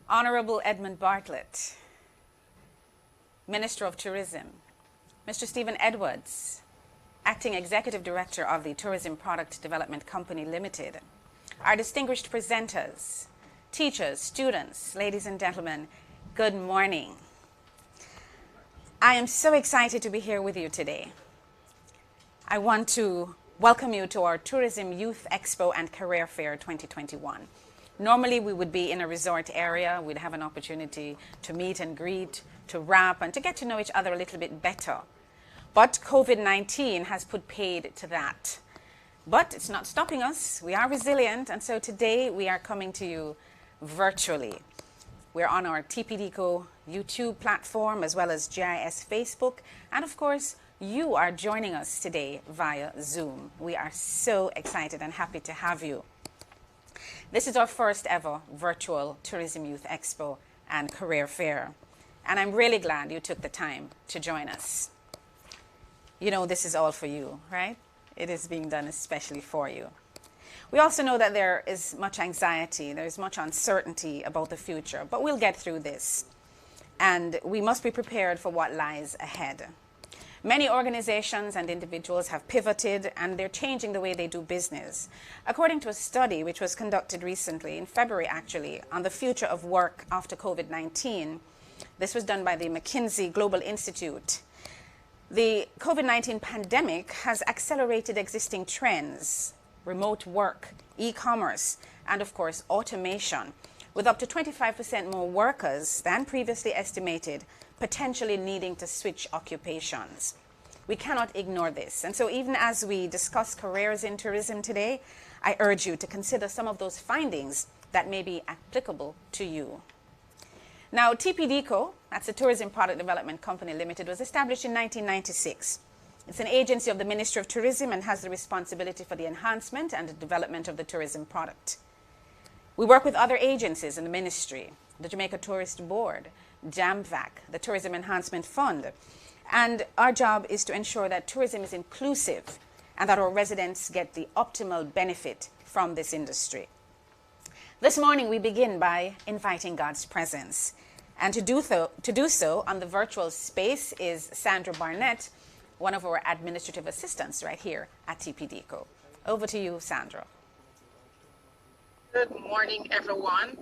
Honorable Edmund Bartlett, Minister of Tourism, Mr. Stephen Edwards, Acting Executive Director of the Tourism Product Development Company Limited, our distinguished presenters, teachers, students, ladies and gentlemen, good morning. I am so excited to be here with you today. I want to welcome you to our Tourism Youth Expo and Career Fair 2021. Normally we would be in a resort area, we'd have an opportunity to meet and greet, to wrap and to get to know each other a little bit better. But COVID-19 has put paid to that. But it's not stopping us. We are resilient, and so today we are coming to you virtually. We're on our TPDCo YouTube platform as well as GIS Facebook, and of course you are joining us today via Zoom. We are so excited and happy to have you. This is our first ever virtual Tourism Youth Expo and Career Fair, and I'm really glad you took the time to join us. You know, this is all for you, right? It is being done especially for you. We also know that there is much anxiety, there's much uncertainty about the future, but we'll get through this. And we must be prepared for what lies ahead. Many organizations and individuals have pivoted and they're changing the way they do business. According to a study which was conducted recently, in February actually, on the future of work after COVID-19, this was done by the McKinsey Global Institute. The COVID-19 pandemic has accelerated existing trends, remote work, e-commerce, and of course automation, with up to 25% more workers than previously estimated, potentially needing to switch occupations. We cannot ignore this. And so even as we discuss careers in tourism today, I urge you to consider some of those findings that may be applicable to you. Now, TPDCo, that's the Tourism Product Development Company Limited, was established in 1996. It's an agency of the Ministry of Tourism and has the responsibility for the enhancement and the development of the tourism product. We work with other agencies in the ministry, the Jamaica Tourist Board, JAMVAC, the Tourism Enhancement Fund, and our job is to ensure that tourism is inclusive and that our residents get the optimal benefit from this industry. This morning we begin by inviting God's presence, and to do so on the virtual space is Sandra Barnett, one of our administrative assistants right here at TPDCo. Over to you, Sandra. Good morning, everyone.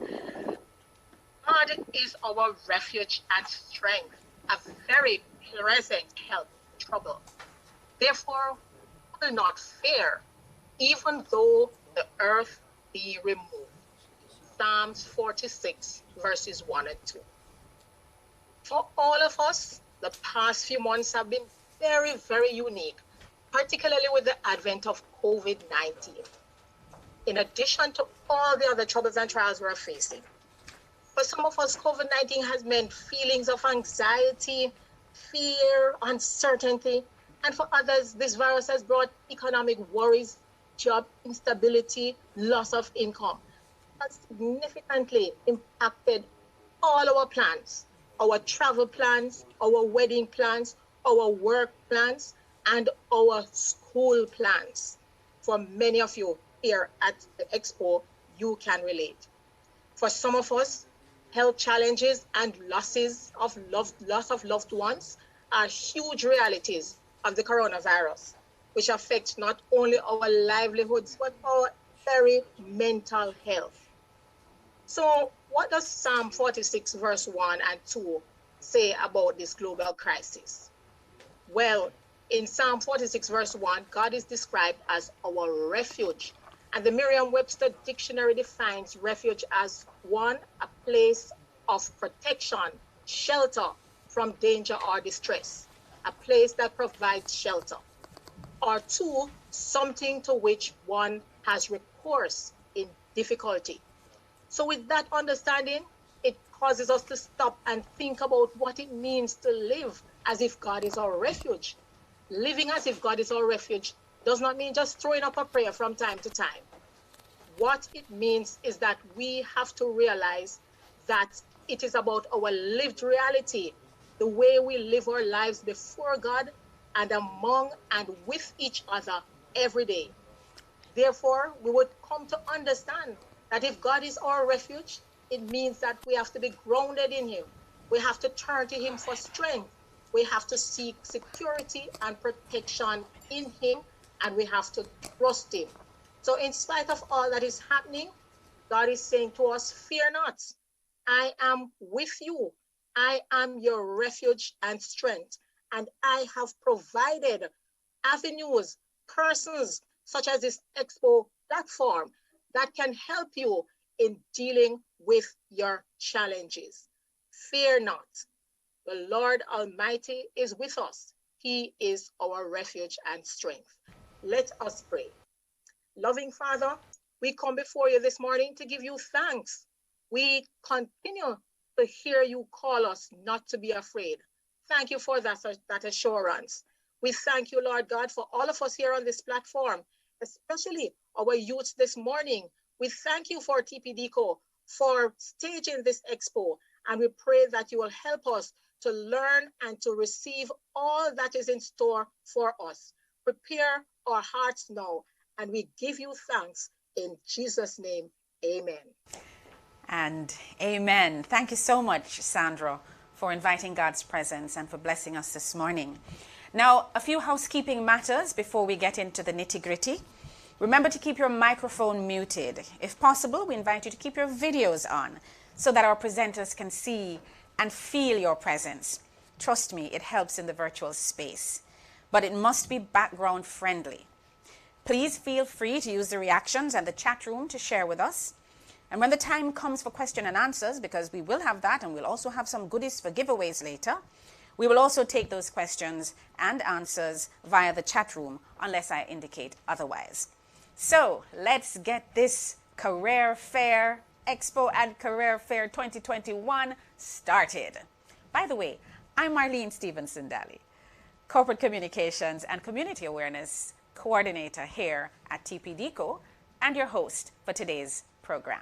God is our refuge and strength, a very present help in trouble. Therefore, we will not fear, even though the earth be removed. Psalms 46, verses 1 and 2. For all of us, the past few months have been very, very unique, particularly with the advent of COVID-19. In addition to all the other troubles and trials we're facing. For some of us, COVID-19 has meant feelings of anxiety, fear, uncertainty. And for others, this virus has brought economic worries, job instability, loss of income. Has significantly impacted all our plans, our travel plans, our wedding plans, our work plans, and our school plans. For many of you here at the Expo, you can relate. For some of us, health challenges and loss of loved ones are huge realities of the coronavirus, which affect not only our livelihoods, but our very mental health. So what does Psalm 46 verse 1 and 2 say about this global crisis? Well, in Psalm 46 verse 1, God is described as our refuge. And the Merriam-Webster dictionary defines refuge as one, a place of protection, shelter from danger or distress, a place that provides shelter. Or two, something to which one has recourse in difficulty. So with that understanding, it causes us to stop and think about what it means to live as if God is our refuge. Living as if God is our refuge does not mean just throwing up a prayer from time to time. What it means is that we have to realize that it is about our lived reality, the way we live our lives before God and among and with each other every day. Therefore, we would come to understand that if God is our refuge, it means that we have to be grounded in Him. We have to turn to Him for strength. We have to seek security and protection in Him, and we have to trust Him. So in spite of all that is happening, God is saying to us, fear not. I am with you. I am your refuge and strength. And I have provided avenues, persons, such as this Expo platform that can help you in dealing with your challenges. Fear not. The Lord Almighty is with us. He is our refuge and strength. Let us pray. Loving Father, we come before you this morning to give you thanks. We continue to hear you call us not to be afraid. Thank you for that assurance. We thank you, Lord God, for all of us here on this platform, especially our youth this morning. We thank you for TPDCo for staging this expo, and we pray that you will help us to learn and to receive all that is in store for us. Prepare our hearts now, and we give you thanks in Jesus' name. Amen. And amen. Thank you so much, Sandra, for inviting God's presence and for blessing us this morning. Now, a few housekeeping matters before we get into the nitty-gritty. Remember to keep your microphone muted. If possible, we invite you to keep your videos on so that our presenters can see and feel your presence. Trust me, it helps in the virtual space. But it must be background friendly. Please feel free to use the reactions and the chat room to share with us. And when the time comes for question and answers, because we will have that and we'll also have some goodies for giveaways later, we will also take those questions and answers via the chat room unless I indicate otherwise. So let's get this Career Fair, Expo and Career Fair 2021 started. By the way, I'm Marlene Stevenson-Daly, Corporate Communications and Community Awareness Coordinator here at TPDCo and your host for today's program.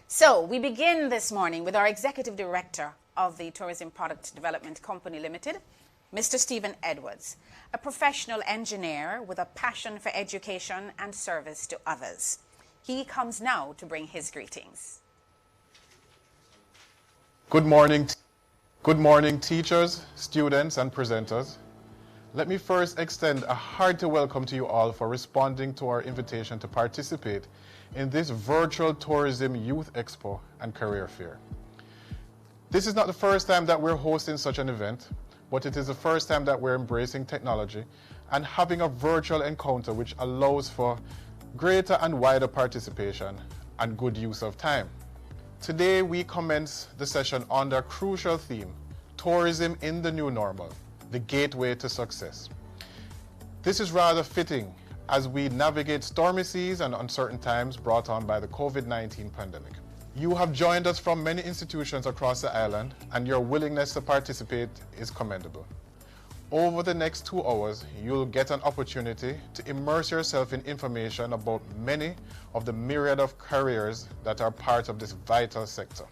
So we begin this morning with our Executive Director of the Tourism Product Development Company Limited, Mr. Stephen Edwards, a professional engineer with a passion for education and service to others. He comes now to bring his greetings. Good morning, teachers, students, and presenters. Let me first extend a hearty welcome to you all for responding to our invitation to participate in this virtual Tourism Youth Expo and Career Fair. This is not the first time that we're hosting such an event, but it is the first time that we're embracing technology and having a virtual encounter which allows for greater and wider participation and good use of time. Today we commence the session under a crucial theme, Tourism in the New Normal, the Gateway to Success. This is rather fitting as we navigate stormy seas and uncertain times brought on by the COVID-19 pandemic. You have joined us from many institutions across the island, and your willingness to participate is commendable. Over the next 2 hours, you'll get an opportunity to immerse yourself in information about many of the myriad of careers that are part of this vital sector.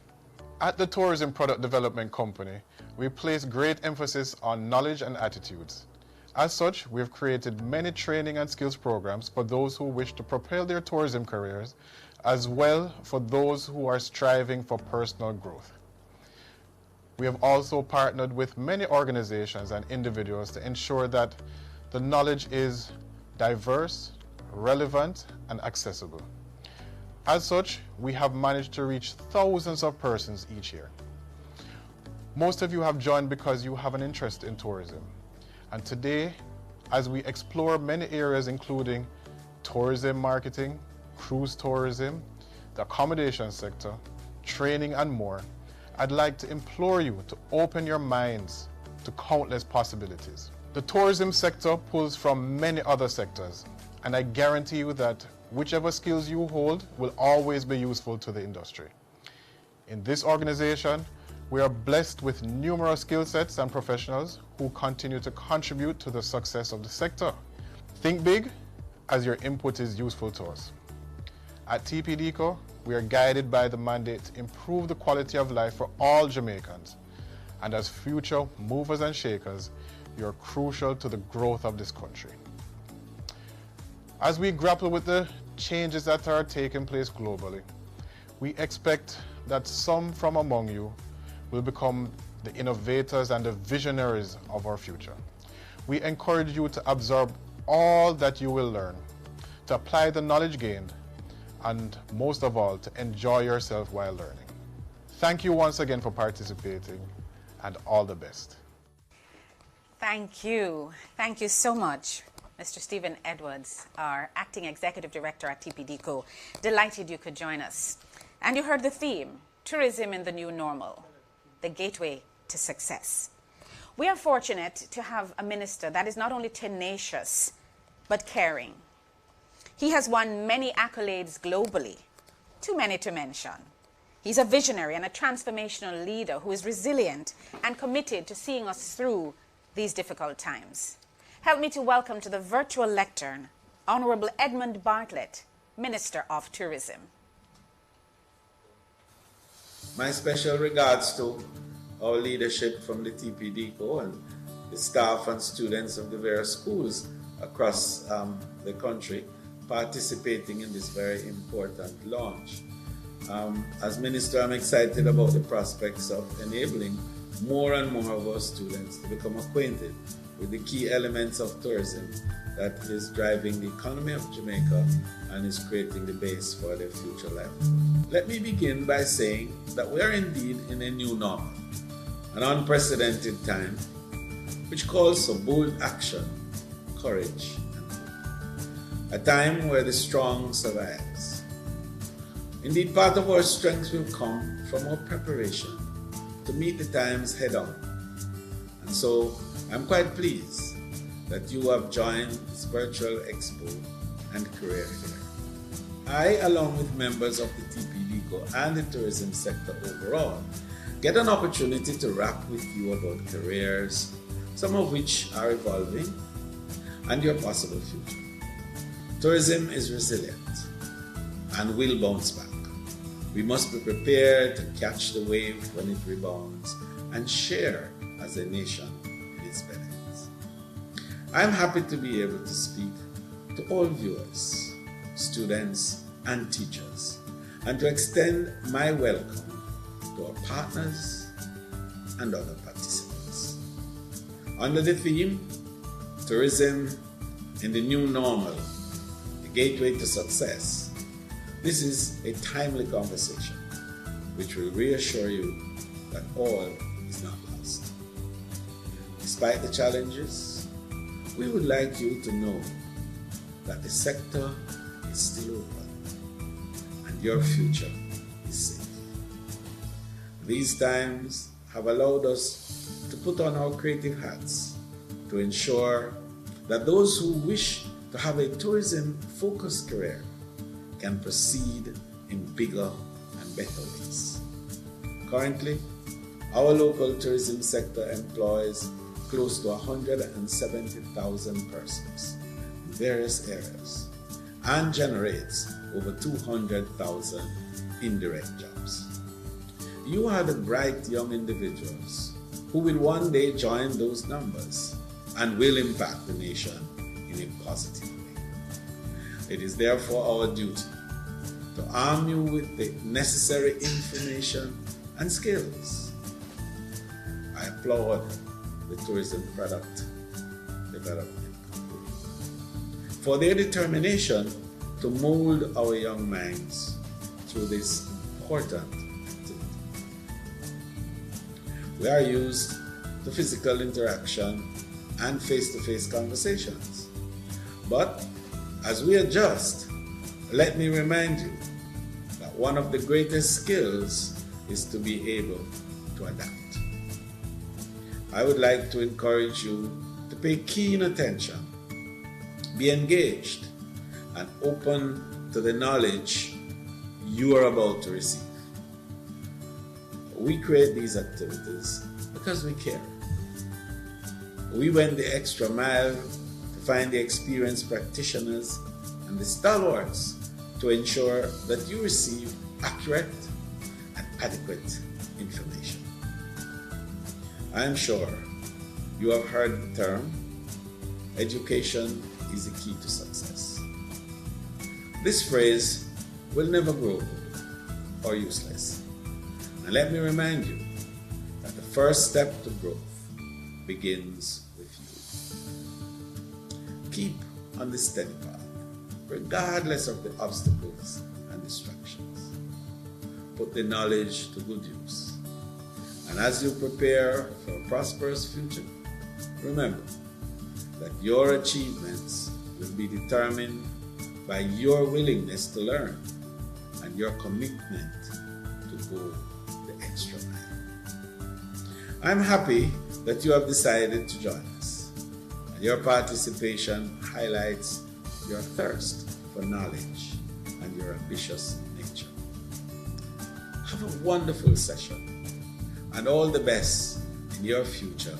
At the Tourism Product Development Company, we place great emphasis on knowledge and attitudes. As such, we've created many training and skills programs for those who wish to propel their tourism careers, as well for those who are striving for personal growth. We have also partnered with many organizations and individuals to ensure that the knowledge is diverse, relevant, and accessible. As such, we have managed to reach thousands of persons each year. Most of you have joined because you have an interest in tourism. And today, as we explore many areas including tourism marketing, cruise tourism, the accommodation sector, training, and more, I'd like to implore you to open your minds to countless possibilities. The tourism sector pulls from many other sectors, and I guarantee you that whichever skills you hold will always be useful to the industry. In this organization, we are blessed with numerous skill sets and professionals who continue to contribute to the success of the sector. Think big, as your input is useful to us. At TPDCo, we are guided by the mandate to improve the quality of life for all Jamaicans. And as future movers and shakers, you're crucial to the growth of this country. As we grapple with the changes that are taking place globally, we expect that some from among you will become the innovators and the visionaries of our future. We encourage you to absorb all that you will learn, to apply the knowledge gained, and most of all, to enjoy yourself while learning. Thank you once again for participating, and all the best. Thank you. Thank you so much, Mr. Stephen Edwards, our Acting Executive Director at TPDCo. Delighted you could join us. And you heard the theme, tourism in the new normal, the gateway to success. We are fortunate to have a minister that is not only tenacious, but caring. He has won many accolades globally, too many to mention. He's a visionary and a transformational leader who is resilient and committed to seeing us through these difficult times. Help me to welcome to the virtual lectern, Honorable Edmund Bartlett, Minister of Tourism. My special regards to our leadership from the TPDCo and the staff and students of the various schools across the country participating in this very important launch. As Minister, I'm excited about the prospects of enabling more and more of our students to become acquainted with the key elements of tourism that is driving the economy of Jamaica and is creating the base for their future life. Let me begin by saying that we are indeed in a new normal, an unprecedented time, which calls for bold action, courage, and hope. A time where the strong survives. Indeed, part of our strength will come from our preparation to meet the times head on. And so, I'm quite pleased that you have joined this virtual Expo and career fair. I, along with members of the TPDCo and the tourism sector overall, get an opportunity to rap with you about careers, some of which are evolving, and your possible future. Tourism is resilient and will bounce back. We must be prepared to catch the wave when it rebounds and share as a nation its benefits. I'm happy to be able to speak to all viewers, students, and teachers, and to extend my welcome to our partners and other participants. Under the theme, Tourism in the New Normal, the Gateway to Success, this is a timely conversation which will reassure you that all is not lost. Despite the challenges, we would like you to know that the sector is still open and your future is safe. These times have allowed us to put on our creative hats to ensure that those who wish to have a tourism-focused career can proceed in bigger and better ways. Currently, our local tourism sector employs close to 170,000 persons in various areas and generates over 200,000 indirect jobs. You are the bright young individuals who will one day join those numbers and will impact the nation in a positive way. It is therefore our duty to arm you with the necessary information and skills. I applaud the Tourism Product Development Company for their determination to mold our young minds through this important activity. We are used to physical interaction and face-to-face conversations. But as we adjust, let me remind you that one of the greatest skills is to be able to adapt. I would like to encourage you to pay keen attention, be engaged, and open to the knowledge you are about to receive. We create these activities because we care. We went the extra mile to find the experienced practitioners and the stalwarts to ensure that you receive accurate and adequate information. I am sure you have heard the term, education is the key to success. This phrase will never grow old or useless. And let me remind you that the first step to growth begins with you. Keep on the steady path, regardless of the obstacles and distractions. Put the knowledge to good use. And as you prepare for a prosperous future, remember that your achievements will be determined by your willingness to learn and your commitment to go the extra mile. I'm happy that you have decided to join us, and your participation highlights your thirst for knowledge and your ambitious nature. Have a wonderful session and all the best in your future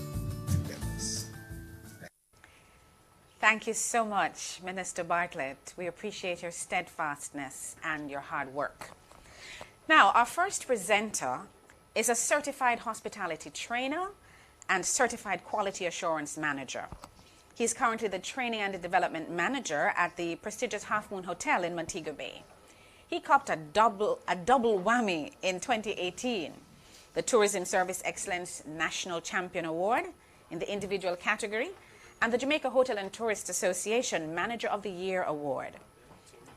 endeavors. Thank you so much, Minister Bartlett. We appreciate your steadfastness and your hard work. Now, our first presenter is a certified hospitality trainer and certified quality assurance manager. He's currently the training and development manager at the prestigious Half Moon Hotel in Montego Bay. He copped a double whammy in 2018. The Tourism Service Excellence National Champion Award in the individual category, and the Jamaica Hotel and Tourist Association Manager of the Year Award.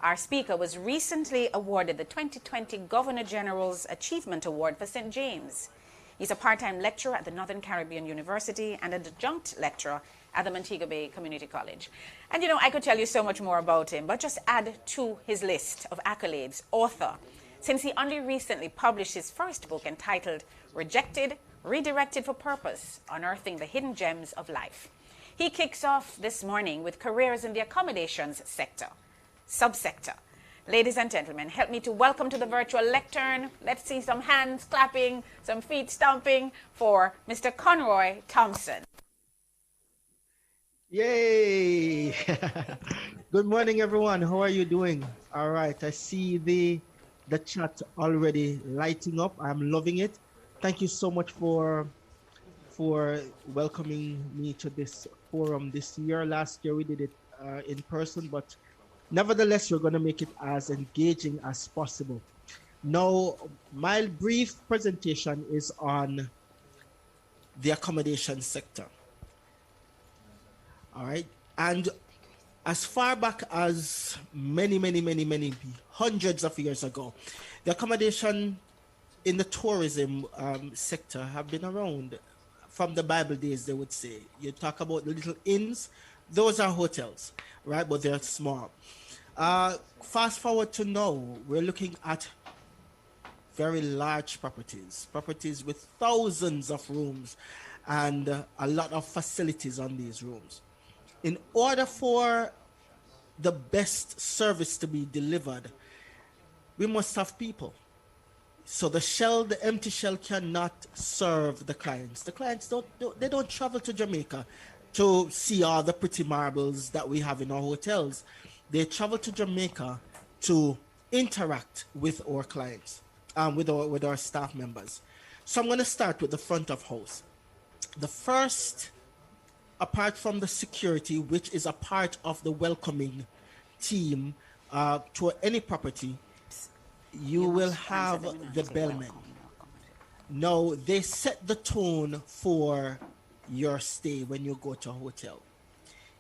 Our speaker was recently awarded the 2020 Governor General's Achievement Award for St. James. He's a part-time lecturer at the Northern Caribbean University and an adjunct lecturer at the Montego Bay Community College. And you know, I could tell you so much more about him, but just add to his list of accolades, author, since he only recently published his first book entitled Rejected, Redirected for Purpose, Unearthing the Hidden Gems of Life. He kicks off this morning with careers in the accommodations sector, subsector. Ladies and gentlemen, help me to welcome to the virtual lectern. Let's see some hands clapping, some feet stomping for Mr. Conroy Thompson. Yay! Good morning, everyone. How are you doing? All right, I see the chat already lighting up. I'm loving it. Thank you so much for welcoming me to this forum this year. Last year we did it in person, but nevertheless, we're going to make it as engaging as possible. Now, my brief presentation is on the accommodation sector. All right. And as far back as many, hundreds of years ago, the accommodation in the tourism sector have been around from the Bible days, they would say. You talk about the little inns, those are hotels, right? But they're small. Fast forward to now, we're looking at very large properties with thousands of rooms and a lot of facilities on these rooms. In order for the best service to be delivered, we must have people. So the empty shell cannot serve the clients. The clients don't travel to Jamaica to see all the pretty marbles that we have in our hotels. They travel to Jamaica to interact with our clients, with our staff members. So I'm going to start with the front of house. The first, apart from the security, which is a part of the welcoming team to any property, you will have the bellman. Now, they set the tone for your stay when you go to a hotel.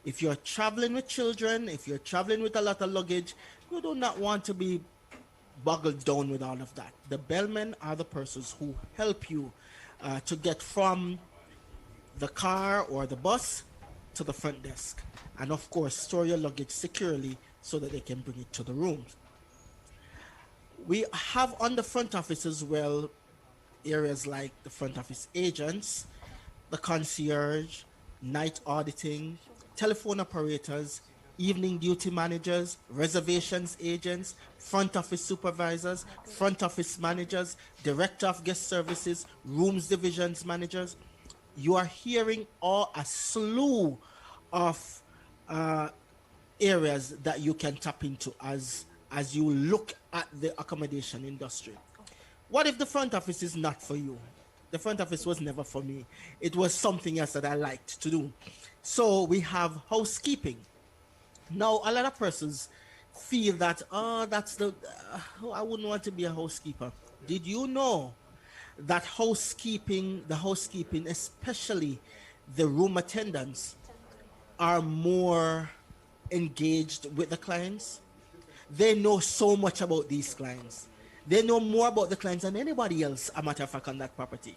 If you're traveling with children, if you're traveling with a lot of luggage, you do not want to be boggled down with all of that. The bellmen are the persons who help you to get from the car or the bus to the front desk. And of course, store your luggage securely so that they can bring it to the rooms. We have on the front office as well areas like the front office agents, the concierge, night auditing, telephone operators, evening duty managers, reservations agents, front office supervisors, front office managers, director of guest services, rooms divisions managers. You are hearing a slew of areas that you can tap into as you look at the accommodation industry. What if the front office is not for you? The front office was never for me. It was something else that I liked to do. So we have housekeeping. Now, a lot of persons feel that, I wouldn't want to be a housekeeper. Did you know that the housekeeping, especially the room attendants, are more engaged with the clients? They know so much about these clients. They know more about the clients than anybody else, a matter of fact, on that property.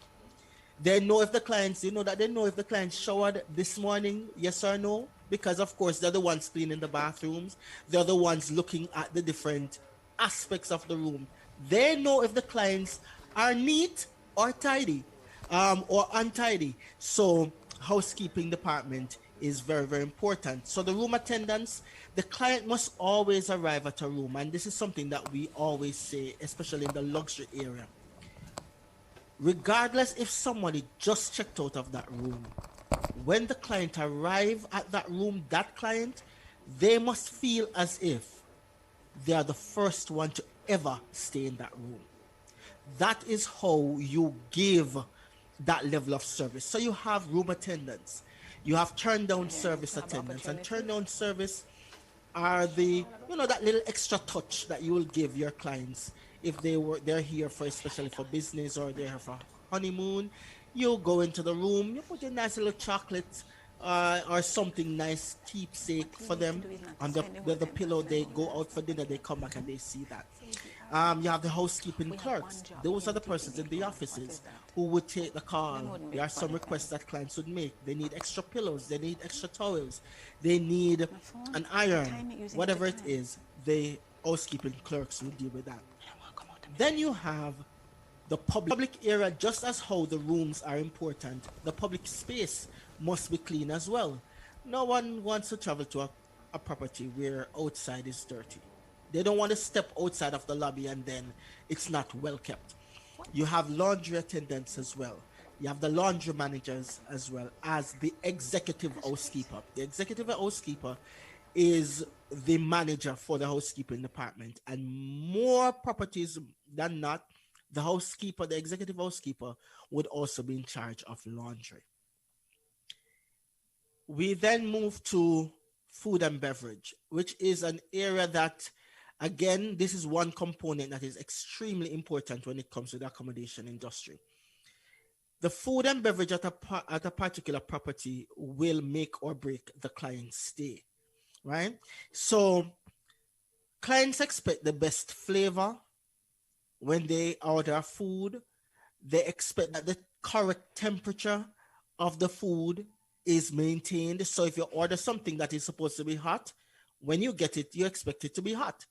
They know if the clients, they know if the clients showered this morning, yes or no, because of course they're the ones cleaning the bathrooms. They're the ones looking at the different aspects of the room. They know if the clients are neat or tidy, or untidy. So housekeeping department is very, very important. So the room attendants, the client must always arrive at a room, and this is something that we always say, especially in the luxury area. Regardless if somebody just checked out of that room, when the client arrive at that room, that client, they must feel as if they are the first one to ever stay in that room. That is how you give that level of service. So you have room attendants, you have turn down service attendants, and turn down service are that little extra touch that you will give your clients if they're here for, especially for business, or they're here for honeymoon. You go into the room, you put a nice little chocolate, or something nice keepsake for them on the pillow. They go out for dinner, they come back and they see that. You have the housekeeping clerks. Those are the persons in the offices who would take the call. There are some requests that clients would make. They need extra pillows. They need extra towels. They need an iron. Whatever it is, the housekeeping clerks will deal with that. Then you have the public area. Just as how the rooms are important, the public space must be clean as well. No one wants to travel to a property where outside is dirty. They don't want to step outside of the lobby and then it's not well kept. You have laundry attendants as well. You have the laundry managers as well as the executive housekeeper. The executive housekeeper is the manager for the housekeeping department. And more properties than not, the executive housekeeper would also be in charge of laundry. We then move to food and beverage, which is an area that, again, this is one component that is extremely important when it comes to the accommodation industry. The food and beverage at a particular property will make or break the client's stay, right? So clients expect the best flavor when they order food. They expect that the correct temperature of the food is maintained. So if you order something that is supposed to be hot, when you get it, you expect it to be hot.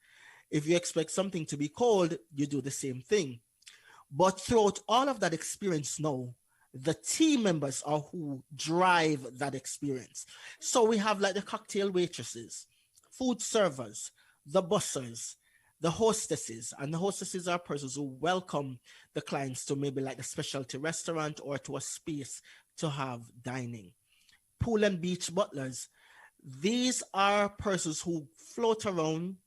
If you expect something to be cold, you do the same thing. But throughout all of that experience now, the team members are who drive that experience. So we have like the cocktail waitresses, food servers, the bussers, the hostesses, and the hostesses are persons who welcome the clients to maybe like a specialty restaurant or to a space to have dining. Pool and beach butlers, these are persons who float around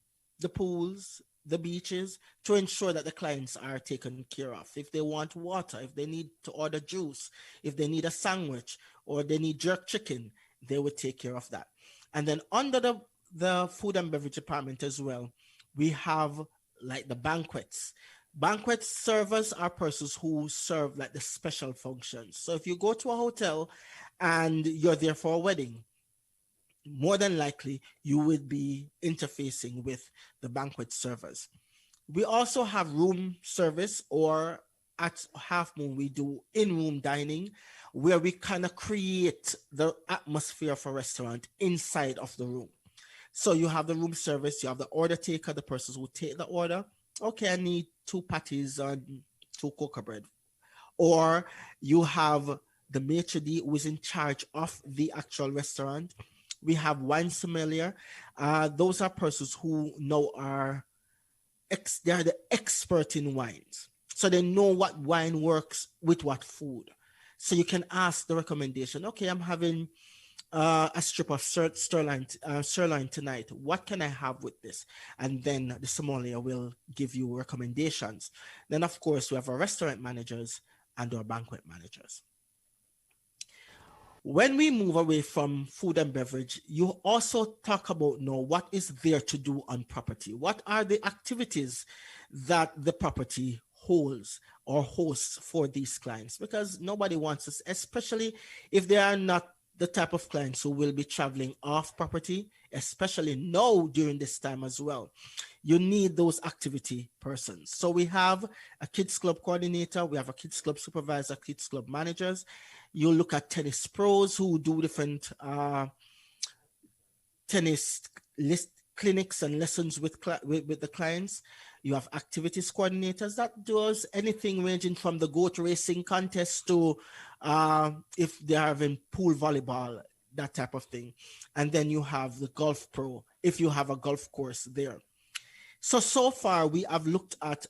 the pools, the beaches, to ensure that the clients are taken care of. If they want water, if they need to order juice, if they need a sandwich, or they need jerk chicken, they would take care of that. And then under the food and beverage department as well, we have like the banquets. Banquet servers are persons who serve like the special functions. So if you go to a hotel and you're there for a wedding, more than likely you would be interfacing with the banquet servers. We also have room service, or at Half Moon we do in-room dining, where we kind of create the atmosphere of a restaurant inside of the room. So you have the room service, you have the order taker, the persons who take the order. Okay, I need 2 patties and 2 cocoa bread. Or you have the maitre d' who is in charge of the actual restaurant. We have wine sommelier. Those are persons who know they are the expert in wines. So they know what wine works with what food. So you can ask the recommendation. Okay, I'm having a strip of sirloin tonight. What can I have with this? And then the sommelier will give you recommendations. Then, of course, we have our restaurant managers and our banquet managers. When we move away from food and beverage, you also talk about now what is there to do on property. What are the activities that the property holds or hosts for these clients? Because nobody wants us, especially if they are not the type of clients who will be traveling off property, especially now during this time as well. You need those activity persons. So we have a kids club coordinator, we have a kids club supervisor, kids club managers. You look at tennis pros who do different tennis clinics and lessons with the clients. You have activities coordinators that does anything ranging from the goat racing contest to if they're having pool volleyball, that type of thing. And then you have the golf pro if you have a golf course there. So far we have looked at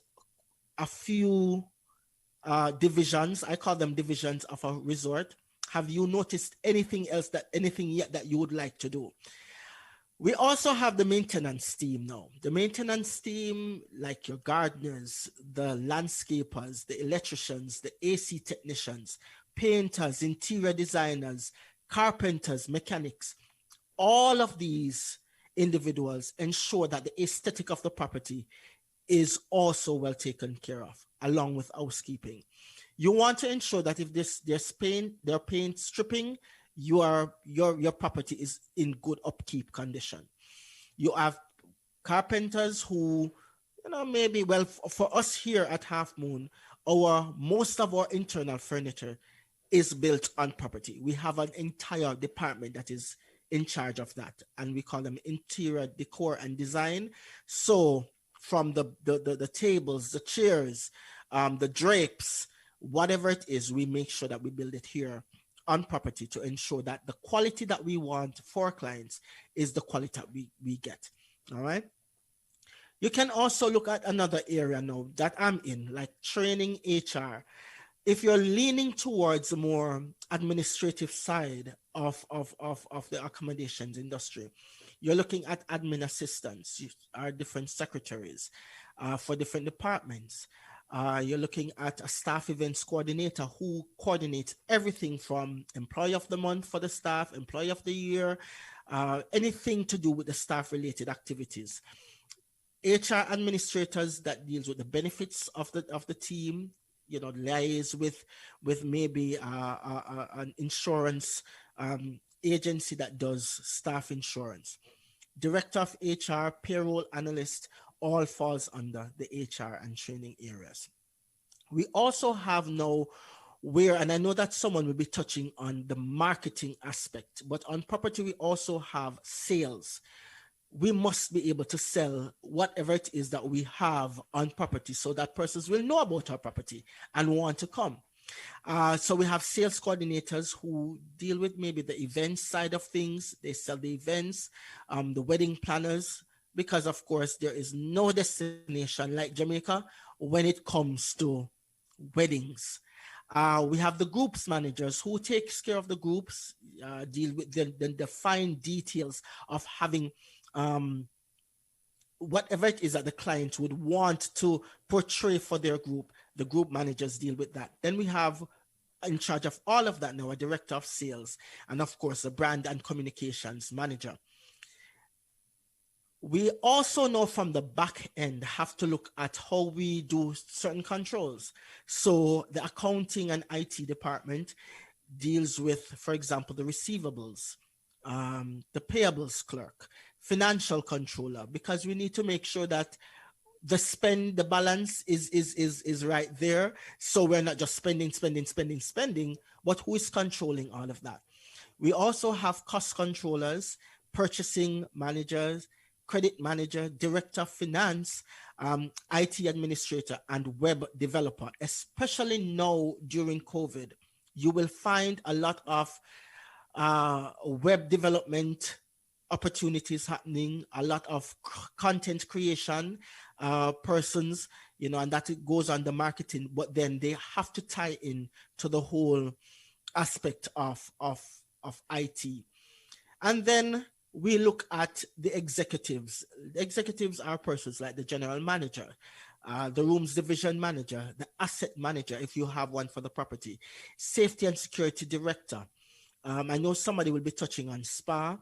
a few divisions. I call them divisions of a resort. Have you noticed anything else anything yet that you would like to do? We also have the maintenance team now. The maintenance team, like your gardeners, the landscapers, the electricians, the AC technicians, painters, interior designers, carpenters, mechanics, all of these individuals ensure that the aesthetic of the property is also well taken care of, along with housekeeping. You want to ensure that if there's paint stripping, your property is in good upkeep condition. You have carpenters who, maybe, well, for us here at Half Moon, most of our internal furniture is built on property. We have an entire department that is in charge of that, and we call them interior decor and design. So from the tables, the chairs, the drapes, whatever it is, we make sure that we build it here on property to ensure that the quality that we want for our clients is the quality that we get. All right. You can also look at another area now that I'm in, like training, HR. If you're leaning towards a more administrative side of the accommodations industry, you're looking at admin assistants, our different secretaries for different departments. You're looking at a staff events coordinator who coordinates everything from employee of the month for the staff, employee of the year, anything to do with the staff related activities. HR administrators that deals with the benefits of the team, liaise with maybe an insurance agency that does staff insurance. Director of HR, payroll analyst, all falls under the HR and training areas. We also have now and I know that someone will be touching on the marketing aspect, but on property, we also have sales. We must be able to sell whatever it is that we have on property so that persons will know about our property and want to come. So we have sales coordinators who deal with maybe the event side of things. They sell the events, the wedding planners, because of course there is no destination like Jamaica when it comes to weddings. We have the groups managers who takes care of the groups, deal with the fine details of having whatever it is that the client would want to portray for their group. The group managers deal with that. Then we have in charge of all of that now a director of sales, and of course a brand and communications manager. We also know from the back end have to look at how we do certain controls. So the accounting and IT department deals with, for example, the receivables, the payables clerk, financial controller, because we need to make sure that the balance is right there. So we're not just spending, but who is controlling all of that? We also have cost controllers, purchasing managers, credit manager, director of finance, IT administrator, and web developer. Especially now during COVID, you will find a lot of web development opportunities happening, a lot of content creation persons, and that it goes on the marketing, but then they have to tie in to the whole aspect of IT. And then we look at the executives. The executives are persons like the general manager, the rooms division manager, the asset manager, if you have one for the property, safety and security director, I know somebody will be touching on spa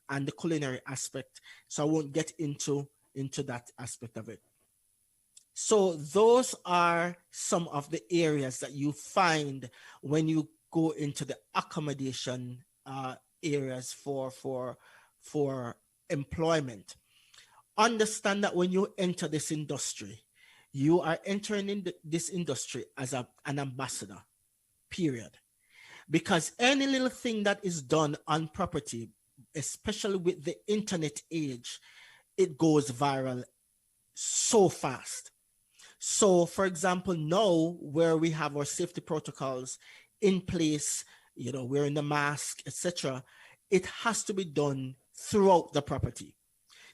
and the culinary aspect, so I won't get into that aspect of it. So those are some of the areas that you find when you go into the accommodation areas for employment. Understand that when you enter this industry, you are entering in this industry as an ambassador, period. Because any little thing that is done on property, especially with the internet age, it goes viral so fast. So, for example, now where we have our safety protocols in place, wearing the mask, etc., it has to be done throughout the property.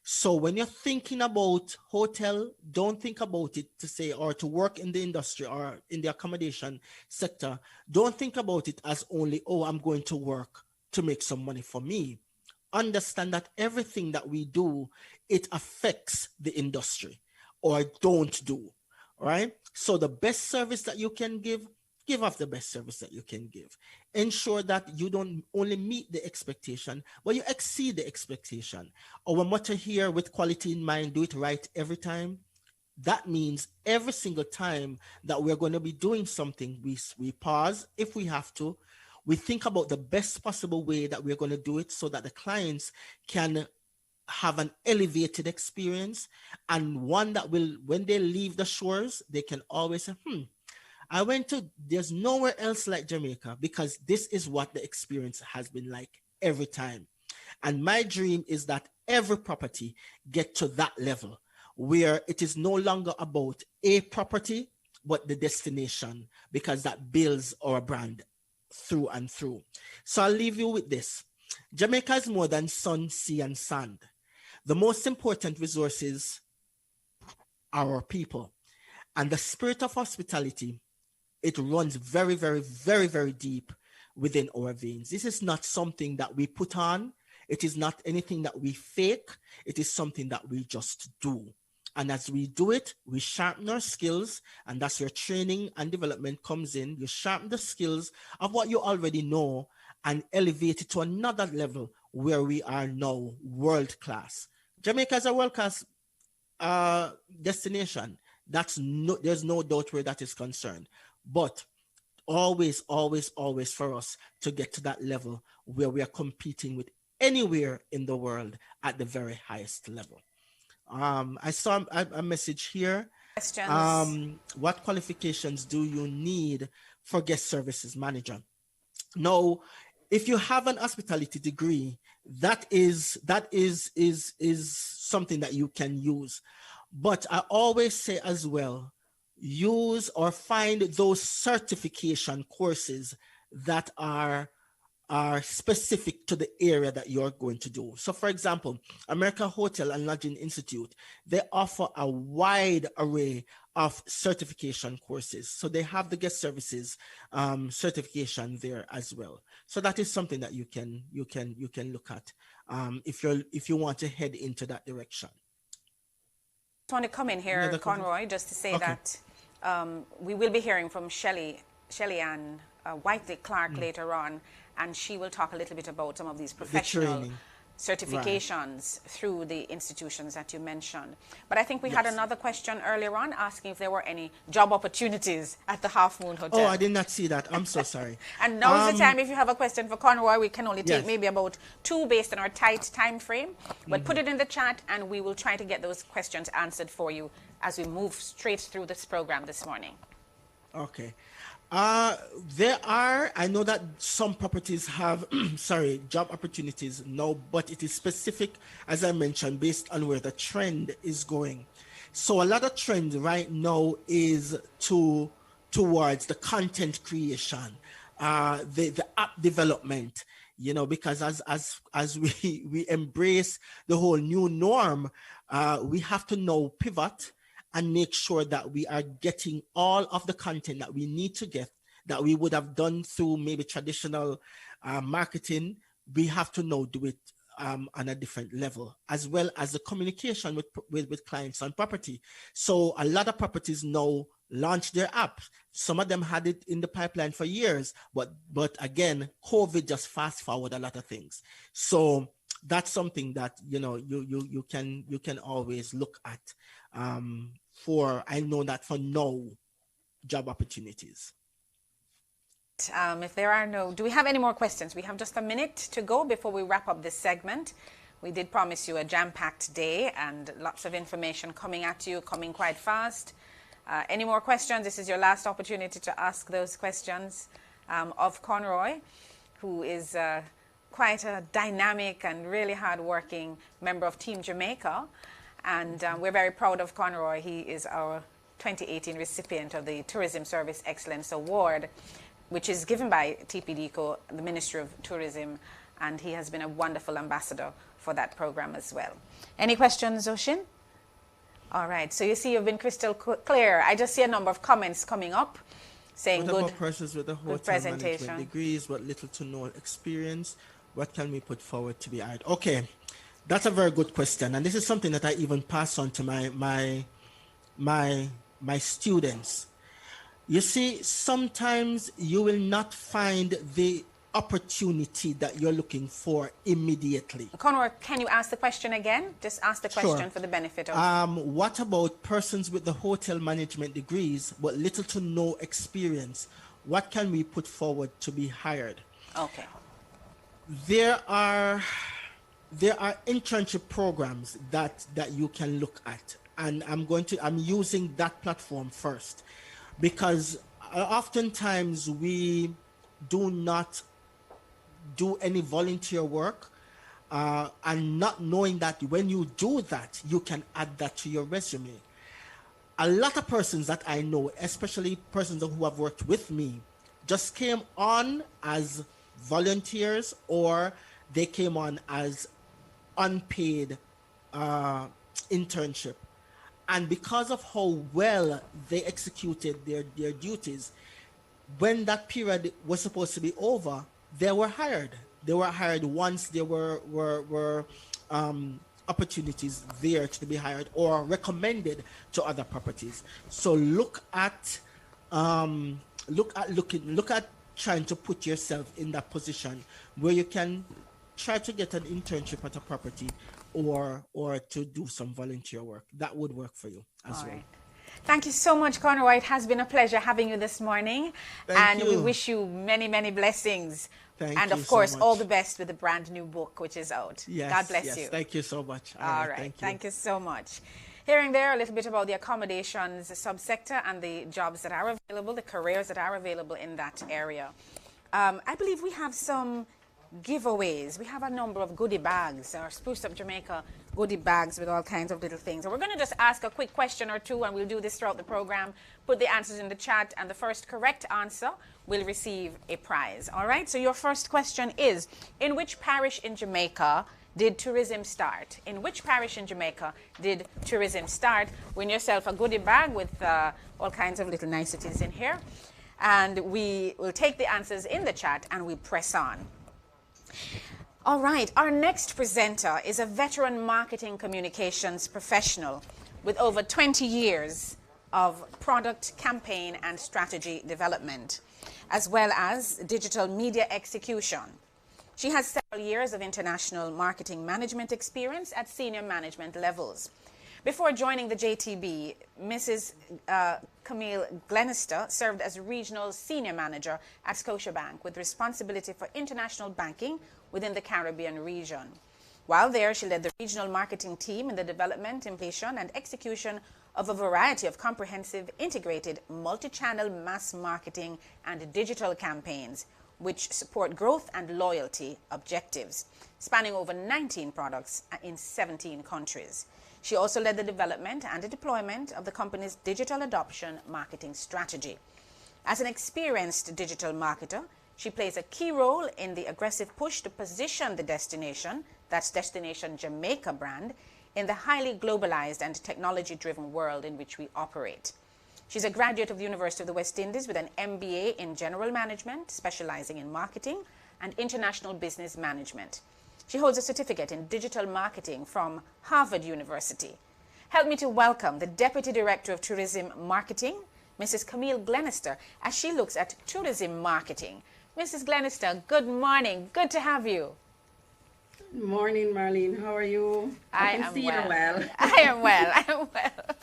So when you're thinking about hotel, don't think about it to say, or to work in the industry or in the accommodation sector, don't think about it as only, oh, I'm going to work to make some money for me. Understand that everything that we do, it affects the industry, or don't do. Right? So the best service that you can give off the best service that you can give. Ensure that you don't only meet the expectation, but you exceed the expectation. Our motto here, with quality in mind, do it right every time. That means every single time that we're going to be doing something, we pause if we have to. We think about the best possible way that we're going to do it so that the clients can have an elevated experience, and one that will, when they leave the shores, they can always say, there's nowhere else like Jamaica, because this is what the experience has been like every time. And my dream is that every property get to that level where it is no longer about a property, but the destination, because that builds our brand through and through. So I'll leave you with this. Jamaica is more than sun, sea, and sand. The most important resources are our people. And the spirit of hospitality, it runs very, very, very, very deep within our veins. This is not something that we put on. It is not anything that we fake. It is something that we just do. And as we do it, we sharpen our skills, and that's where training and development comes in. You sharpen the skills of what you already know and elevate it to another level where we are now world class. Jamaica is a world class destination. There's no doubt where that is concerned. But always, always, always for us to get to that level where we are competing with anywhere in the world at the very highest level. I saw a message here. Questions? What qualifications do you need for guest services manager? Now, if you have an hospitality degree, that is something that you can use. But I always say as well, use or find those certification courses that are specific to the area that you're going to do. So for example, American Hotel and Lodging Institute, they offer a wide array of certification courses. So they have the guest services certification there as well. So that is something that you can look at if you want to head into that direction. I want to come in here, Conroy, just to say that we will be hearing from Shelley Ann Whiteley Clark later on, and she will talk a little bit about some of these professional certifications through the institutions that you mentioned. But I think we had another question earlier on asking if there were any job opportunities at the Half Moon Hotel. Oh, I did not see that. I'm so sorry. And now is the time. If you have a question for Conroy, we can only take maybe about 2 based on our tight time frame. But put it in the chat and we will try to get those questions answered for you as we move straight through this program this morning. Okay. I know that some properties have, job opportunities now, but it is specific, as I mentioned, based on where the trend is going. So a lot of trend right now is towards the content creation, the app development, because as we embrace the whole new norm, we have to now pivot and make sure that we are getting all of the content that we need to get, that we would have done through maybe traditional marketing. We have to now do it on a different level, as well as the communication with clients on property. So a lot of properties now launch their app. Some of them had it in the pipeline for years, but again, COVID just fast forward a lot of things. So that's something that you can always look at for, I know that for now, job opportunities. If there are no, do we have any more questions? We have just a minute to go before we wrap up this segment. We did promise you a jam-packed day and lots of information coming at you, coming quite fast. Any more questions? This is your last opportunity to ask those questions of Conroy, who is quite a dynamic and really hard-working member of Team Jamaica. And we're very proud of Conroy. He is our 2018 recipient of the Tourism Service Excellence Award, which is given by TPDCo, the Ministry of Tourism, and he has been a wonderful ambassador for that program as well. Any questions, Oshin? All right, so you see you've been crystal clear. I just see a number of comments coming up saying what about persons with a hotel presentation management degrees but little to no experience? What can we put forward to be hired? Okay, that's a very good question, and this is something that I even pass on to my students. You see, sometimes you will not find the opportunity that you're looking for immediately. Conroy, can you ask the question again? Just ask the question Sure. for the benefit of... What about persons with the hotel management degrees but little to no experience? What can we put forward to be hired? Okay. There are internship programs that you can look at, and I'm using that platform first, because oftentimes we do not do any volunteer work, and not knowing that when you do that, you can add that to your resume. A lot of persons that I know, especially persons who have worked with me, just came on as volunteers, or they came on as unpaid internship. And because of how well they executed their duties, when that period was supposed to be over, they were hired. They were hired once there were opportunities there to be hired or recommended to other properties. So look at trying to put yourself in that position where you can try to get an internship at a property or to do some volunteer work. That would work for you as well. Right. Thank you so much, Conroy. It has been a pleasure having you this morning. Thank we you. wish you many, many blessings. Thank and you of course, so much. all the best with the brand new book, which is out. Yes, God bless yes, you. Thank you so much. All right. Thank you so much. Hearing there a little bit about the accommodations subsector and the jobs that are available, the careers that are available in that area. I believe we have some giveaways. We have a number of goodie bags, our Spruce Up Jamaica goodie bags with all kinds of little things. And we're going to just ask a quick question or two, and we'll do this throughout the program. Put the answers in the chat, and the first correct answer will receive a prize. All right? So your first question is, in which parish in Jamaica did tourism start? In which parish in Jamaica did tourism start? Win yourself a goodie bag with all kinds of little niceties in here. And we will take the answers in the chat, and we press on. All right, our next presenter is a veteran marketing communications professional with over 20 years of product campaign and strategy development, as well as digital media execution. She has several years of international marketing management experience at senior management levels. Before joining the JTB, Mrs. Camille Glenister served as regional senior manager at Scotiabank with responsibility for international banking within the Caribbean region. While there, she led the regional marketing team in the development, implementation, and execution of a variety of comprehensive, integrated, multi-channel mass marketing and digital campaigns, which support growth and loyalty objectives, spanning over 19 products in 17 countries. She also led the development and the deployment of the company's digital adoption marketing strategy. As an experienced digital marketer, she plays a key role in the aggressive push to position the destination, that's Destination Jamaica brand, in the highly globalized and technology-driven world in which we operate. She's a graduate of the University of the West Indies with an MBA in General Management, specializing in marketing and international business management. She holds a certificate in digital marketing from Harvard University. Help me to welcome the Deputy Director of Tourism Marketing, Mrs. Camille Glenister, as she looks at tourism marketing. Mrs. Glenister, good morning. Good to have you. Good morning, Marlene. How are you? I can see you're well. I am well. I am well.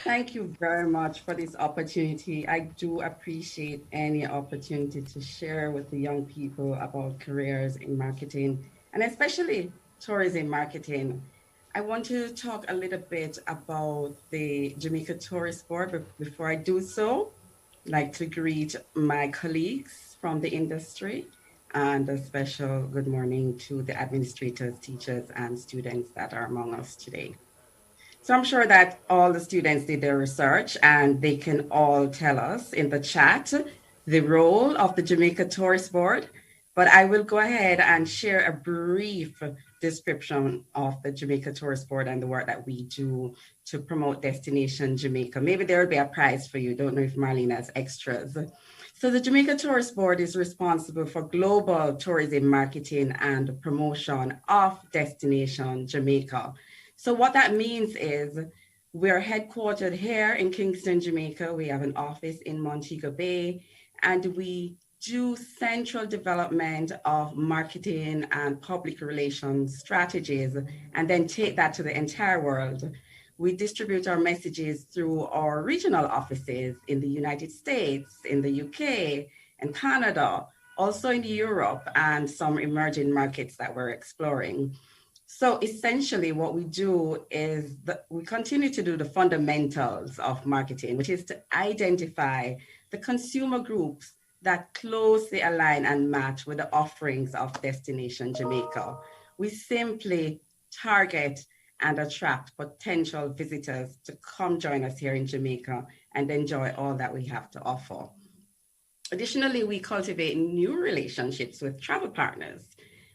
Thank you very much for this opportunity. I do appreciate any opportunity to share with the young people about careers in marketing, and especially tourism marketing. I want to talk a little bit about the Jamaica Tourist Board, but before I do so, I'd like to greet my colleagues from the industry and a special good morning to the administrators, teachers, and students that are among us today. So I'm sure that all the students did their research and they can all tell us in the chat the role of the Jamaica Tourist Board, but I will go ahead and share a brief description of the Jamaica Tourist Board and the work that we do to promote Destination Jamaica. Maybe there will be a prize for you. Don't know if Marlene has extras. So the Jamaica Tourist Board is responsible for global tourism marketing and promotion of Destination Jamaica. So what that means is we're headquartered here in Kingston, Jamaica. We have an office in Montego Bay, and we do central development of marketing and public relations strategies, and then take that to the entire world. We distribute our messages through our regional offices in the United States, in the UK, and Canada, also in Europe, and some emerging markets that we're exploring. So essentially what we do is we continue to do the fundamentals of marketing, which is to identify the consumer groups that closely align and match with the offerings of Destination Jamaica. We simply target and attract potential visitors to come join us here in Jamaica and enjoy all that we have to offer. Additionally, we cultivate new relationships with travel partners.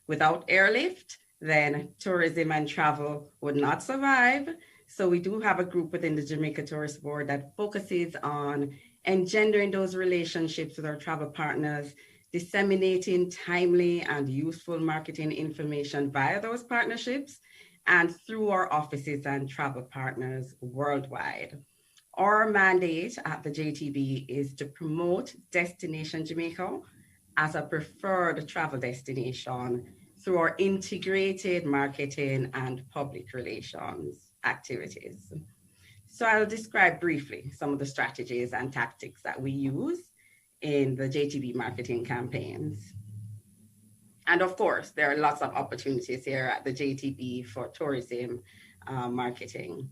Without airlift, then tourism and travel would not survive. So we do have a group within the Jamaica Tourist Board that focuses on engendering those relationships with our travel partners, disseminating timely and useful marketing information via those partnerships and through our offices and travel partners worldwide. Our mandate at the JTB is to promote Destination Jamaica as a preferred travel destination through our integrated marketing and public relations activities. So I'll describe briefly some of the strategies and tactics that we use in the JTB marketing campaigns. And of course, there are lots of opportunities here at the JTB for tourism marketing.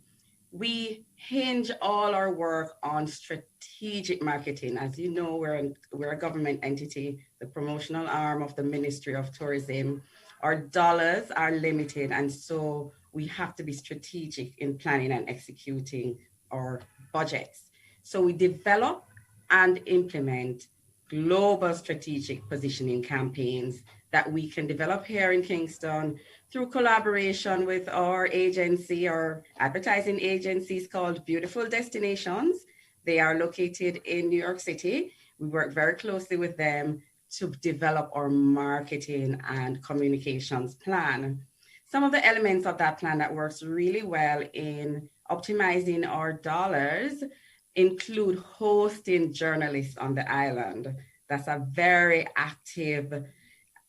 We hinge all our work on strategic marketing. As you know, we're a government entity, the promotional arm of the Ministry of Tourism. Our dollars are limited, and so we have to be strategic in planning and executing our budgets. So we develop and implement global strategic positioning campaigns that we can develop here in Kingston through collaboration with our agency, our advertising agencies called Beautiful Destinations. They are located in New York City. We work very closely with them to develop our marketing and communications plan. Some of the elements of that plan that works really well in optimizing our dollars include hosting journalists on the island. That's a very active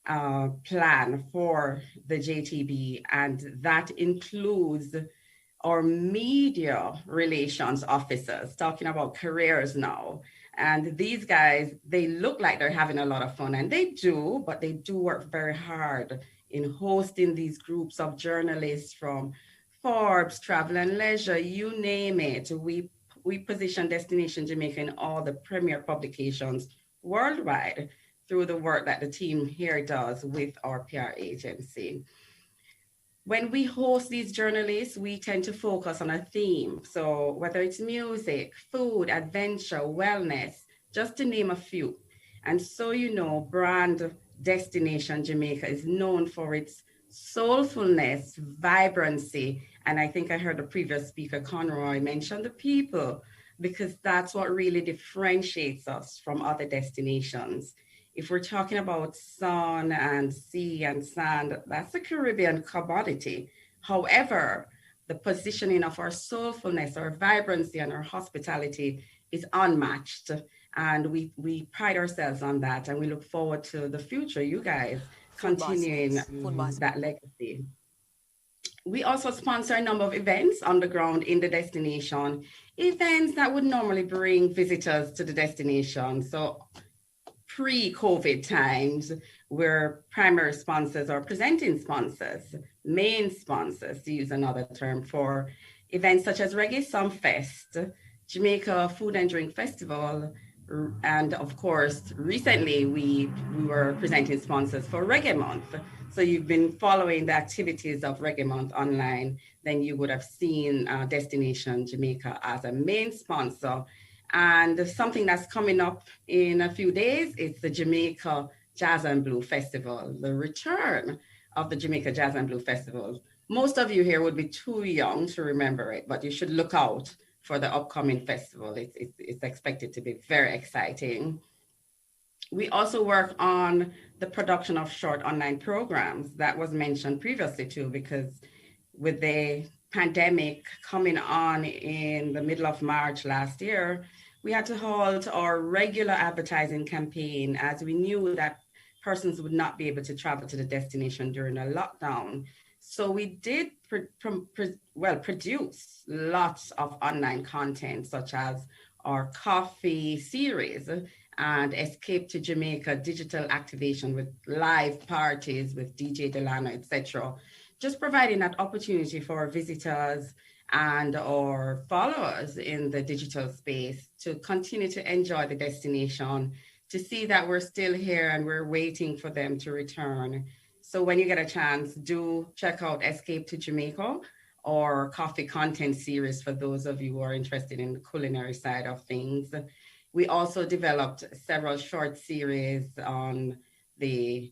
plan for the JTB, and that includes our media relations officers, talking about careers now. And these guys, they look like they're having a lot of fun, and they do, but they do work very hard in hosting these groups of journalists from Forbes, Travel and Leisure, you name it. We position Destination Jamaica in all the premier publications worldwide through the work that the team here does with our PR agency. When we host these journalists, we tend to focus on a theme. So whether it's music, food, adventure, wellness, just to name a few. And so, you know, brand Destination Jamaica is known for its soulfulness, vibrancy. And I think I heard the previous speaker, Conroy, mention the people, because that's what really differentiates us from other destinations. If we're talking about sun and sea and sand, that's a Caribbean commodity. However, the positioning of our soulfulness, our vibrancy, and our hospitality is unmatched. And we pride ourselves on that. And we look forward to the future, you guys, Food continuing baskets. Food baskets. that legacy. We also sponsor a number of events on the ground in the destination, events that would normally bring visitors to the destination. So pre-COVID times, we're primary sponsors or presenting sponsors, main sponsors, to use another term, for events such as Reggae Sumfest, Jamaica Food and Drink Festival, and of course, recently we were presenting sponsors for Reggae Month. So you've been following the activities of Reggae Month online, then you would have seen Destination Jamaica as a main sponsor. And something that's coming up in a few days is the Jamaica Jazz and Blue Festival, the return of the Jamaica Jazz and Blue Festival. Most of you here would be too young to remember it, but you should look out for the upcoming festival. It's expected to be very exciting. We also work on the production of short online programs that was mentioned previously too, because with the pandemic coming on in the middle of March last year, we had to halt our regular advertising campaign as we knew that persons would not be able to travel to the destination during a lockdown. So we did produce lots of online content, such as our coffee series and Escape to Jamaica digital activation with live parties with DJ Delano, etc. Just providing that opportunity for our visitors and our followers in the digital space to continue to enjoy the destination, to see that we're still here and we're waiting for them to return. So when you get a chance, do check out Escape to Jamaica or Coffee Content Series for those of you who are interested in the culinary side of things. We also developed several short series on the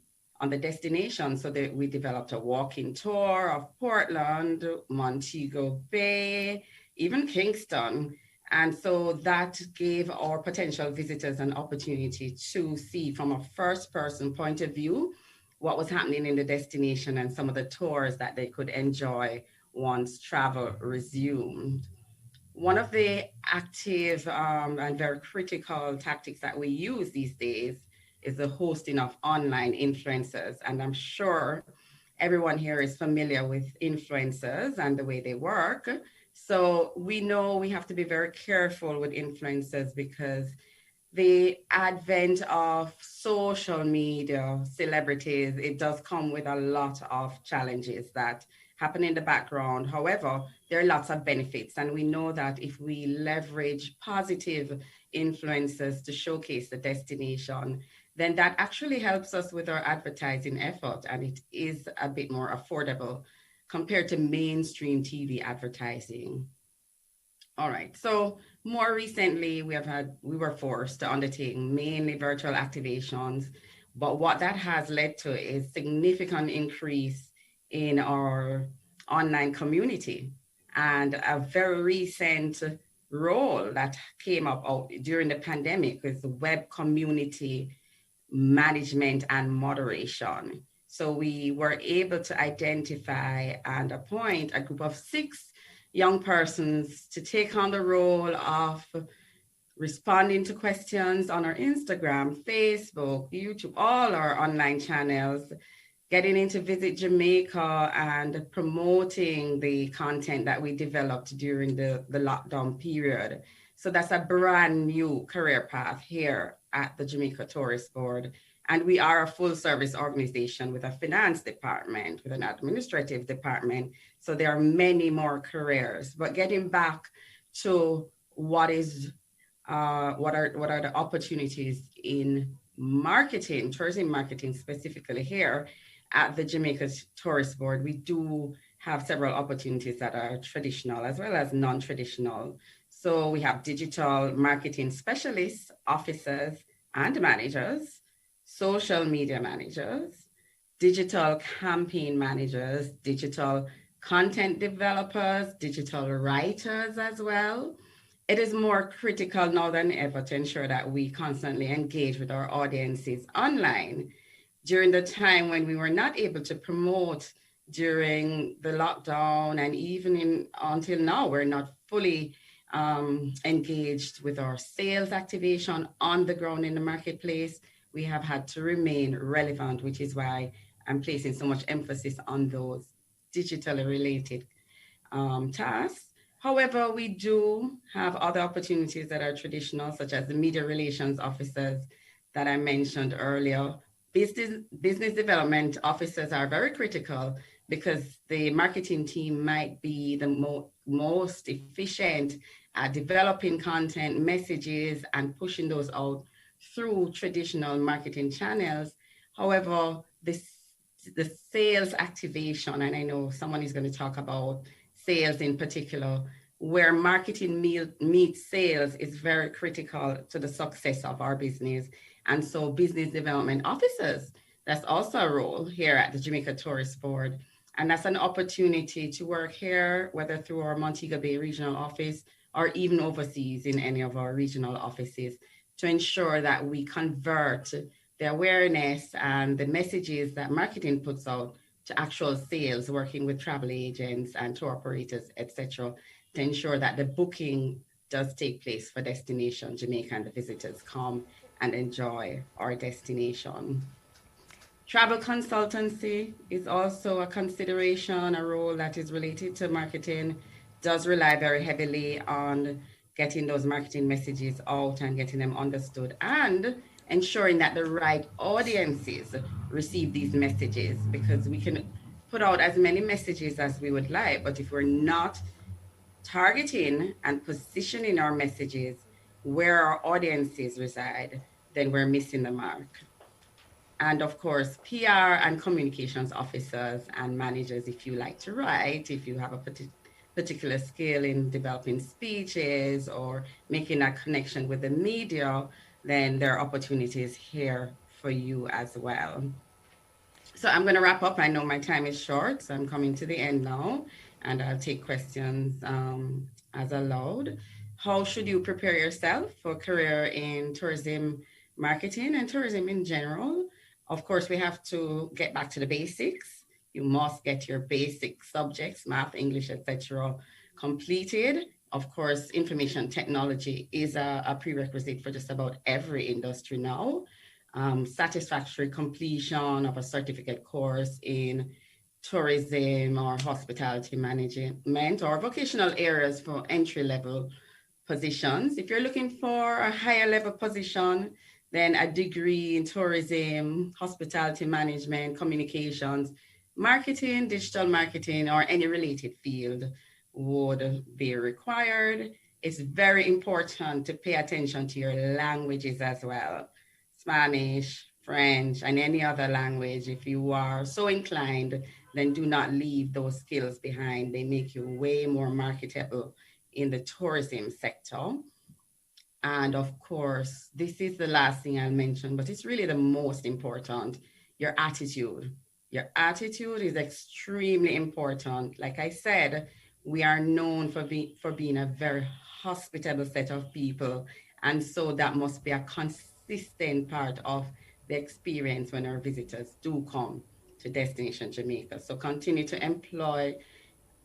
destination. So that we developed a walking tour of Portland, Montego Bay, even Kingston. And so that gave our potential visitors an opportunity to see from a first person point of view what was happening in the destination and some of the tours that they could enjoy once travel resumed. One of the active and very critical tactics that we use these days is the hosting of online influencers. And I'm sure everyone here is familiar with influencers and the way they work. So we know we have to be very careful with influencers because the advent of social media, celebrities, it does come with a lot of challenges that happen in the background. However, there are lots of benefits. And we know that if we leverage positive influences to showcase the destination, then that actually helps us with our advertising effort. And it is a bit more affordable compared to mainstream TV advertising. All right, so more recently, we were forced to undertake mainly virtual activations, but what that has led to is significant increase in our online community. And a very recent role that came up during the pandemic is web community management and moderation. So we were able to identify and appoint a group of 6 young persons to take on the role of responding to questions on our Instagram, Facebook, YouTube, all our online channels, getting into Visit Jamaica and promoting the content that we developed during the lockdown period. So that's a brand new career path here at the Jamaica Tourist Board. And we are a full service organization with a finance department, with an administrative department. So there are many more careers. But getting back to what are the opportunities in marketing, tourism marketing specifically here at the Jamaica Tourist Board, we do have several opportunities that are traditional as well as non-traditional. So we have digital marketing specialists, officers and managers, social media managers, digital campaign managers, digital content developers, digital writers as well, it is more critical now than ever to ensure that we constantly engage with our audiences online. During the time when we were not able to promote during the lockdown, and even until now, we're not fully engaged with our sales activation on the ground in the marketplace. We have had to remain relevant, which is why I'm placing so much emphasis on those digitally related tasks. However, we do have other opportunities that are traditional, such as the media relations officers that I mentioned earlier. Business development officers are very critical because the marketing team might be the most efficient at developing content, messages, and pushing those out through traditional marketing channels. However, the sales activation, and I know someone is going to talk about sales in particular, where marketing meets sales is very critical to the success of our business. And so business development officers, that's also a role here at the Jamaica Tourist Board. And that's an opportunity to work here, whether through our Montego Bay regional office or even overseas in any of our regional offices, to ensure that we convert the awareness and the messages that marketing puts out to actual sales, working with travel agents and tour operators, etc., to ensure that the booking does take place for Destination Jamaica and the visitors come and enjoy our destination. Travel consultancy is also a consideration, a role that is related to marketing, does rely very heavily on getting those marketing messages out and getting them understood and ensuring that the right audiences receive these messages, because we can put out as many messages as we would like, but if we're not targeting and positioning our messages where our audiences reside, then we're missing the mark. And of course, PR and communications officers and managers, if you like to write, if you have a particular skill in developing speeches or making that connection with the media, then there are opportunities here for you as well. So I'm going to wrap up. I know my time is short, so I'm coming to the end now, and I'll take questions as allowed. How should you prepare yourself for a career in tourism marketing and tourism in general? Of course, we have to get back to the basics. You must get your basic subjects, math, English, etc., completed. Of course, information technology is a prerequisite for just about every industry now. Satisfactory completion of a certificate course in tourism or hospitality management or vocational areas for entry-level positions. If you're looking for a higher level position, then a degree in tourism, hospitality management, communications, marketing, digital marketing, or any related field would be required. It's very important to pay attention to your languages as well. Spanish, French, and any other language. If you are so inclined, then do not leave those skills behind. They make you way more marketable in the tourism sector. And of course, this is the last thing I'll mention, but it's really the most important, your attitude. Your attitude is extremely important. Like I said, we are known for being a very hospitable set of people. And so that must be a consistent part of the experience when our visitors do come to Destination Jamaica. So continue to employ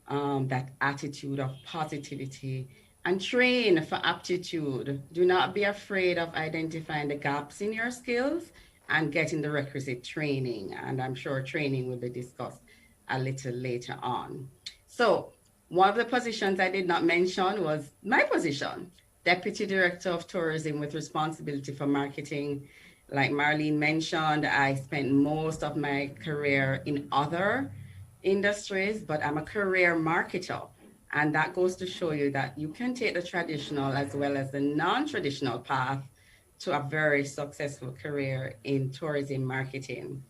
that attitude of positivity and train for aptitude. Do not be afraid of identifying the gaps in your skills and getting the requisite training. And I'm sure training will be discussed a little later on. So one of the positions I did not mention was my position, Deputy Director of Tourism with responsibility for marketing. Like Marlene mentioned, I spent most of my career in other industries, but I'm a career marketer. And that goes to show you that you can take the traditional as well as the non-traditional path to a very successful career in tourism marketing.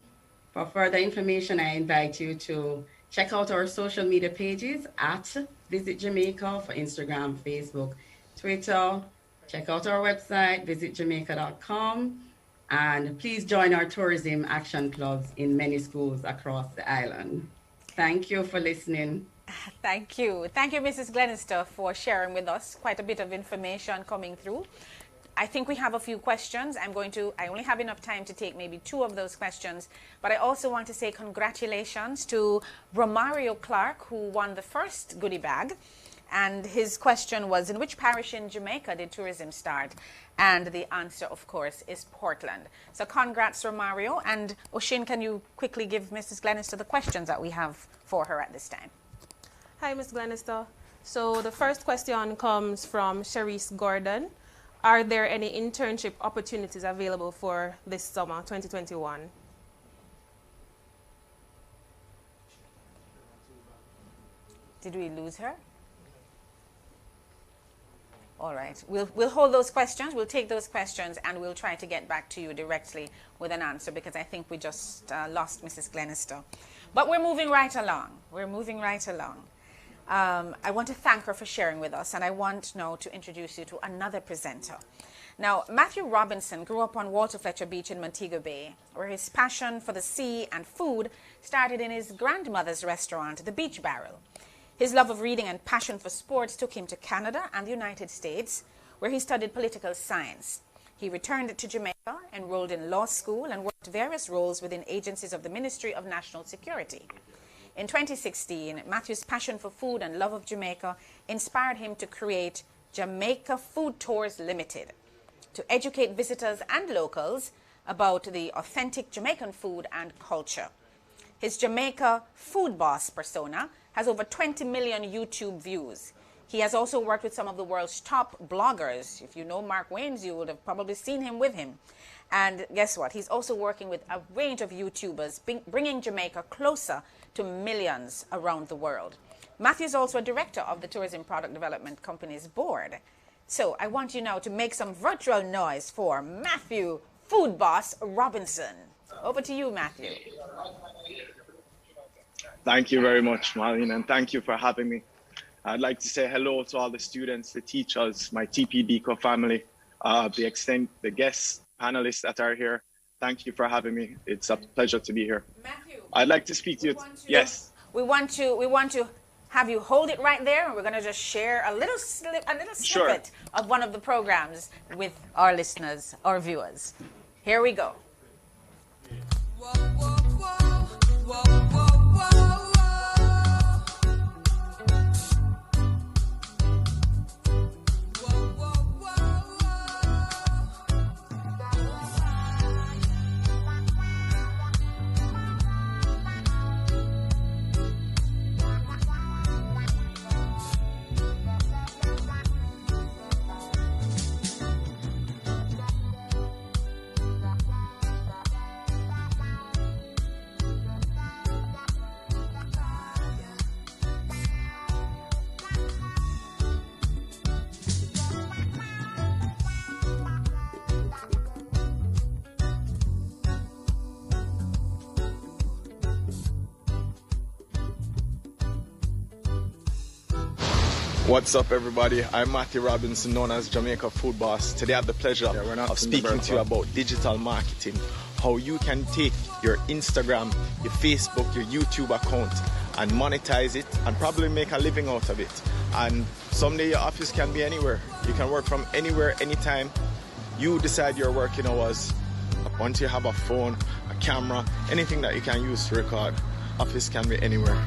For further information, I invite you to check out our social media pages at Visit Jamaica for Instagram, Facebook, Twitter. Check out our website, visitjamaica.com. And please join our tourism action clubs in many schools across the island. Thank you for listening. Thank you. Thank you, Mrs. Glenister, for sharing with us quite a bit of information coming through. I think we have a few questions. I only have enough time to take maybe 2 of those questions, but I also want to say congratulations to Romario Clark, who won the first goodie bag. And his question was, in which parish in Jamaica did tourism start? And the answer, of course, is Portland. So congrats, Romario. And Oshin, can you quickly give Mrs. Glenister the questions that we have for her at this time? Hi, Ms. Glenister. So the first question comes from Sharice Gordon. Are there any internship opportunities available for this summer, 2021? Did we lose her? All right. We'll hold those questions. We'll take those questions, and we'll try to get back to you directly with an answer, because I think we just lost Mrs. Glenister. But we're moving right along. We're moving right along. I want to thank her for sharing with us, and I want now to introduce you to another presenter. Now, Matthew Robinson grew up on Walter Fletcher Beach in Montego Bay, where his passion for the sea and food started in his grandmother's restaurant, the Beach Barrel. His love of reading and passion for sports took him to Canada and the United States, where he studied political science. He returned to Jamaica, enrolled in law school, and worked various roles within agencies of the Ministry of National Security. In 2016, Matthew's passion for food and love of Jamaica inspired him to create Jamaica Food Tours Limited, to educate visitors and locals about the authentic Jamaican food and culture. His Jamaica Food Boss persona has over 20 million YouTube views. He has also worked with some of the world's top bloggers. If you know Mark Waynes, you would have probably seen him with him. And guess what? He's also working with a range of YouTubers, bringing Jamaica closer to millions around the world. Matthew is also a director of the Tourism Product Development Company's board. So I want you now to make some virtual noise for Matthew Food Boss Robinson. Over to you, Matthew. Thank you very much, Marlene, and thank you for having me. I'd like to say hello to all the students, the teachers, my TPDCo family, the guests, panelists that are here. Thank you for having me. It's a pleasure to be here. Matthew, I'd like to speak to you. Yes. We want to have you hold it right there, and we're going to just share a little snippet of one of the programs with our listeners, our viewers. Here we go. Whoa, whoa, whoa, whoa, whoa, whoa. What's up, everybody? I'm Matthew Robinson, known as Jamaica Food Boss. Today I have the pleasure of speaking to you about digital marketing, how you can take your Instagram, your Facebook, your YouTube account and monetize it and probably make a living out of it. And someday your office can be anywhere. You can work from anywhere, anytime. You decide your working hours. Once you have a phone, a camera, anything that you can use to record, office can be anywhere.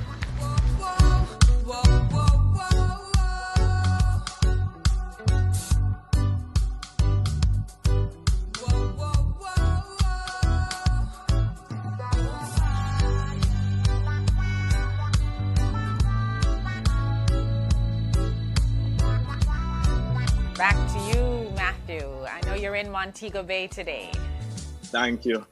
Back to you, Matthew. I know you're in Montego Bay today. Thank you.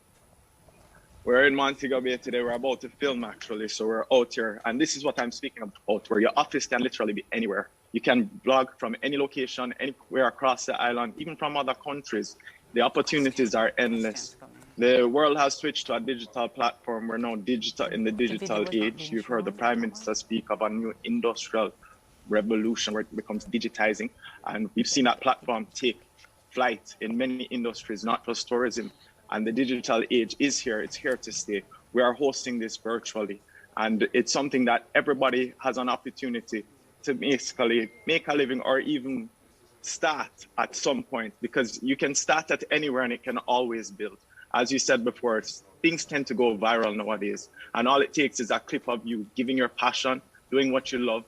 We're in Montego Bay today. We're about to film, actually, so we're out here. And this is what I'm speaking about, where your office can literally be anywhere. You can blog from any location, anywhere across the island, even from other countries. The opportunities are endless. The world has switched to a digital platform. We're now digital in the digital age. You've heard the Prime Minister speak of a new industrial revolution where it becomes digitizing. And we've seen that platform take flight in many industries, not just tourism. And the digital age is here. It's here to stay. We are hosting this virtually. And it's something that everybody has an opportunity to basically make a living or even start at some point, because you can start at anywhere and it can always build. As you said before, things tend to go viral nowadays. And all it takes is a clip of you giving your passion, doing what you love,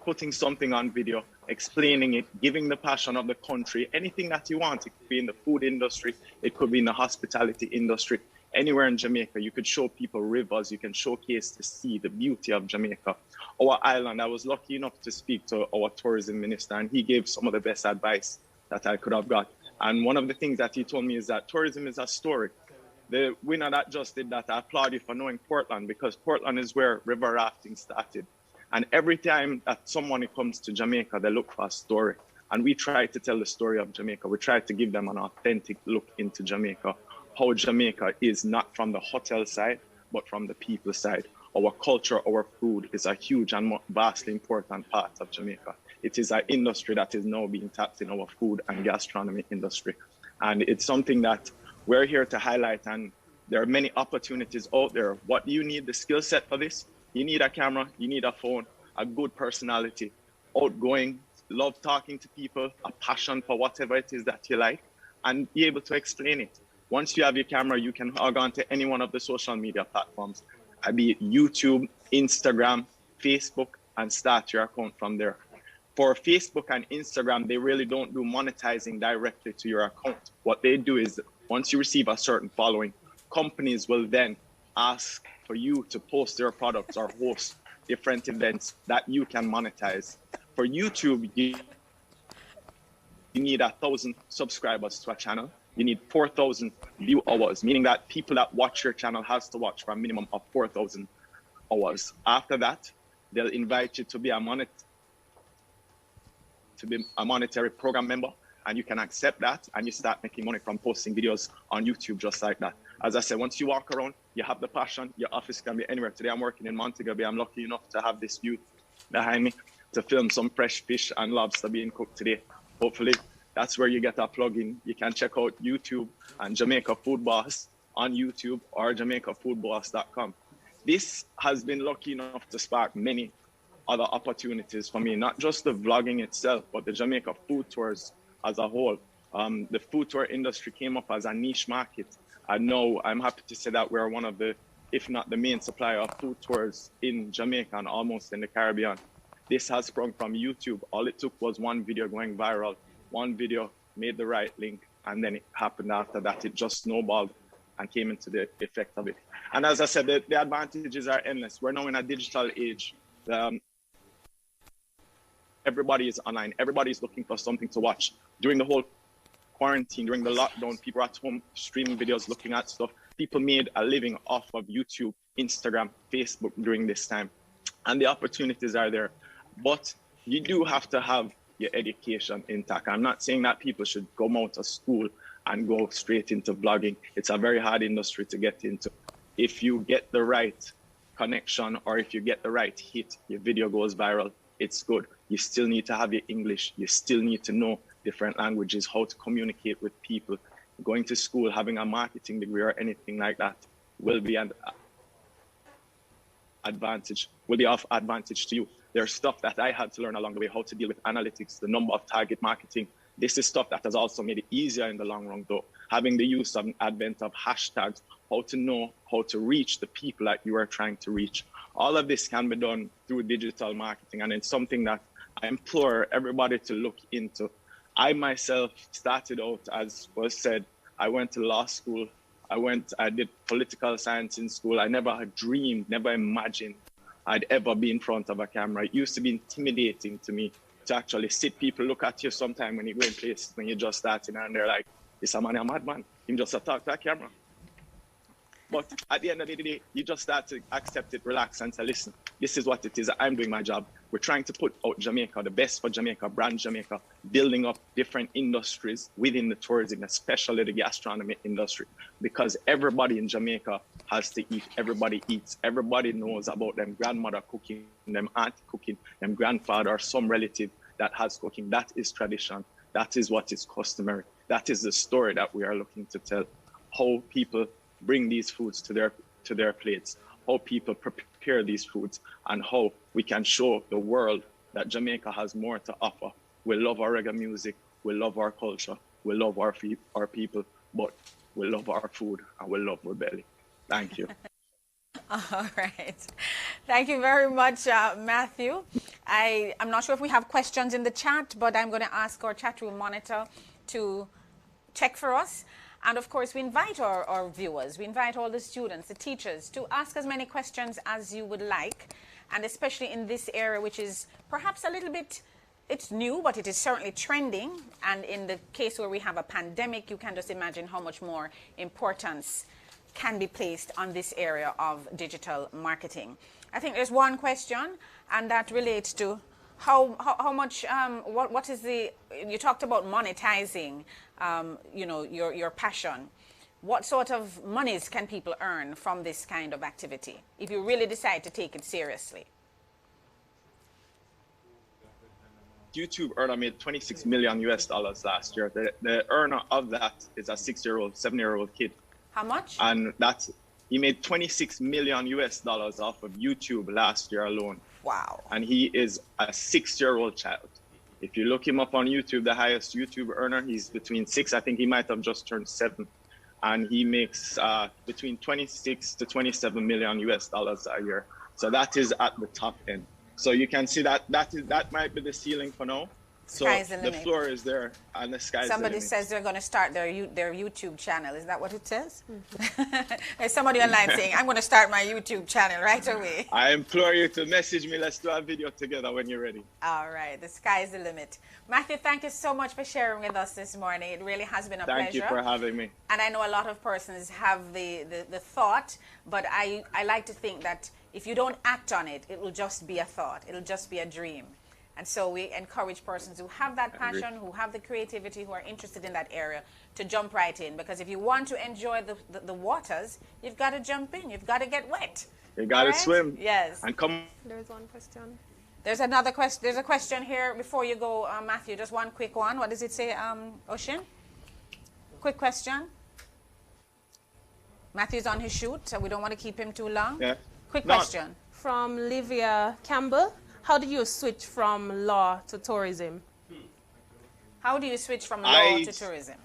putting something on video, explaining it, giving the passion of the country, anything that you want. It could be in the food industry, it could be in the hospitality industry. Anywhere in Jamaica, you could show people rivers, you can showcase the sea, the beauty of Jamaica. Our island, I was lucky enough to speak to our tourism minister, and he gave some of the best advice that I could have got. And one of the things that he told me is that tourism is a story. The winner that just did that, I applaud you for knowing Portland, because Portland is where river rafting started. And every time that someone comes to Jamaica, they look for a story. And we try to tell the story of Jamaica. We try to give them an authentic look into Jamaica, how Jamaica is not from the hotel side, but from the people side. Our culture, our food is a huge and vastly important part of Jamaica. It is an industry that is now being tapped in, our food and gastronomy industry. And it's something that we're here to highlight, and there are many opportunities out there. What do you need? The skill set for this? You need a camera, you need a phone, a good personality, outgoing, love talking to people, a passion for whatever it is that you like, and be able to explain it. Once you have your camera, you can log on to any one of the social media platforms, be it YouTube, Instagram, Facebook, and start your account from there. For Facebook and Instagram, they really don't do monetizing directly to your account. What they do is, once you receive a certain following, companies will then ask for you to post their products or host different events that you can monetize. For YouTube, you need 1,000 subscribers to a channel. You need 4,000 view hours, meaning that people that watch your channel has to watch for a minimum of 4,000 hours. After that, they'll invite you to be a monetary program member, and you can accept that, and you start making money from posting videos on YouTube just like that. As I said, once you walk around, you have the passion, your office can be anywhere. Today I'm working in Montego Bay. I'm lucky enough to have this view behind me to film some fresh fish and lobster being cooked today. Hopefully that's where you get a plug-in. You can check out YouTube and Jamaica Food Boss on YouTube or JamaicaFoodBoss.com. This has been lucky enough to spark many other opportunities for me, not just the vlogging itself, but the Jamaica food tours as a whole. The food tour industry came up as a niche market. I know I'm happy to say that we're one of the, if not the main supplier of food tours in Jamaica and almost in the Caribbean. This has sprung from YouTube. All it took was one video going viral. One video made the right link, and then it happened after that. It just snowballed and came into the effect of it. And as I said, the advantages are endless. We're now in a digital age. Everybody is online. Everybody is looking for something to watch. During the whole quarantine, during the lockdown, people were at home streaming videos, looking at stuff. People made a living off of YouTube, Instagram, Facebook during this time. And the opportunities are there. But you do have to have your education intact. I'm not saying that people should come out of school and go straight into vlogging. It's a very hard industry to get into. If you get the right connection or if you get the right hit, your video goes viral, it's good. You still need to have your English. You still need to know different languages, how to communicate with people. Going to school, having a marketing degree or anything like that will be an advantage, will be of advantage to you. There's stuff that I had to learn along the way, how to deal with analytics, the number of target marketing. This is stuff that has also made it easier in the long run though. Having the use of advent of hashtags, how to know how to reach the people that you are trying to reach. All of this can be done through digital marketing, and it's something that I implore everybody to look into. I myself started out, as was said, I went to law school. I did political science in school. I never had dreamed, never imagined I'd ever be in front of a camera. It used to be intimidating to me to actually sit. People look at you sometime when you go in places when you're just starting and they're like, this a man, a madman. Him just talk to a camera. But at the end of the day, you just start to accept it, relax, and say, listen, this is what it is. I'm doing my job. We're trying to put out Jamaica, the best for Jamaica, brand Jamaica, building up different industries within the tourism, especially the gastronomy industry, because everybody in Jamaica has to eat. Everybody eats. Everybody knows about them grandmother cooking, them aunt cooking, them grandfather or some relative that has cooking. That is tradition. That is what is customary. That is the story that we are looking to tell. How people bring these foods to their plates, how people prepare prepare these foods, and how we can show the world that Jamaica has more to offer. We love our reggae music, we love our culture, we love our people, but we love our food and we love our belly. Thank you. All right. Thank you very much, Matthew. I'm not sure if we have questions in the chat, but I'm going to ask our chat room monitor to check for us. And of course, we invite our viewers, we invite all the students, the teachers, to ask as many questions as you would like. And especially in this area, which is perhaps a little bit, it's new, but it is certainly trending. And in the case where we have a pandemic, you can just imagine how much more importance can be placed on this area of digital marketing. I think there's one question, and that relates to how much, what is the, you talked about monetizing, you know, your passion. What sort of monies can people earn from this kind of activity if you really decide to take it seriously? YouTube earner made 26 million US dollars last year. The earner of that is a 6-year-old, 7-year-old kid. How much? And that's, he made 26 million US dollars off of YouTube last year alone. Wow. And he is a 6-year-old child. If you look him up on YouTube, the highest YouTube earner, he's between 6, I think he might have just turned 7. And he makes between 26 to 27 million US dollars a year. So that is at the top end. So you can see that that might be the ceiling for now. So the floor is there and the sky's the limit. Somebody says they're going to start their YouTube channel. Is that what it says? Mm-hmm. There's somebody online saying, I'm going to start my YouTube channel right away. I implore you to message me. Let's do a video together when you're ready. All right. The sky's the limit. Matthew, thank you so much for sharing with us this morning. It really has been a pleasure. Thank you for having me. And I know a lot of persons have the thought, but I like to think that if you don't act on it, it will just be a thought. It'll just be a dream. And so we encourage persons who have that passion, who have the creativity, who are interested in that area to jump right in. Because if you want to enjoy the waters, you've got to jump in. You've got to get wet. You got to swim. Yes. And come. There's one question. There's another question. There's a question here before you go, Matthew. Just one quick one. What does it say, Ocean? Quick question. Matthew's on his shoot, so we don't want to keep him too long. Yeah. Quick question. From Livia Campbell. How do you switch from law to tourism? How do you switch from law to tourism?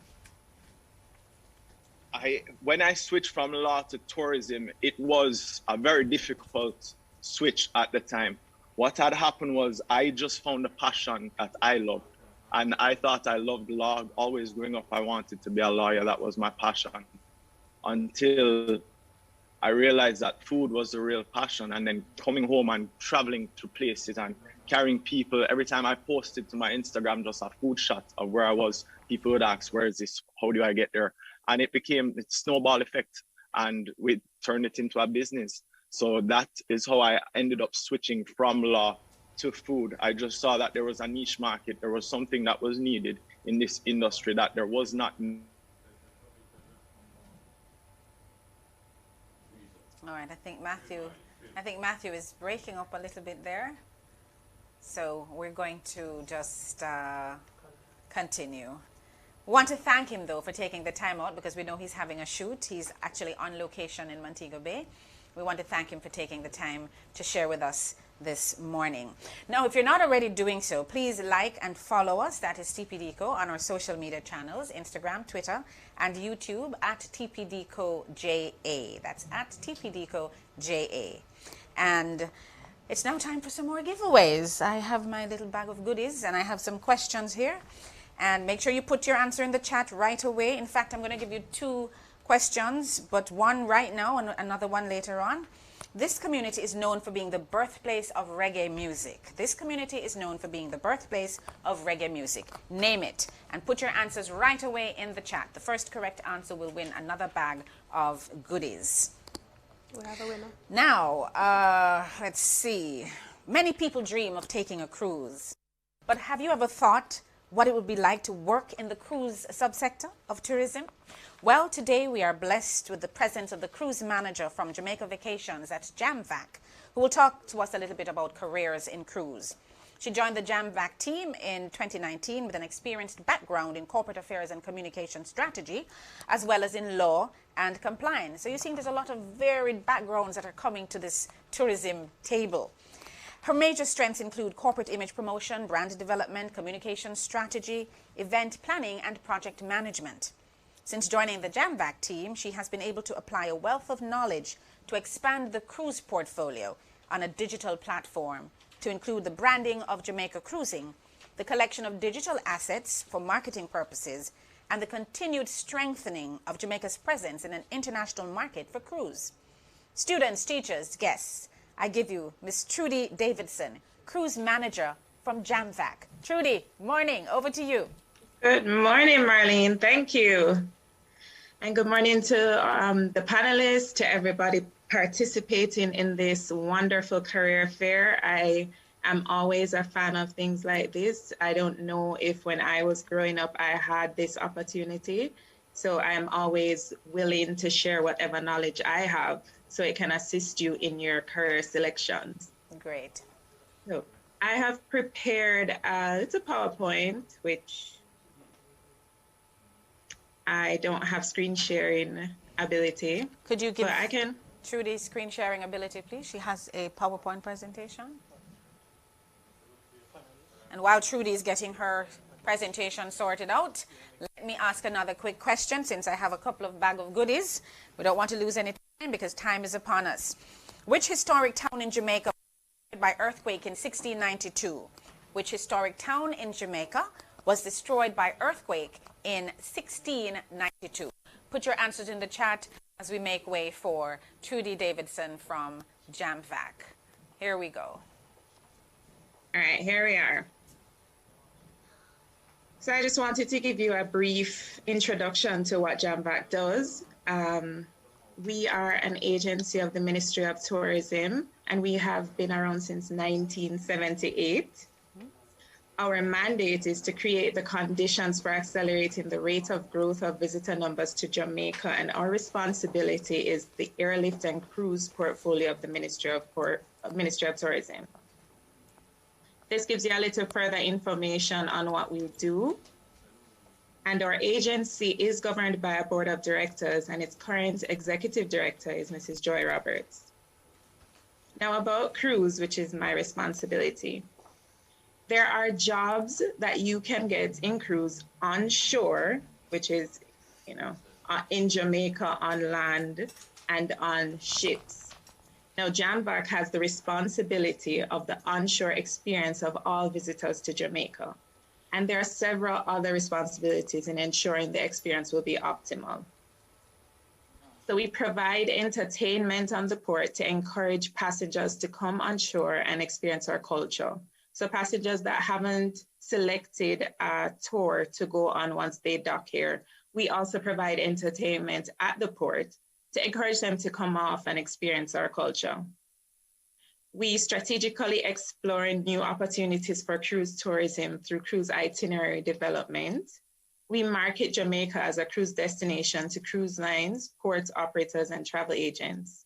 When I switched from law to tourism, it was a very difficult switch at the time. What had happened was I just found a passion that I loved. And I thought I loved law. Always growing up, I wanted to be a lawyer. That was my passion. Until I realized that food was the real passion, and then coming home and traveling to places and carrying people. Every time I posted to my Instagram just a food shot of where I was, people would ask, where is this? How do I get there? And it became a snowball effect, and we turned it into a business. So that is how I ended up switching from law to food. I just saw that there was a niche market. There was something that was needed in this industry that there was not. All right, I think Matthew is breaking up a little bit there. So we're going to just continue. We want to thank him, though, for taking the time out because we know he's having a shoot. He's actually on location in Montego Bay. We want to thank him for taking the time to share with us this morning. Now, if you're not already doing so, please like and follow us. That is TPDCo on our social media channels, Instagram, Twitter, and YouTube at TPDCoJA. That's at TPDCoJA. And it's now time for some more giveaways. I have my little bag of goodies, and I have some questions here. And make sure you put your answer in the chat right away. In fact, I'm going to give you 2 questions, but one right now and another one later on. This community is known for being the birthplace of reggae music. This community is known for being the birthplace of reggae music. Name it and put your answers right away in the chat. The first correct answer will win another bag of goodies. We have a winner. Now, let's see. Many people dream of taking a cruise. But have you ever thought what it would be like to work in the cruise subsector of tourism? Well, today we are blessed with the presence of the cruise manager from Jamaica Vacations at JAMVAC, who will talk to us a little bit about careers in cruise. She joined the JAMVAC team in 2019 with an experienced background in corporate affairs and communication strategy, as well as in law and compliance. So you're seeing there's a lot of varied backgrounds that are coming to this tourism table. Her major strengths include corporate image promotion, brand development, communication strategy, event planning, and project management. Since joining the JAMVAC team, she has been able to apply a wealth of knowledge to expand the cruise portfolio on a digital platform to include the branding of Jamaica Cruising, the collection of digital assets for marketing purposes, and the continued strengthening of Jamaica's presence in an international market for cruise. Students, teachers, guests, I give you Miss Trudy Davidson, Cruise Manager from JAMVAC. Trudy, morning, over to you. Good morning, Marlene. Thank you. And good morning to the panelists, to everybody participating in this wonderful career fair. I am always a fan of things like this. I don't know if when I was growing up, I had this opportunity. So I'm always willing to share whatever knowledge I have so it can assist you in your career selections. Great. So I have prepared it's a PowerPoint, which I don't have screen sharing ability. Could you give but I can. Trudy screen sharing ability, please? She has a PowerPoint presentation. And while Trudy is getting her presentation sorted out, let me ask another quick question since I have a couple of bag of goodies. We don't want to lose any time because time is upon us. Which historic town in Jamaica was destroyed by earthquake in 1692? Which historic town in Jamaica was destroyed by earthquake in 1692? Put your answers in the chat as we make way for Trudy Davidson from JAMVAC. Here we go. All right, here we are. So I just wanted to give you a brief introduction to what JAMVAC does. We are an agency of the Ministry of Tourism, and we have been around since 1978. Our mandate is to create the conditions for accelerating the rate of growth of visitor numbers to Jamaica, and our responsibility is the airlift and cruise portfolio of the Ministry of Tourism. This gives you a little further information on what we do. And our agency is governed by a board of directors, and its current executive director is Mrs. Joy Roberts. Now about cruise, which is my responsibility. There are jobs that you can get in cruise on shore, which is, in Jamaica on land and on ships. Now, JAMVAC has the responsibility of the onshore experience of all visitors to Jamaica. And there are several other responsibilities in ensuring the experience will be optimal. So we provide entertainment on the port to encourage passengers to come on shore and experience our culture. So passengers that haven't selected a tour to go on once they dock here, we also provide entertainment at the port to encourage them to come off and experience our culture. We strategically explore new opportunities for cruise tourism through cruise itinerary development. We market Jamaica as a cruise destination to cruise lines, port operators, and travel agents.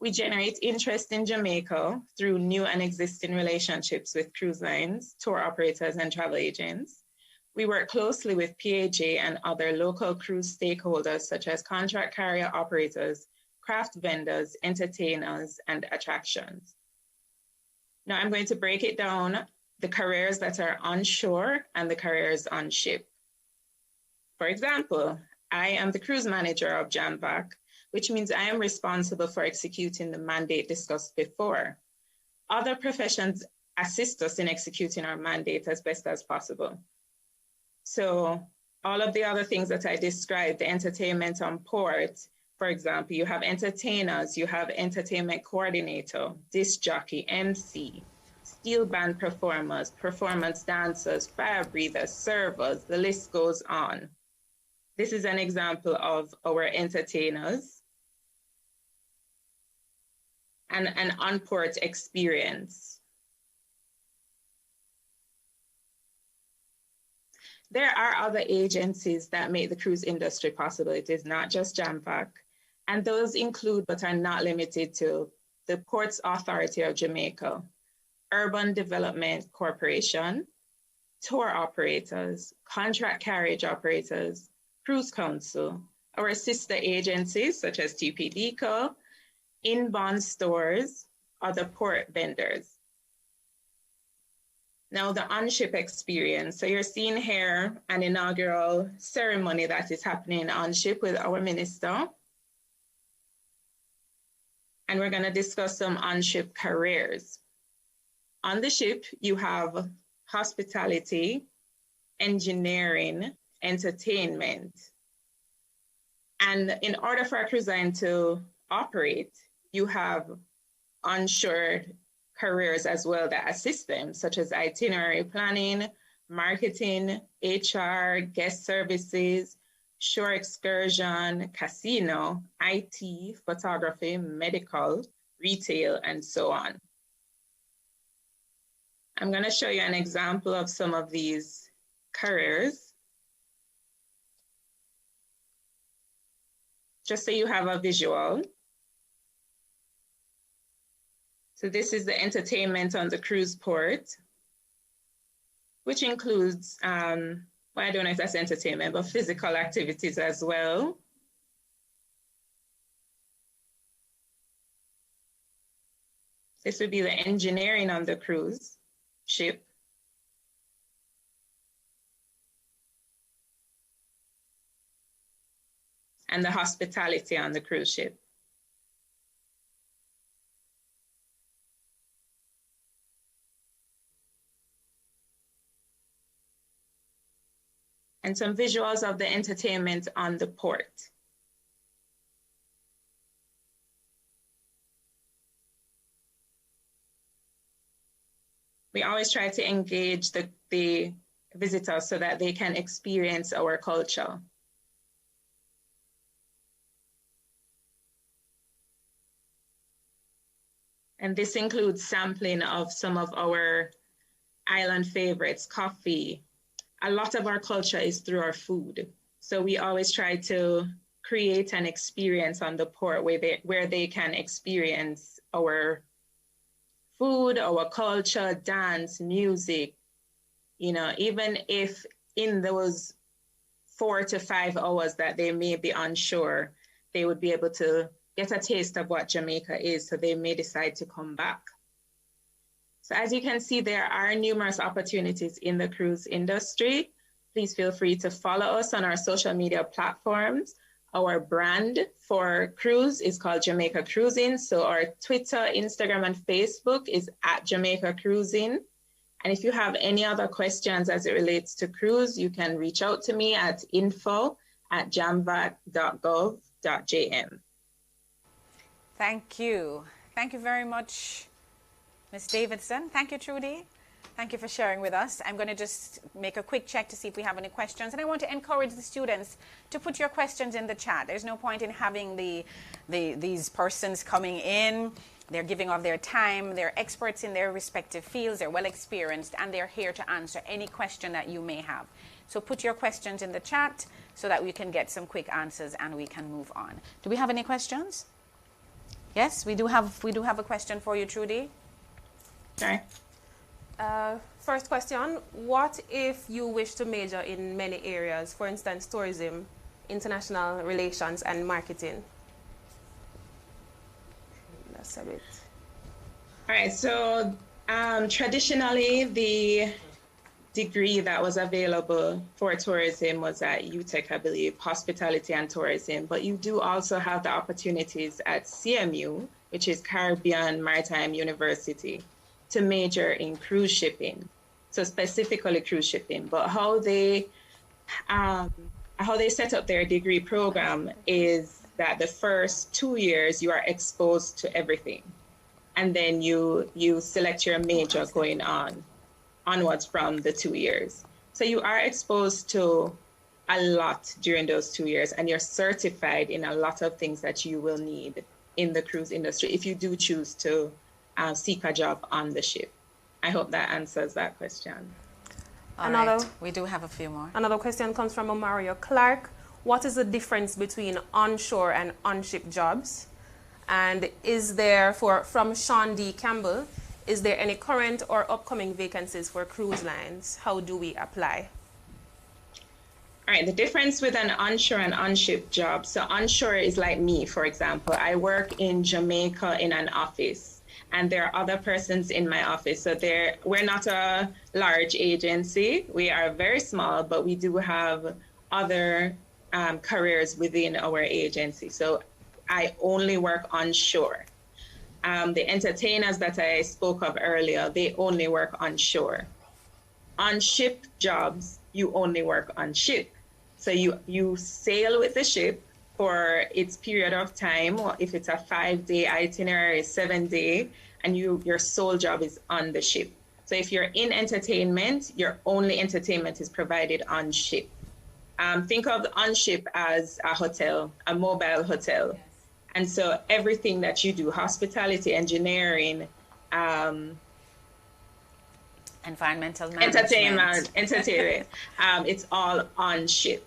We generate interest in Jamaica through new and existing relationships with cruise lines, tour operators, and travel agents. We work closely with PAJ and other local cruise stakeholders such as contract carrier operators, craft vendors, entertainers, and attractions. Now I'm going to break it down, the careers that are onshore and the careers on ship. For example, I am the cruise manager of JAMVAC, which means I am responsible for executing the mandate discussed before. Other professions assist us in executing our mandate as best as possible. So all of the other things that I described, the entertainment on port, for example, you have entertainers, you have entertainment coordinator, disc jockey, MC, steel band performers, performance dancers, fire breathers, servers, the list goes on. This is an example of our entertainers and an on-port experience. There are other agencies that make the cruise industry possible. It is not just JAMVAC, and those include but are not limited to the Ports Authority of Jamaica, Urban Development Corporation, tour operators, contract carriage operators, cruise council, our sister agencies such as TPDCo, inbound stores, other port vendors. Now the on-ship experience. So you're seeing here an inaugural ceremony that is happening on ship with our minister. And we're going to discuss some on-ship careers. On the ship, you have hospitality, engineering, entertainment. And in order for a cruise line to operate, you have onshore careers as well that assist them, such as itinerary planning, marketing, HR, guest services, shore excursion, casino, IT, photography, medical, retail, and so on. I'm going to show you an example of some of these careers, just so you have a visual. So this is the entertainment on the cruise port, which includes, well, I don't know if that's entertainment, but physical activities as well. This would be the engineering on the cruise ship. And the hospitality on the cruise ship. And some visuals of the entertainment on the port. We always try to engage the visitors so that they can experience our culture. And this includes sampling of some of our island favorites, coffee. A lot of our culture is through our food. So we always try to create an experience on the port where they can experience our food, our culture, dance, music. You know, even if in those 4 to 5 hours that they may be on shore, they would be able to get a taste of what Jamaica is, so they may decide to come back. So as you can see, there are numerous opportunities in the cruise industry. Please feel free to follow us on our social media platforms. Our brand for cruise is called Jamaica Cruising. So our Twitter, Instagram, and Facebook is @Jamaica Cruising. And if you have any other questions as it relates to cruise, you can reach out to me at info@jamvac.gov.jm. Thank you. Thank you very much, Ms. Davidson. Thank you, Trudy. Thank you for sharing with us. I'm going to just make a quick check to see if we have any questions. And I want to encourage the students to put your questions in the chat. There's no point in having these persons coming in. They're giving of their time. They're experts in their respective fields. They're well experienced, and they're here to answer any question that you may have. So put your questions in the chat so that we can get some quick answers and we can move on. Do we have any questions? Yes, we do have a question for you, Trudy. Okay. First question, what if you wish to major in many areas, for instance, tourism, international relations, and marketing? That's a bit. All right, so traditionally, the degree that was available for tourism was at UTech, I believe, hospitality and tourism, but you do also have the opportunities at CMU, which is Caribbean Maritime University, to major in cruise shipping, so specifically cruise shipping. But how they set up their degree program is that the first 2 years you are exposed to everything, and then you select your major going onwards from the 2 years. So you are exposed to a lot during those 2 years, and you're certified in a lot of things that you will need in the cruise industry if you do choose to seek a job on the ship. I hope that answers that question. Right. We do have a few more. Another question comes from Mario Clark. What is the difference between onshore and on-ship jobs? And is there, from Sean D. Campbell, is there any current or upcoming vacancies for cruise lines? How do we apply? All right, the difference with an onshore and on-ship job. So onshore is like me, for example. I work in Jamaica in an office, and there are other persons in my office. So we're not a large agency. We are very small, but we do have other careers within our agency. So I only work onshore. The entertainers that I spoke of earlier, they only work onshore. On ship jobs, you only work on ship. So you sail with the ship for its period of time, or if it's a 5-day itinerary, 7-day, and your sole job is on the ship. So if you're in entertainment, your only entertainment is provided on ship. Think of on ship as a hotel, a mobile hotel. Yes. And so everything that you do, hospitality, engineering, environmental management, entertainment, it's all on ship.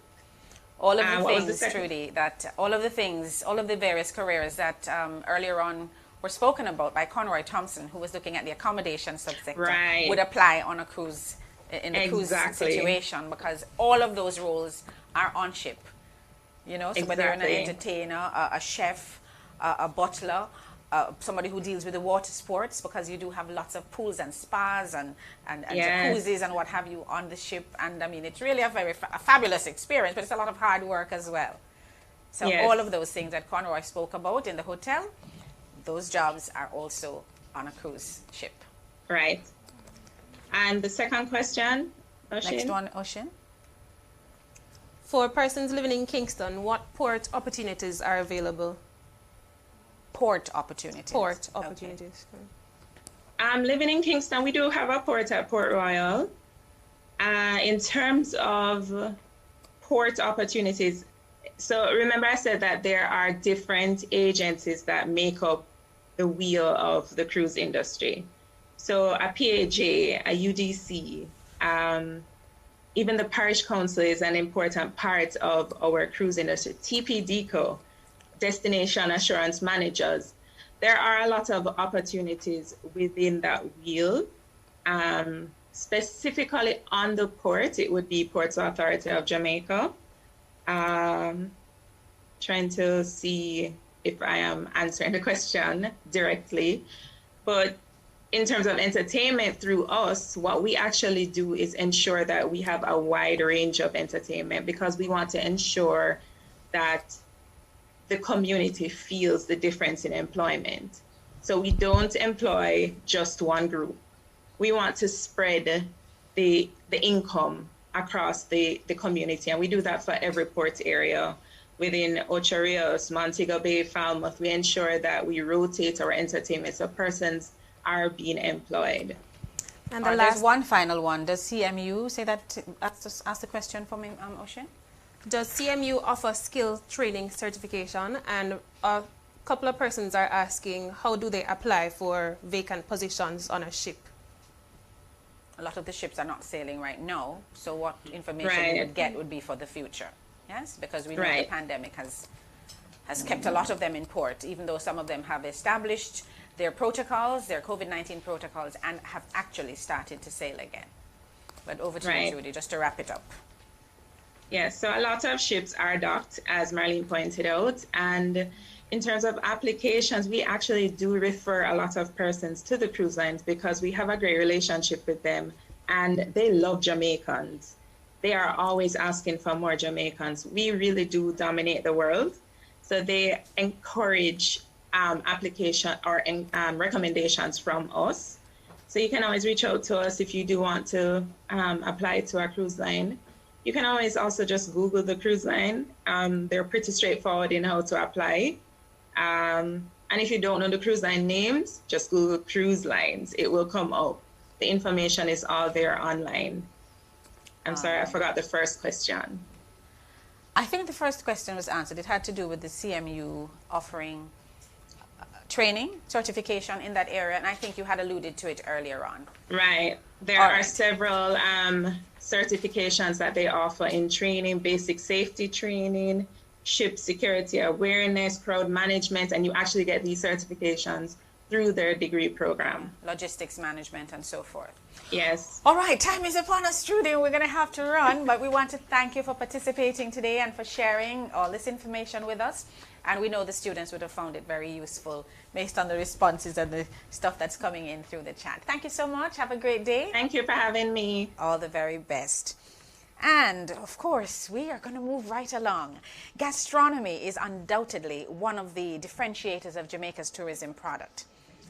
All of the things, Trudy, all of the various careers that earlier on were spoken about by Conroy Thompson, who was looking at the accommodation subsector, would apply on a cruise, in a cruise situation, because all of those roles are on ship. You know, so whether you're an entertainer, a chef, a butler, somebody who deals with the water sports, because you do have lots of pools and spas and jacuzzis and what have you on the ship. And I mean, it's really a fabulous experience, but it's a lot of hard work as well. So all of those things that Conroy spoke about in the hotel, those jobs are also on a cruise ship. Right. And the second question, Oshin? Next one, Oshin. For persons living in Kingston, what port opportunities are available? Port opportunities. Port opportunities. Okay. Living in Kingston, we do have a port at Port Royal. In terms of port opportunities, so remember I said that there are different agencies that make up the wheel of the cruise industry. So a PAJ, a UDC, even the parish council is an important part of our cruise industry. TPDCo, Destination Assurance Managers. There are a lot of opportunities within that wheel. Specifically on the port, it would be Ports Authority of Jamaica. Trying to see if I am answering the question directly. But in terms of entertainment through us, what we actually do is ensure that we have a wide range of entertainment, because we want to ensure that the community feels the difference in employment. So we don't employ just one group. We want to spread the income across the community, and we do that for every port area. Within Ocho Rios, Montego Bay, Falmouth, we ensure that we rotate our entertainment so persons are being employed. And there's one final one. Does CMU say that? Ask the question for me, Oshin. Does CMU offer skill training certification? And a couple of persons are asking, how do they apply for vacant positions on a ship? A lot of the ships are not sailing right now, so what information we would get would be for the future. Yes, because we know the pandemic has kept a lot of them in port, even though some of them have established their protocols, their COVID-19 protocols, and have actually started to sail again. But over to you, Judy, just to wrap it up. Yes, so a lot of ships are docked, as Marlene pointed out, and in terms of applications, we actually do refer a lot of persons to the cruise lines because we have a great relationship with them, and they love Jamaicans. They are always asking for more Jamaicans. We really do dominate the world, so they encourage application or recommendations from us. So you can always reach out to us if you do want to apply to our cruise line. You can always also just Google the cruise line. They're pretty straightforward in how to apply. And if you don't know the cruise line names, just Google cruise lines. It will come up. The information is all there online. I'm sorry, I forgot the first question. I think the first question was answered. It had to do with the CMU offering training, certification in that area, and I think you had alluded to it earlier on. Right. There are several certifications that they offer in training: basic safety training, ship security awareness, crowd management, and you actually get these certifications through their degree program. Logistics management and so forth. Yes. All right, time is upon us, Trudy. We're going to have to run, but we want to thank you for participating today and for sharing all this information with us. And we know the students would have found it very useful based on the responses and the stuff that's coming in through the chat. Thank you so much. Have a great day. Thank you for having me. All the very best. And of course, we are going to move right along. Gastronomy is undoubtedly one of the differentiators of Jamaica's tourism product.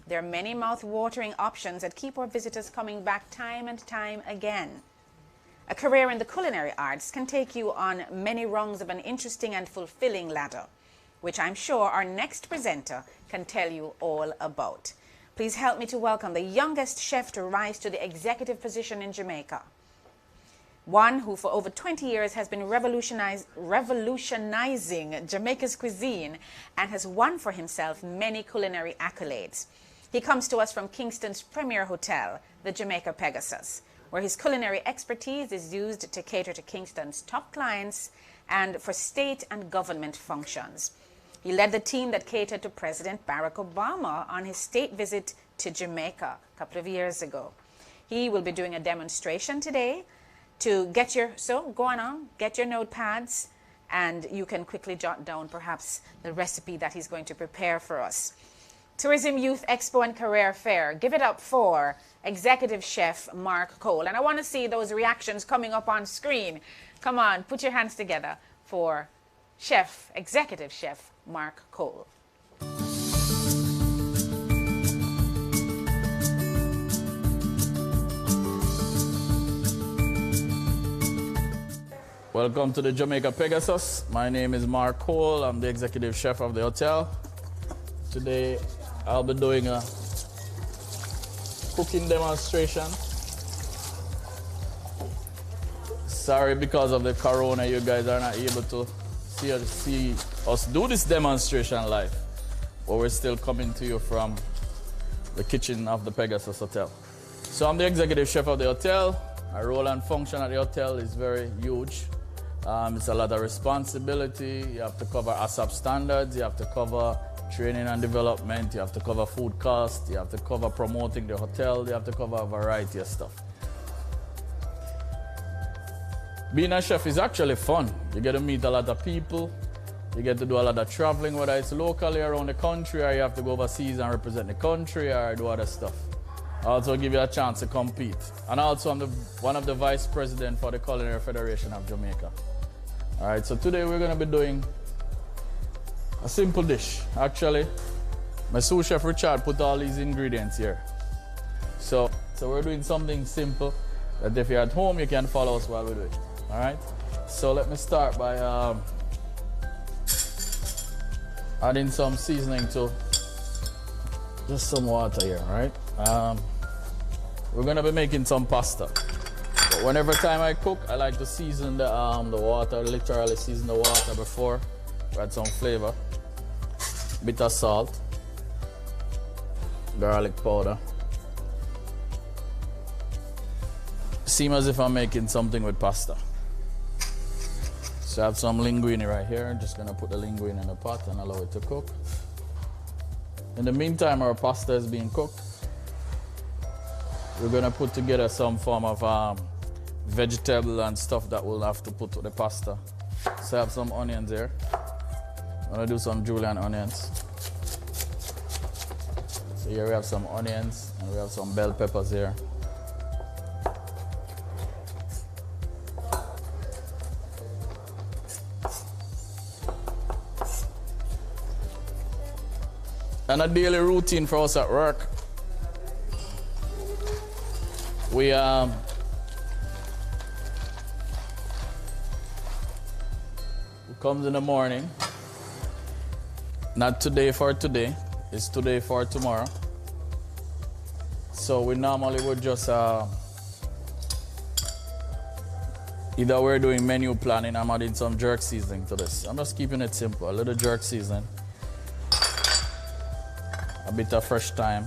There are many mouth-watering options that keep our visitors coming back time and time again. A career in the culinary arts can take you on many rungs of an interesting and fulfilling ladder, which I'm sure our next presenter can tell you all about. Please help me to welcome the youngest chef to rise to the executive position in Jamaica. One who for over 20 years has been revolutionizing Jamaica's cuisine and has won for himself many culinary accolades. He comes to us from Kingston's premier hotel, the Jamaica Pegasus, where his culinary expertise is used to cater to Kingston's top clients and for state and government functions. He led the team that catered to President Barack Obama on his state visit to Jamaica a couple of years ago. He will be doing a demonstration today to get your, get your notepads, and you can quickly jot down perhaps the recipe that he's going to prepare for us. Tourism Youth Expo and Career Fair. Give it up for Executive Chef Mark Cole. And I want to see those reactions coming up on screen. Come on, put your hands together for Executive Chef Mark Cole. Welcome to the Jamaica Pegasus. My name is Mark Cole. I'm the executive chef of the hotel. Today, I'll be doing a cooking demonstration. Sorry, because of the corona, you guys are not able to see us do this demonstration live. But we're still coming to you from the kitchen of the Pegasus Hotel. So I'm the executive chef of the hotel. Our role and function at the hotel is very huge. It's a lot of responsibility. You have to cover ASAP standards. You have to cover training and development. You have to cover food costs. You have to cover promoting the hotel. You have to cover a variety of stuff. Being a chef is actually fun. You get to meet a lot of people. You get to do a lot of traveling, whether it's locally around the country, or you have to go overseas and represent the country, or do other stuff. Also give you a chance to compete. And also I'm one of the vice president for the Culinary Federation of Jamaica. All right, so today we're gonna be doing a simple dish. Actually, my sous chef Richard put all these ingredients here. So we're doing something simple that if you're at home, you can follow us while we do it. All right, so let me start by adding some seasoning to just some water here, all right? We're gonna be making some pasta. But whenever time I cook, I like to season the water, literally season the water before, add some flavor. Bit of salt, garlic powder. Seems as if I'm making something with pasta. So I have some linguine right here. I'm just gonna put the linguine in the pot and allow it to cook. In the meantime, our pasta is being cooked. We're gonna put together some form of vegetable and stuff that we'll have to put to the pasta. So I have some onions here. I'm gonna do some julienne onions. So here we have some onions and we have some bell peppers here. And a daily routine for us at work. We comes in the morning. Not today for today, it's today for tomorrow. So we normally would just either we're doing menu planning, I'm adding some jerk seasoning to this. I'm just keeping it simple, a little jerk seasoning. A bit of fresh thyme.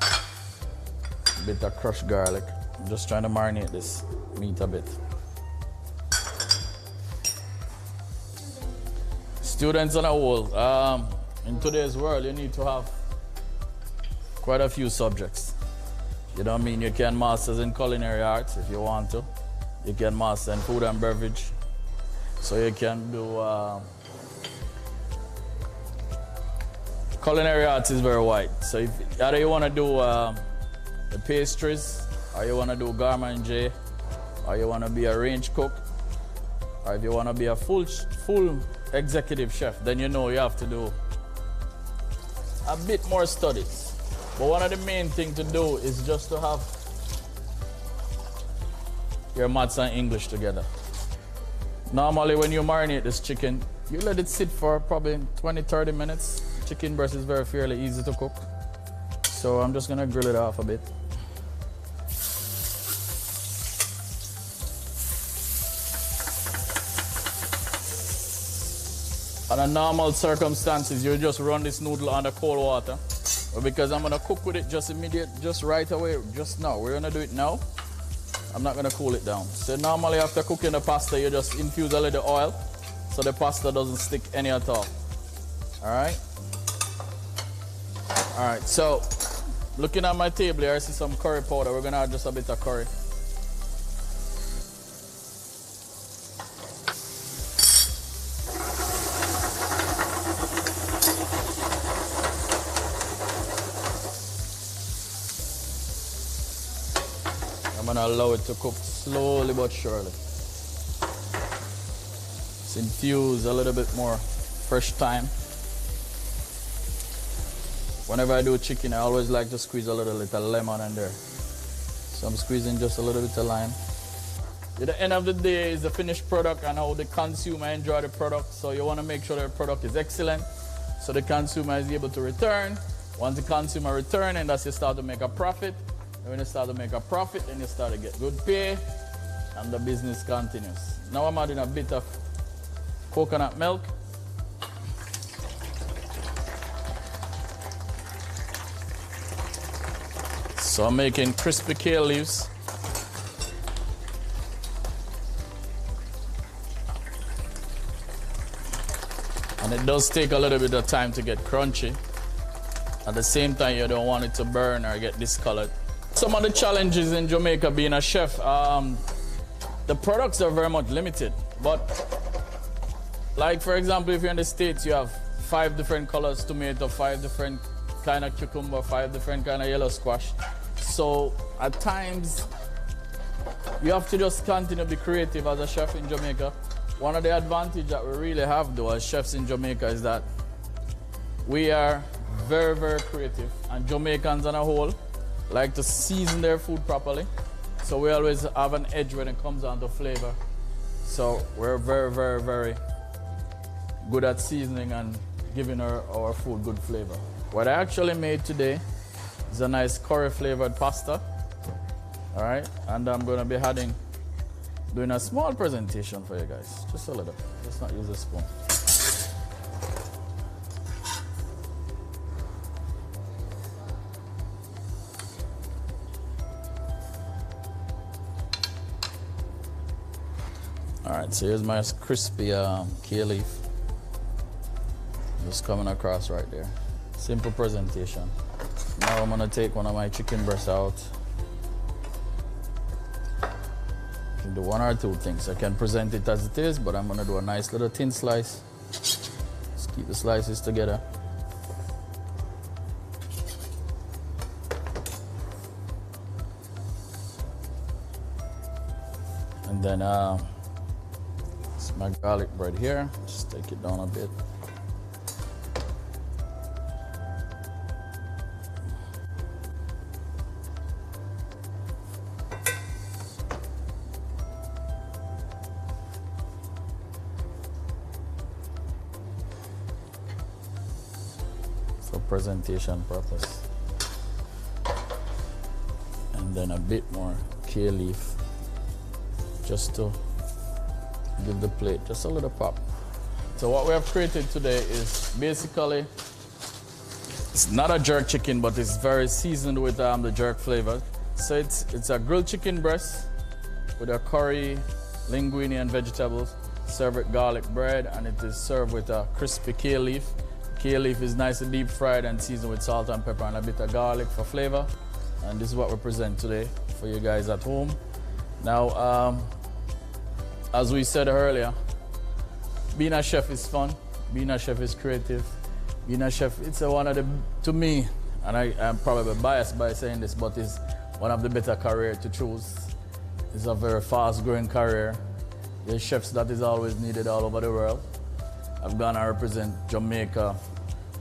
A bit of crushed garlic. I'm just trying to marinate this meat a bit. Students on a whole, in today's world, you need to have quite a few subjects. You know what I mean? You can masters in culinary arts if you want to. You can master in food and beverage. So you can do culinary arts is very wide. So if either you want to do the pastries, or you want to do gourmand, or you want to be a range cook, or if you want to be a full executive chef, then you know you have to do a bit more studies. But one of the main things to do is just to have your maths and English together. Normally when you marinate this chicken, you let it sit for probably 20-30 minutes. Chicken breast is fairly easy to cook. So I'm just gonna grill it off a bit. Under normal circumstances, you just run this noodle under cold water. But because I'm gonna cook with it just right away, just now. We're gonna do it now. I'm not gonna cool it down. So normally after cooking the pasta, you just infuse a little oil so the pasta doesn't stick any at all. All right? All right, so looking at my table here, I see some curry powder. We're gonna add just a bit of curry. I'm gonna allow it to cook slowly but surely. Let's infuse a little bit more fresh thyme. Whenever I do chicken, I always like to squeeze a little lemon in there. So I'm squeezing just a little bit of lime. At the end of the day, is the finished product and how the consumer enjoy the product. So you want to make sure that the product is excellent, so the consumer is able to return. Once the consumer returns, and that's you start to make a profit. And when you start to make a profit, then you start to get good pay, and the business continues. Now I'm adding a bit of coconut milk. So I'm making crispy kale leaves. And it does take a little bit of time to get crunchy. At the same time, you don't want it to burn or get discolored. Some of the challenges in Jamaica being a chef, the products are very much limited. But like for example, if you're in the States, you have 5 different colors tomato, 5 different kind of cucumber, 5 different kind of yellow squash. So at times, you have to just continue to be creative as a chef in Jamaica. One of the advantages that we really have though as chefs in Jamaica is that we are very, very creative, and Jamaicans on a whole like to season their food properly. So we always have an edge when it comes down to flavor. So we're very, very, very good at seasoning and giving our food good flavor. What I actually made today is a nice curry flavored pasta. All right, and I'm gonna be doing a small presentation for you guys. Just a little, let's not use a spoon. All right, so here's my crispy kale leaf. Just coming across right there. Simple presentation. Now I'm gonna take one of my chicken breasts out. I can do 1 or 2 things. I can present it as it is, but I'm gonna do a nice little thin slice. Just keep the slices together. And then it's my garlic bread here. Just take it down a bit. For presentation purpose. And then a bit more kale leaf, just to give the plate just a little pop. So what we have created today is basically, it's not a jerk chicken, but it's very seasoned with the jerk flavor. So it's a grilled chicken breast with a curry, linguine, and vegetables. served with garlic bread, and it is served with a crispy kale leaf. Kale leaf is nice and deep fried and seasoned with salt and pepper and a bit of garlic for flavor. And this is what we present today for you guys at home. Now, as we said earlier, being a chef is fun. Being a chef is creative. Being a chef, it's one of the, to me, and I'm probably biased by saying this, but it's one of the better careers to choose. It's a very fast-growing career. There's chefs that is always needed all over the world. I've gone and represent Jamaica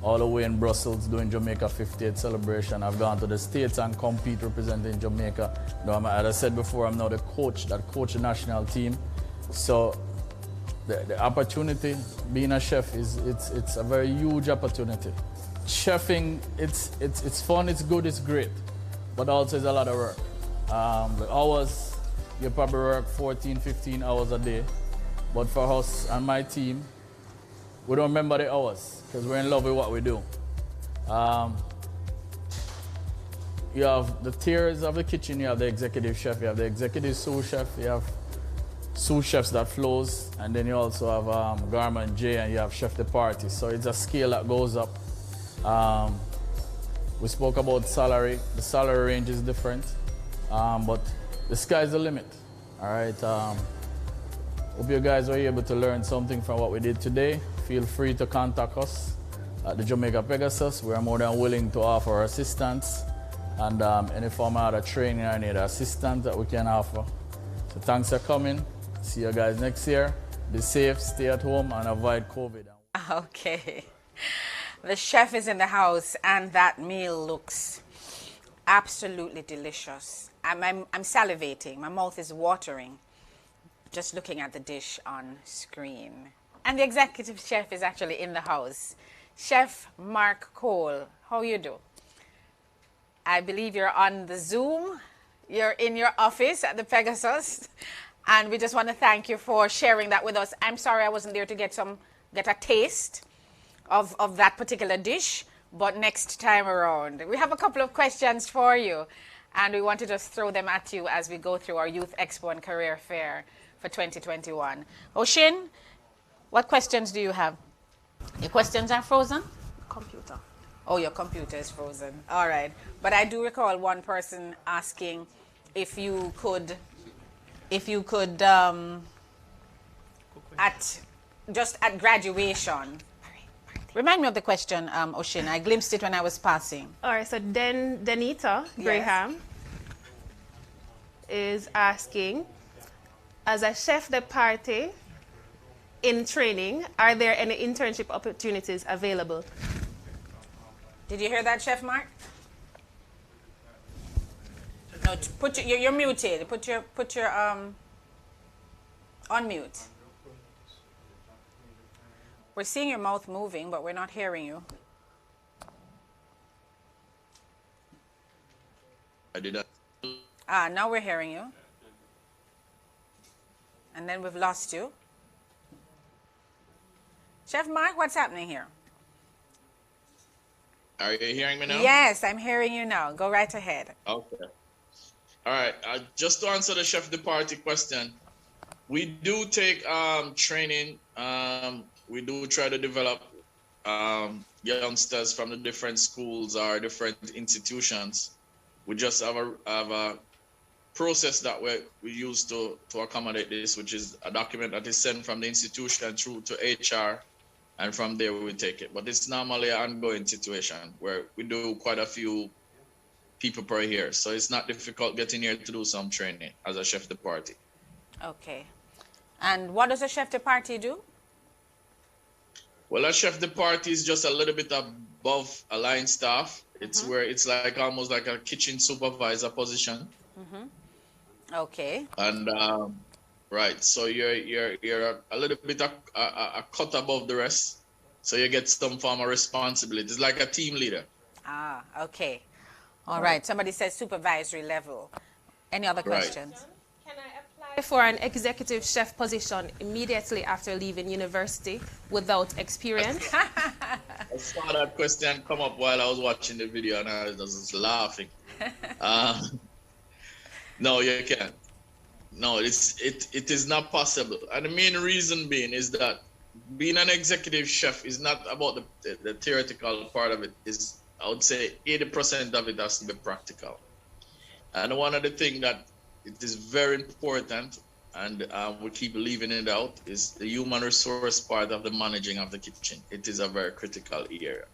all the way in Brussels doing Jamaica 50th celebration. I've gone to the States and compete representing Jamaica. You know, as I said before, I'm now the coach that coach the national team. So the opportunity, being a chef, it's a very huge opportunity. Chefing, it's fun, it's good, it's great, but also it's a lot of work. The hours, you probably work 14, 15 hours a day. But for us and my team, we don't remember the hours because we're in love with what we do. You have the tiers of the kitchen, you have the executive chef, you have the executive sous chef, you have sous chefs that flows, and then you also have Garment J, and you have chef de partie. So it's a scale that goes up. We spoke about salary. The salary range is different, but the sky's the limit. All right. Hope you guys were able to learn something from what we did today. Feel free to contact us at the Jamaica Pegasus. We are more than willing to offer assistance and any form of other training or any other assistance that we can offer. So thanks for coming. See you guys next year. Be safe, stay at home, and avoid COVID. Okay. The chef is in the house, and that meal looks absolutely delicious. I'm salivating. My mouth is watering just looking at the dish on screen. And the executive chef is actually in the house. Chef Mark Cole, how you do? I believe you're on the Zoom. You're in your office at the Pegasus. And we just want to thank you for sharing that with us. I'm sorry I wasn't there to get a taste of that particular dish, but next time around. We have a couple of questions for you, and we want to just throw them at you as we go through our Youth Expo and Career Fair for 2021. Oshin, what questions do you have? Your questions are frozen? Computer. Oh, your computer is frozen. All right. But I do recall one person asking if you could at graduation. Remind me of the question, Oshin. I glimpsed it when I was passing. All right, so Denita Graham is asking, as a chef de partie in training, are there any internship opportunities available? Did you hear that, Chef Mark? No, you're muted. Put your on mute. We're seeing your mouth moving, but we're not hearing you. I did that. Now we're hearing you. And then we've lost you. Chef Mark, what's happening here? Are you hearing me now? Yes, I'm hearing you now. Go right ahead. Okay. All right. Just to answer the chef de partie question, we do take training. We do try to develop youngsters from the different schools or different institutions. We just have a process that we use to accommodate this, which is a document that is sent from the institution through to HR, and from there we take it. But it's normally an ongoing situation where we do quite a few people per year, so it's not difficult getting here to do some training as a chef de partie. Okay. And what does a chef de partie do? Well, a chef de partie is just a little bit above a line staff. It's where it's like almost like a kitchen supervisor position. Okay. And right, so you're a little bit a cut above the rest, so you get some form of responsibility. It's like a team leader. Ah, okay. All right. Somebody says supervisory level. Any other questions? Can I apply for an executive chef position immediately after leaving university without experience? I saw that question come up while I was watching the video, and I was just laughing. No, you can't. No, it is not possible. And the main reason being is that being an executive chef is not about the theoretical part of it. Is, I would say 80% of it has to be practical. And one of the things that it is very important, and we keep leaving it out, is the human resource part of the managing of the kitchen. It is a very critical area.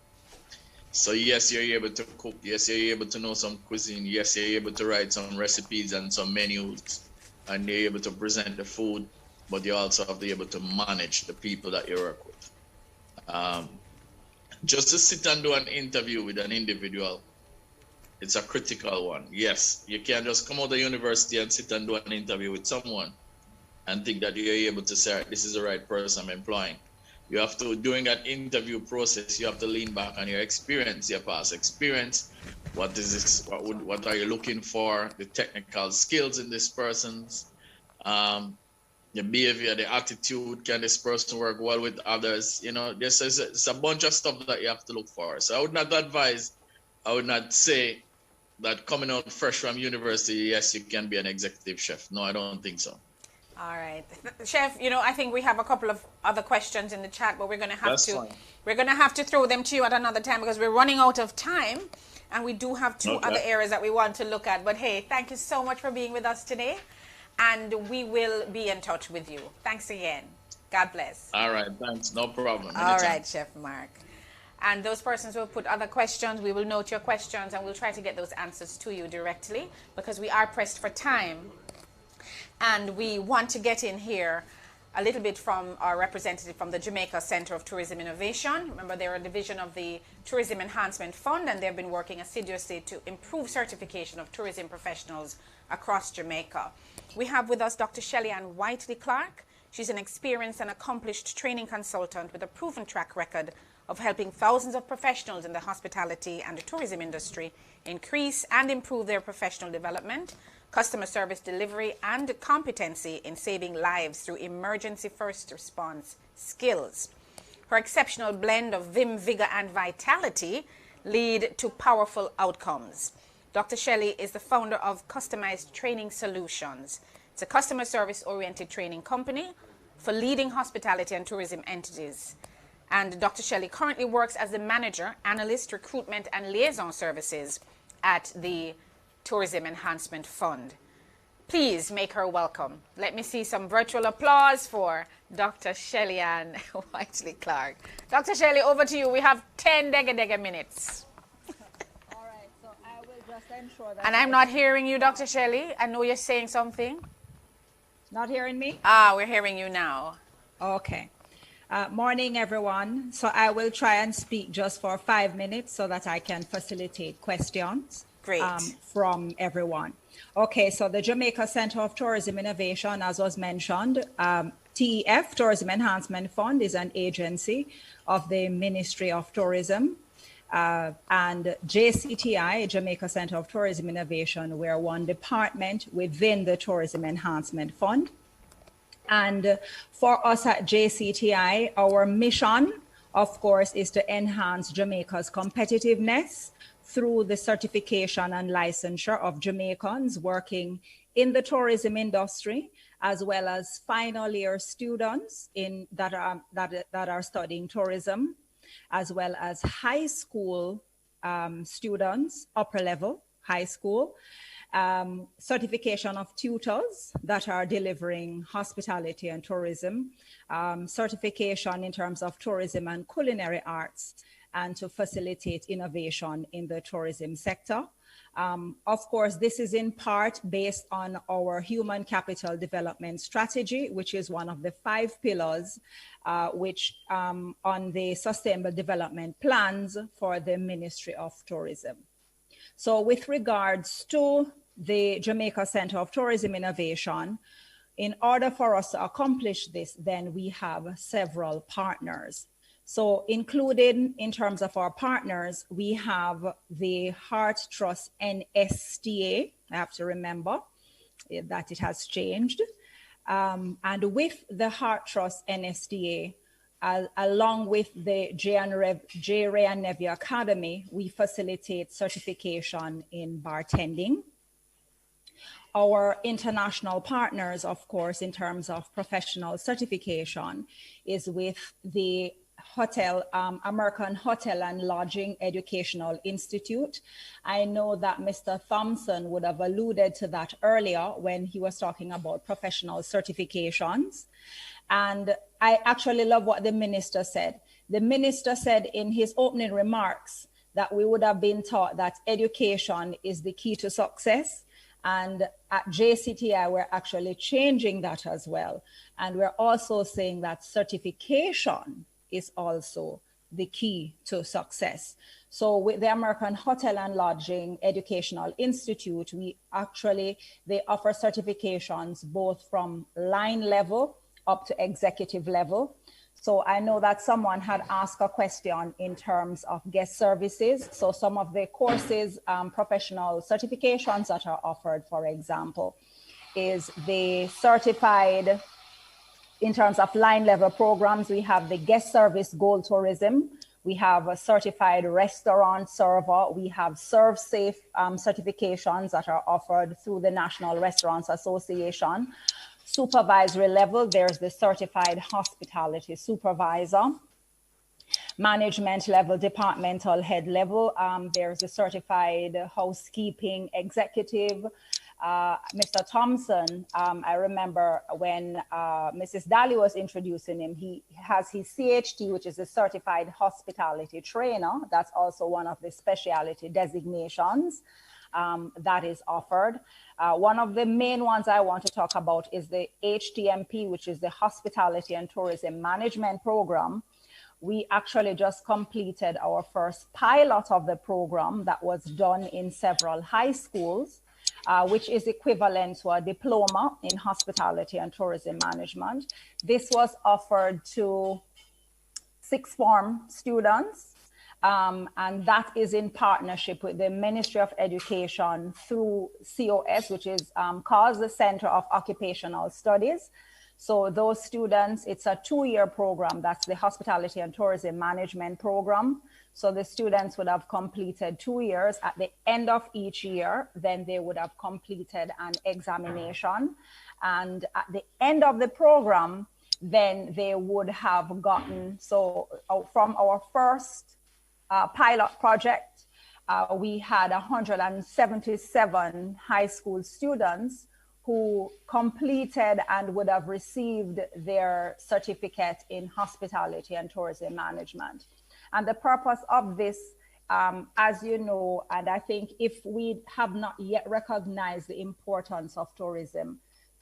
So yes, you're able to cook. Yes, you're able to know some cuisine. Yes, you're able to write some recipes and some menus, and you're able to present the food, but you also have to be able to manage the people that you work with. Just to sit and do an interview with an individual, it's a critical one. Yes, you can't just come out of university and sit and do an interview with someone and think that you're able to say, this is the right person I'm employing. You have to, during that interview process, you have to lean back on your experience, your past experience. What is this? What are you looking for? The technical skills in this person's, the behavior, the attitude. Can this person work well with others? You know, it's a bunch of stuff that you have to look for. So I would not say that coming out fresh from university, yes, you can be an executive chef. No, I don't think so. All right, Chef. You know, I think we have a couple of other questions in the chat, but we're going to have to throw them to you at another time because we're running out of time, and we do have two other areas that we want to look at. But hey, thank you so much for being with us today, and we will be in touch with you. Thanks again. God bless. All right, thanks. No problem. All right, Chef Mark. And those persons who have put other questions, we will note your questions, and we'll try to get those answers to you directly because we are pressed for time. And we want to get in here a little bit from our representative from the Jamaica Center of Tourism Innovation. Remember, they're a division of the Tourism Enhancement Fund, and they've been working assiduously to improve certification of tourism professionals across Jamaica. We have with us Dr. Shelly-Ann Whiteley-Clark. She's an experienced and accomplished training consultant with a proven track record of helping thousands of professionals in the hospitality and the tourism industry increase and improve their professional development, customer service delivery, and competency in saving lives through emergency first response skills. Her exceptional blend of vim, vigor, and vitality lead to powerful outcomes. Dr. Shelley is the founder of Customized Training Solutions. It's a customer service-oriented training company for leading hospitality and tourism entities. And Dr. Shelley currently works as the manager, analyst, recruitment, and liaison services at the Tourism Enhancement Fund. Please make her welcome. Let me see some virtual applause for Dr. Shelly-Ann Whiteley-Clark. Dr. Shelley, over to you. We have 10 dega minutes. All right, so I will just ensure that... And I'm not hearing you, Dr. Shelley. I know you're saying something. Not hearing me? Ah, we're hearing you now. Okay. Morning, everyone. So I will try and speak just for 5 minutes so that I can facilitate questions. Great. From everyone. Okay, so the Jamaica Center of Tourism Innovation, as was mentioned, TEF, Tourism Enhancement Fund, is an agency of the Ministry of Tourism. And JCTI, Jamaica Center of Tourism Innovation, we're one department within the Tourism Enhancement Fund. And for us at JCTI, our mission, of course, is to enhance Jamaica's competitiveness through the certification and licensure of Jamaicans working in the tourism industry, as well as final year students that are studying tourism, as well as high school students, upper level high school, certification of tutors that are delivering hospitality and tourism, certification in terms of tourism and culinary arts, and to facilitate innovation in the tourism sector. Of course, this is in part based on our human capital development strategy, which is one of the 5 pillars on the sustainable development plans for the Ministry of Tourism. So with regards to the Jamaica Center of Tourism Innovation, in order for us to accomplish this, then we have several partners. So included in terms of our partners, we have the Heart Trust NSTA. I have to remember that it has changed. And with the Heart Trust NSTA, along with the J. Ray and Nevy Academy, we facilitate certification in bartending. Our international partners, of course, in terms of professional certification, is with the American Hotel and Lodging Educational Institute. I know that Mr. Thompson would have alluded to that earlier when he was talking about professional certifications. And I actually love what the minister said. The minister said in his opening remarks that we would have been taught that education is the key to success. And at JCTI, we're actually changing that as well. And we're also saying that certification is also the key to success. So with the American Hotel and Lodging Educational Institute, they offer certifications both from line level up to executive level. So I know that someone had asked a question in terms of guest services. So some of the courses, professional certifications that are offered, for example, is the certified, in terms of line level programs, we have the guest service gold tourism. We have a certified restaurant server. We have serve safe certifications that are offered through the National Restaurants Association. Supervisory level, there's the certified hospitality supervisor. Management level, departmental head level, there's a certified housekeeping executive. Mr. Thompson, I remember when Mrs. Daly was introducing him, he has his CHT, which is a certified hospitality trainer. That's also one of the specialty designations that is offered. One of the main ones I want to talk about is the HTMP, which is the Hospitality and Tourism Management Program. We actually just completed our first pilot of the program that was done in several high schools, which is equivalent to a diploma in hospitality and tourism management. This was offered to sixth form students. And that is in partnership with the Ministry of Education through COS, which is called the Center of Occupational Studies. So those students, it's a 2-year program. That's the Hospitality and Tourism Management Program. So the students would have completed 2 years. At the end of each year, then they would have completed an examination. And at the end of the program, then they would have gotten, so from our first pilot project, we had 177 high school students who completed and would have received their certificate in hospitality and tourism management. And the purpose of this, as you know, and I think if we have not yet recognized the importance of tourism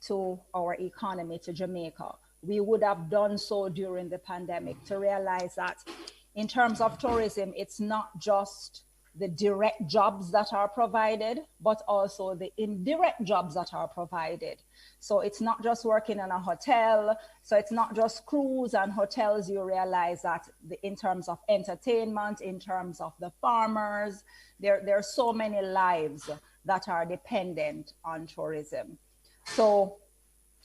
to our economy, to Jamaica, we would have done so during the pandemic to realize that in terms of tourism, it's not just the direct jobs that are provided, but also the indirect jobs that are provided. So it's not just working in a hotel. So it's not just cruise and hotels. You realize that in terms of entertainment, in terms of the farmers, there are so many lives that are dependent on tourism. So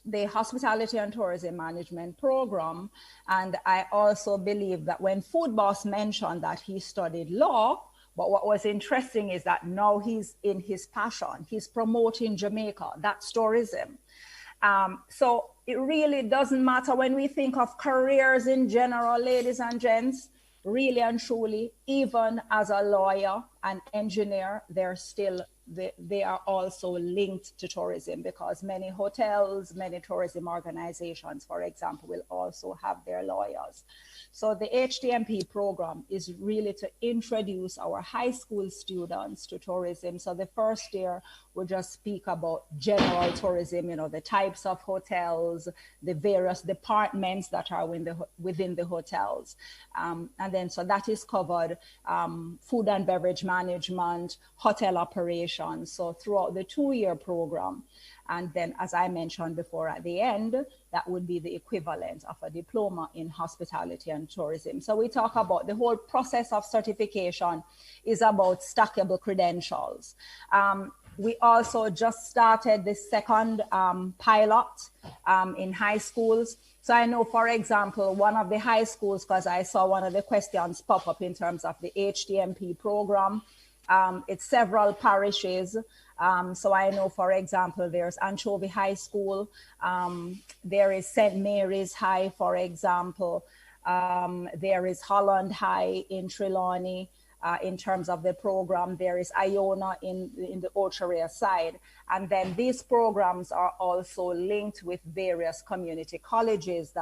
the Hospitality and Tourism Management Program, and I also believe that when Food Boss mentioned that he studied law, but what was interesting is that now he's in his passion. He's promoting Jamaica. That's tourism. So it really doesn't matter when we think of careers in general, ladies and gents, really and truly, even as a lawyer and engineer, they are also linked to tourism, because many hotels, many tourism organizations, for example, will also have their lawyers. So the HTMP program is really to introduce our high school students to tourism. So the first year, we'll just speak about general tourism, you know, the types of hotels, the various departments that are within the hotels. And then, so that is covered, food and beverage management, hotel operations. So throughout the 2-year program. And then, as I mentioned before, at the end, that would be the equivalent of a diploma in hospitality and tourism. So we talk about the whole process of certification is about stackable credentials. We also just started the second pilot in high schools. So I know, for example, one of the high schools, because I saw one of the questions pop up in terms of the HTMP program, It's several parishes. So I know, for example, there's Anchovy High School. There is St. Mary's High, for example. There is Holland High in Trelawney. In terms of the program, there is Iona in the Ocho side. And then these programs are also linked with various community colleges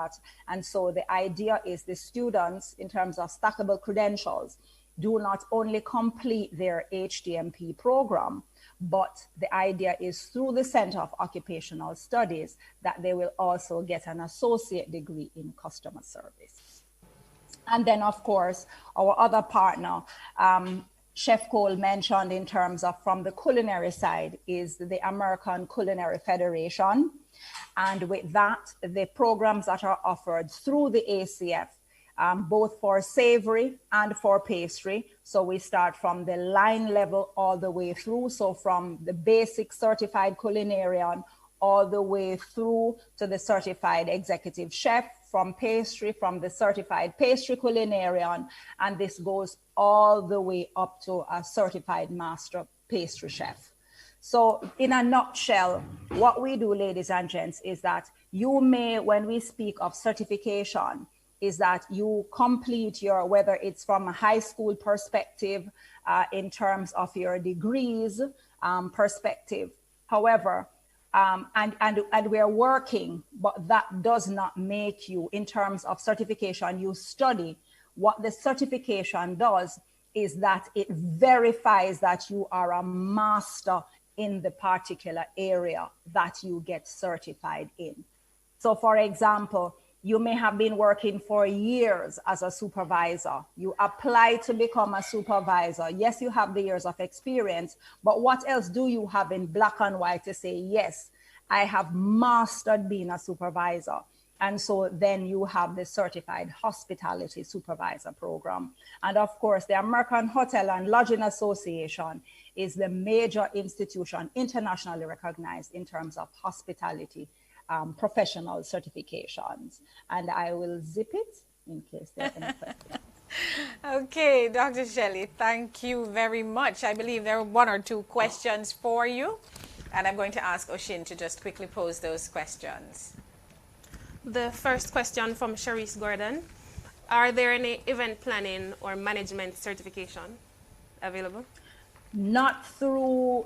and so the idea is the students, in terms of stackable credentials, do not only complete their HDMP program, but the idea is through the Center of Occupational Studies that they will also get an associate degree in customer service. And then, of course, our other partner, Chef Cole mentioned in terms of from the culinary side is the American Culinary Federation. And with that, the programs that are offered through the ACF, both for savory and for pastry. So we start from the line level all the way through. So from the basic certified culinarian all the way through to the certified executive chef, from pastry, from the certified pastry culinarian, and this goes all the way up to a certified master pastry chef. So in a nutshell, what we do, ladies and gents, is that you may, when we speak of certification, is that you complete your, whether it's from a high school perspective, in terms of your degrees perspective. However, and we're working, but that does not make you, in terms of certification, you study. What the certification does is that it verifies that you are a master in the particular area that you get certified in. So for example, you may have been working for years as a supervisor. You apply to become a supervisor. Yes, you have the years of experience, but what else do you have in black and white to say, yes, I have mastered being a supervisor? And so then you have the Certified Hospitality Supervisor Program. And of course, the American Hotel and Lodging Association is the major institution internationally recognized in terms of hospitality professional certifications. And I will zip it in case there are any questions. Okay, Dr. Shelley, thank you very much. I believe there are one or two questions for you, and I'm going to ask Oshin to just quickly pose those questions. The first question from Sharice Gordon. Are there any event planning or management certification available? Not through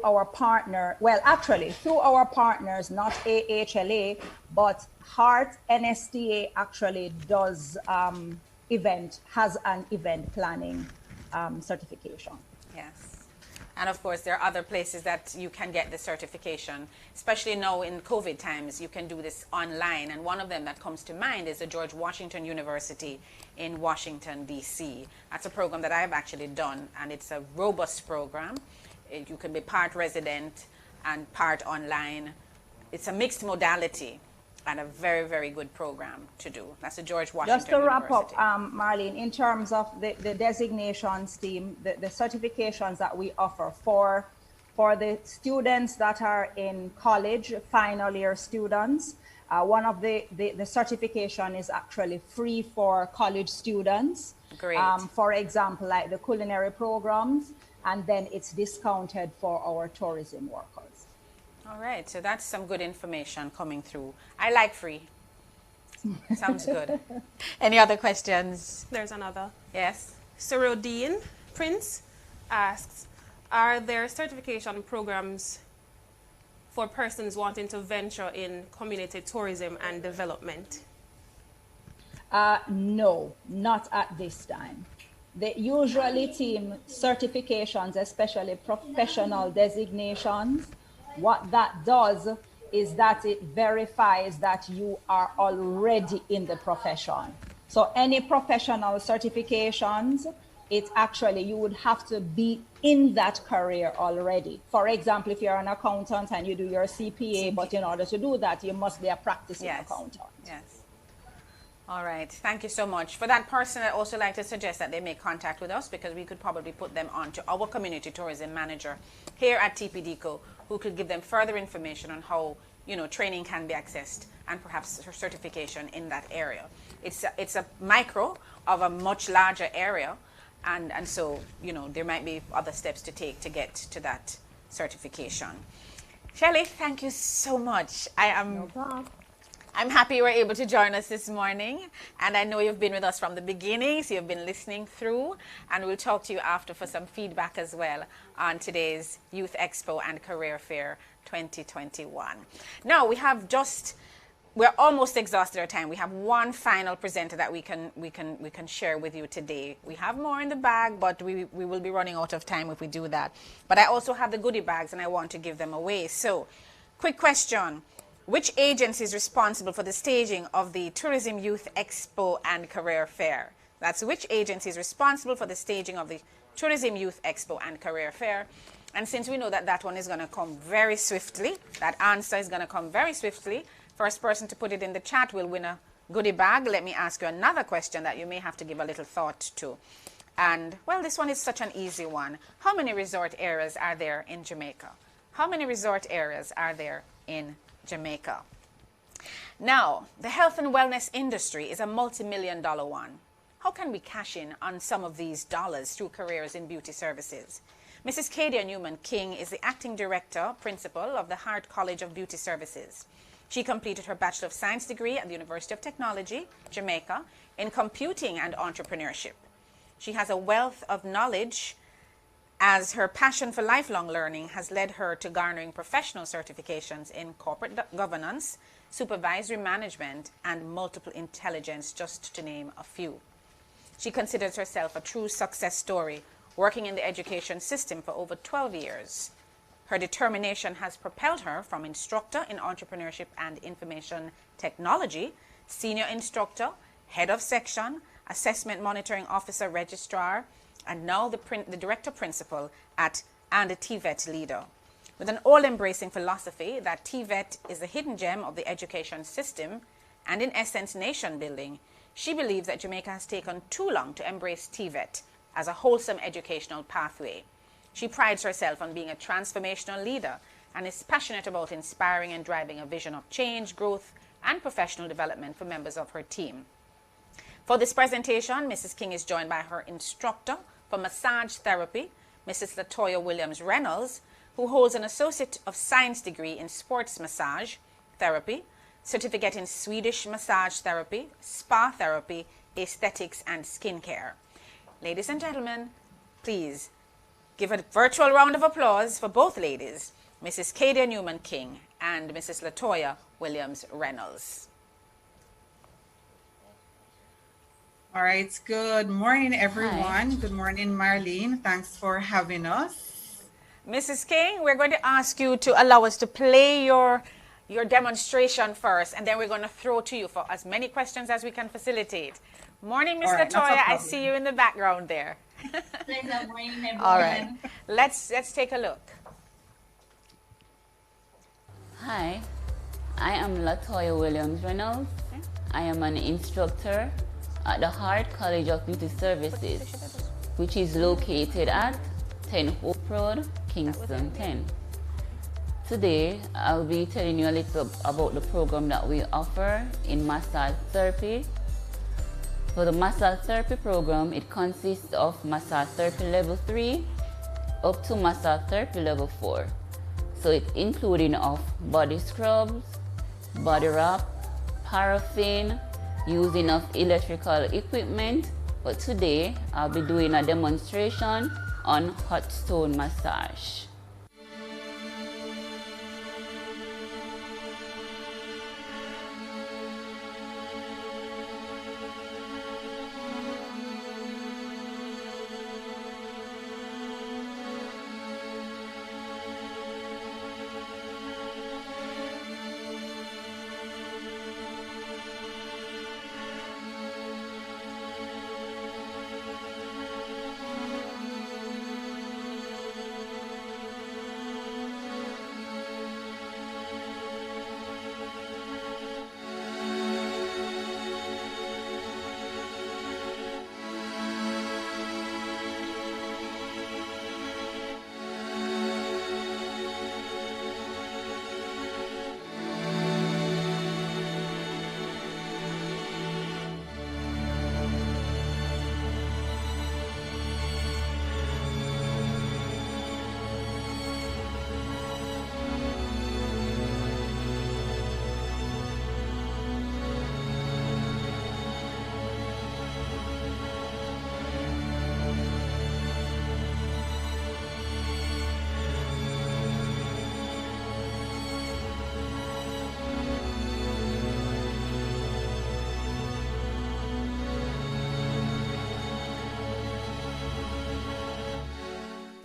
our partner. Well, actually, through our partners, not AHLA, but Heart NSTA actually does has an event planning certification. Yes. And of course, there are other places that you can get the certification, especially now in COVID times, you can do this online. And one of them that comes to mind is the George Washington University in Washington, D.C. That's a program that I have actually done, and it's a robust program. You can be part resident and part online. It's a mixed modality and a very, very good program to do. That's the George Washington Just to wrap up, University. Marlene, in terms of the designations team, the certifications that we offer for the students that are in college, final year students, one of the certification is actually free for college students. Great. For example, like the culinary programs, and then it's discounted for our tourism workers. All right, so that's some good information coming through. I like free. Sounds good. Any other questions? There's another. Yes. Surodine Prince asks, are there certification programs for persons wanting to venture in community tourism and development? No, not at this time. They usually team certifications, especially professional designations. What that does is that it verifies that you are already in the profession. So any professional certifications, it's actually, you would have to be in that career already. For example, if you're an accountant and you do your CPA, but in order to do that, you must be a practicing accountant. Yes. All right. Thank you so much. For that person, I'd also like to suggest that they make contact with us, because we could probably put them on to our community tourism manager here at TPDCo, who could give them further information on how, training can be accessed and perhaps certification in that area. It's a micro of a much larger area, And so, you know, there might be other steps to take to get to that certification. Shelley, thank you so much. I'm happy you were able to join us this morning, and I know you've been with us from the beginning, so you've been listening through, and we'll talk to you after for some feedback as well on today's Youth Expo and Career Fair 2021. Now, we're almost exhausted our time. We have one final presenter that we can share with you today. We have more in the bag, but we will be running out of time if we do that. But I also have the goodie bags, and I want to give them away. So, quick question. Which agency is responsible for the staging of the Tourism Youth Expo and Career Fair? That's which agency is responsible for the staging of the Tourism Youth Expo and Career Fair. And since we know that that one is going to come very swiftly, that answer is going to come very swiftly, first person to put it in the chat will win a goodie bag. Let me ask you another question that you may have to give a little thought to. And, well, this one is such an easy one. How many resort areas are there in Jamaica? How many resort areas are there in Jamaica? Now, the health and wellness industry is a multi-million-dollar one. How can we cash in on some of these dollars through careers in beauty services? Mrs. Kadia Newman King is the acting director, principal of the Hart College of Beauty Services. She completed her Bachelor of Science degree at the University of Technology, Jamaica, in computing and entrepreneurship. She has a wealth of knowledge, as her passion for lifelong learning has led her to garnering professional certifications in corporate governance, supervisory management, and multiple intelligence, just to name a few. She considers herself a true success story, working in the education system for over 12 years. Her determination has propelled her from instructor in entrepreneurship and information technology, senior instructor, head of section, assessment monitoring officer, registrar, and now the director principal and a TVET leader. With an all-embracing philosophy that TVET is the hidden gem of the education system and in essence nation building, she believes that Jamaica has taken too long to embrace TVET as a wholesome educational pathway. She prides herself on being a transformational leader and is passionate about inspiring and driving a vision of change, growth, and professional development for members of her team. For this presentation, Mrs. King is joined by her instructor for massage therapy, Mrs. Latoya Williams Reynolds, who holds an Associate of Science degree in Sports Massage Therapy, certificate in Swedish Massage Therapy, Spa Therapy, Aesthetics, and Skincare. Ladies and gentlemen, please give a virtual round of applause for both ladies, Mrs. Kadia Newman King and Mrs. Latoya Williams Reynolds. All right, good morning, everyone. Hi. Good morning, Marlene. Thanks for having us. Mrs. King, we're going to ask you to allow us to play your demonstration first, and then we're going to throw to you for as many questions as we can facilitate. Morning, Ms. Latoya. I see you in the background there. All right, let's take a look. Hi, I am Latoya Williams Reynolds. Okay. I am an instructor at the Hart College of Beauty Services, which is located at 10 Hope Road, Kingston 10. Today, I'll be telling you a little about the program that we offer in massage therapy. For the massage therapy program, it consists of massage therapy level 3 up to massage therapy level 4. So it's including of body scrubs, body wrap, paraffin, using of electrical equipment, but today I'll be doing a demonstration on hot stone massage.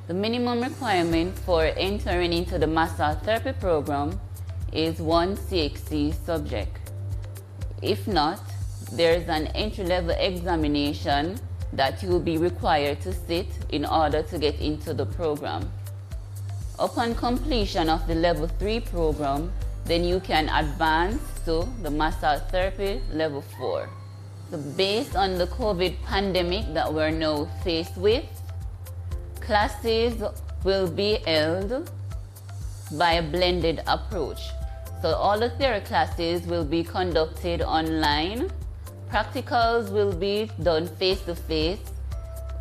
The minimum requirement for entering into the massage therapy program is one CXC subject. If not, there is an entry-level examination that you will be required to sit in order to get into the program. Upon completion of the level 3 program, then you can advance to the massage therapy level 4. So based on the COVID pandemic that we're now faced with, classes will be held by a blended approach. So all the theory classes will be conducted online. Practicals will be done face-to-face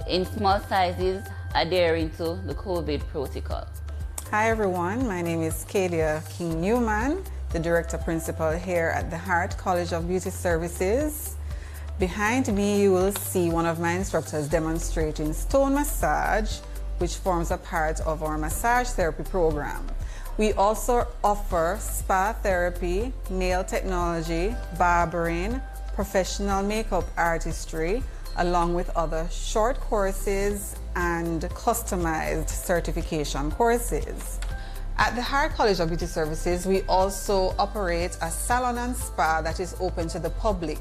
in small sizes adhering to the COVID protocol. Hi everyone, my name is Kadia King-Newman, the Director Principal here at the Hart College of Beauty Services. Behind me you will see one of my instructors demonstrating stone massage, which forms a part of our massage therapy program. We also offer spa therapy, nail technology, barbering, professional makeup artistry, along with other short courses and customized certification courses. At the Hart College of Beauty Services, we also operate a salon and spa that is open to the public.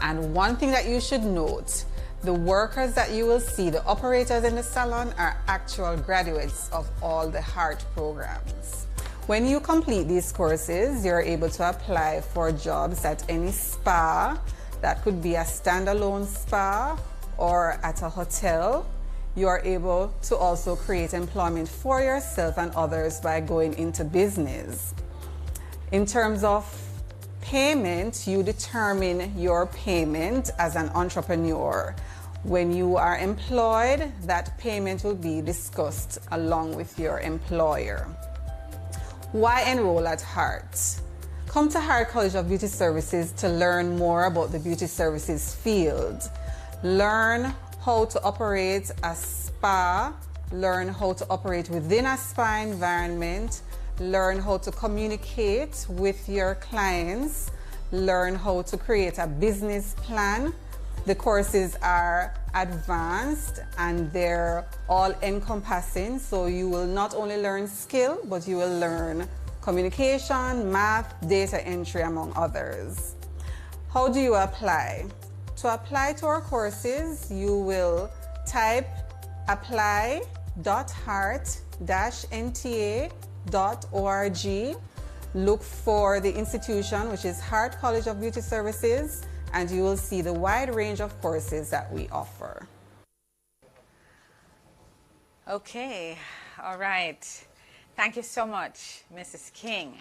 And one thing that you should note, the workers that you will see, the operators in the salon, are actual graduates of all the Hart programs. When you complete these courses, you're able to apply for jobs at any spa. That could be a standalone spa or at a hotel. You are able to also create employment for yourself and others by going into business. In terms of payment, you determine your payment as an entrepreneur. When you are employed, that payment will be discussed along with your employer. Why enroll at Hart? Come to Hart College of Beauty Services to learn more about the beauty services field. Learn how to operate a spa, learn how to operate within a spa environment, learn how to communicate with your clients, learn how to create a business plan. The courses are advanced and they're all encompassing, so you will not only learn skill, but you will learn communication, math, data entry, among others. How do you apply? To apply to our courses, you will type apply.hart-nta.org, look for the institution, which is Hart College of Beauty Services, and you will see the wide range of courses that we offer. Okay, all right. Thank you so much, Mrs. King.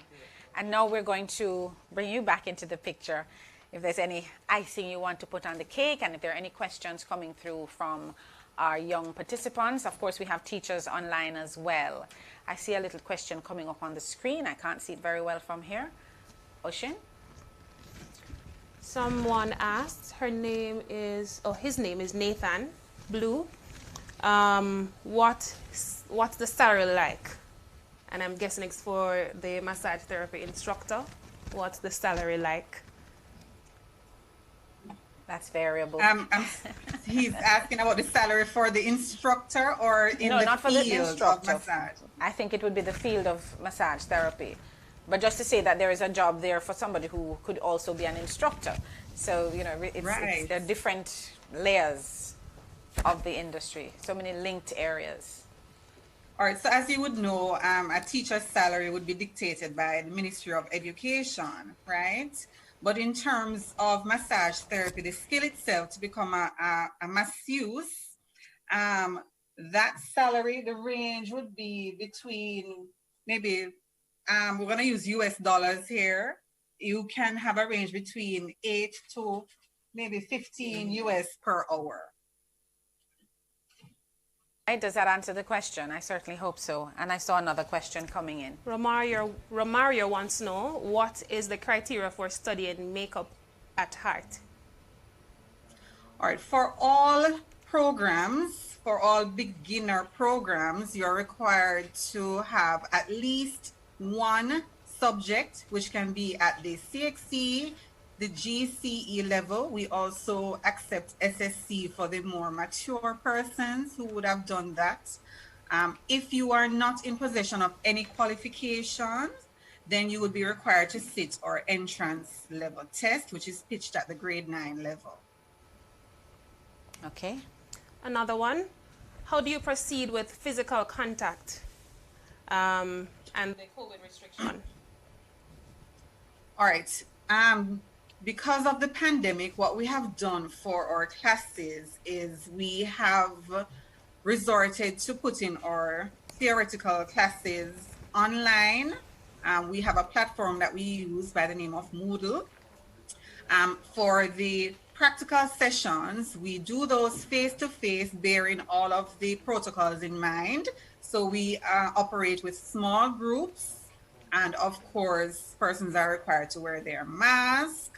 And now we're going to bring you back into the picture. If there's any icing you want to put on the cake, and if there are any questions coming through from our young participants. Of course, we have teachers online as well. I see a little question coming up on the screen. I can't see it very well from here. Ocean? Someone asked, his name is Nathan Blue. What's the salary like? And I'm guessing it's for the massage therapy instructor. What's the salary like? That's variable. He's asking about the salary for the instructor or in no, the not for field the instructor. of massage? I think it would be the field of massage therapy. But just to say that there is a job there for somebody who could also be an instructor. So, you know, there are different layers of the industry, so many linked areas. All right, so as you would know, a teacher's salary would be dictated by the Ministry of Education, right? But in terms of massage therapy, the skill itself to become a masseuse, that salary, the range would be between maybe, we're going to use US dollars here. You can have a range between 8 to maybe 15 US per hour. Does that answer the question? I certainly hope so. And I saw another question coming in. Romario wants to know, what is the criteria for studying makeup at Hart? All right, for all programs, for all beginner programs, you're required to have at least one subject, which can be at the CXC, the GCE level. We also accept SSC for the more mature persons who would have done that. If you are not in possession of any qualifications, then you would be required to sit our entrance level test, which is pitched at the grade 9 level. Okay. Another one. How do you proceed with physical contact and the COVID restriction? All right. Because of the pandemic, what we have done for our classes is we have resorted to putting our theoretical classes online. We have a platform that we use by the name of Moodle. For the practical sessions, we do those face-to-face, bearing all of the protocols in mind. So we operate with small groups, and of course, persons are required to wear their mask.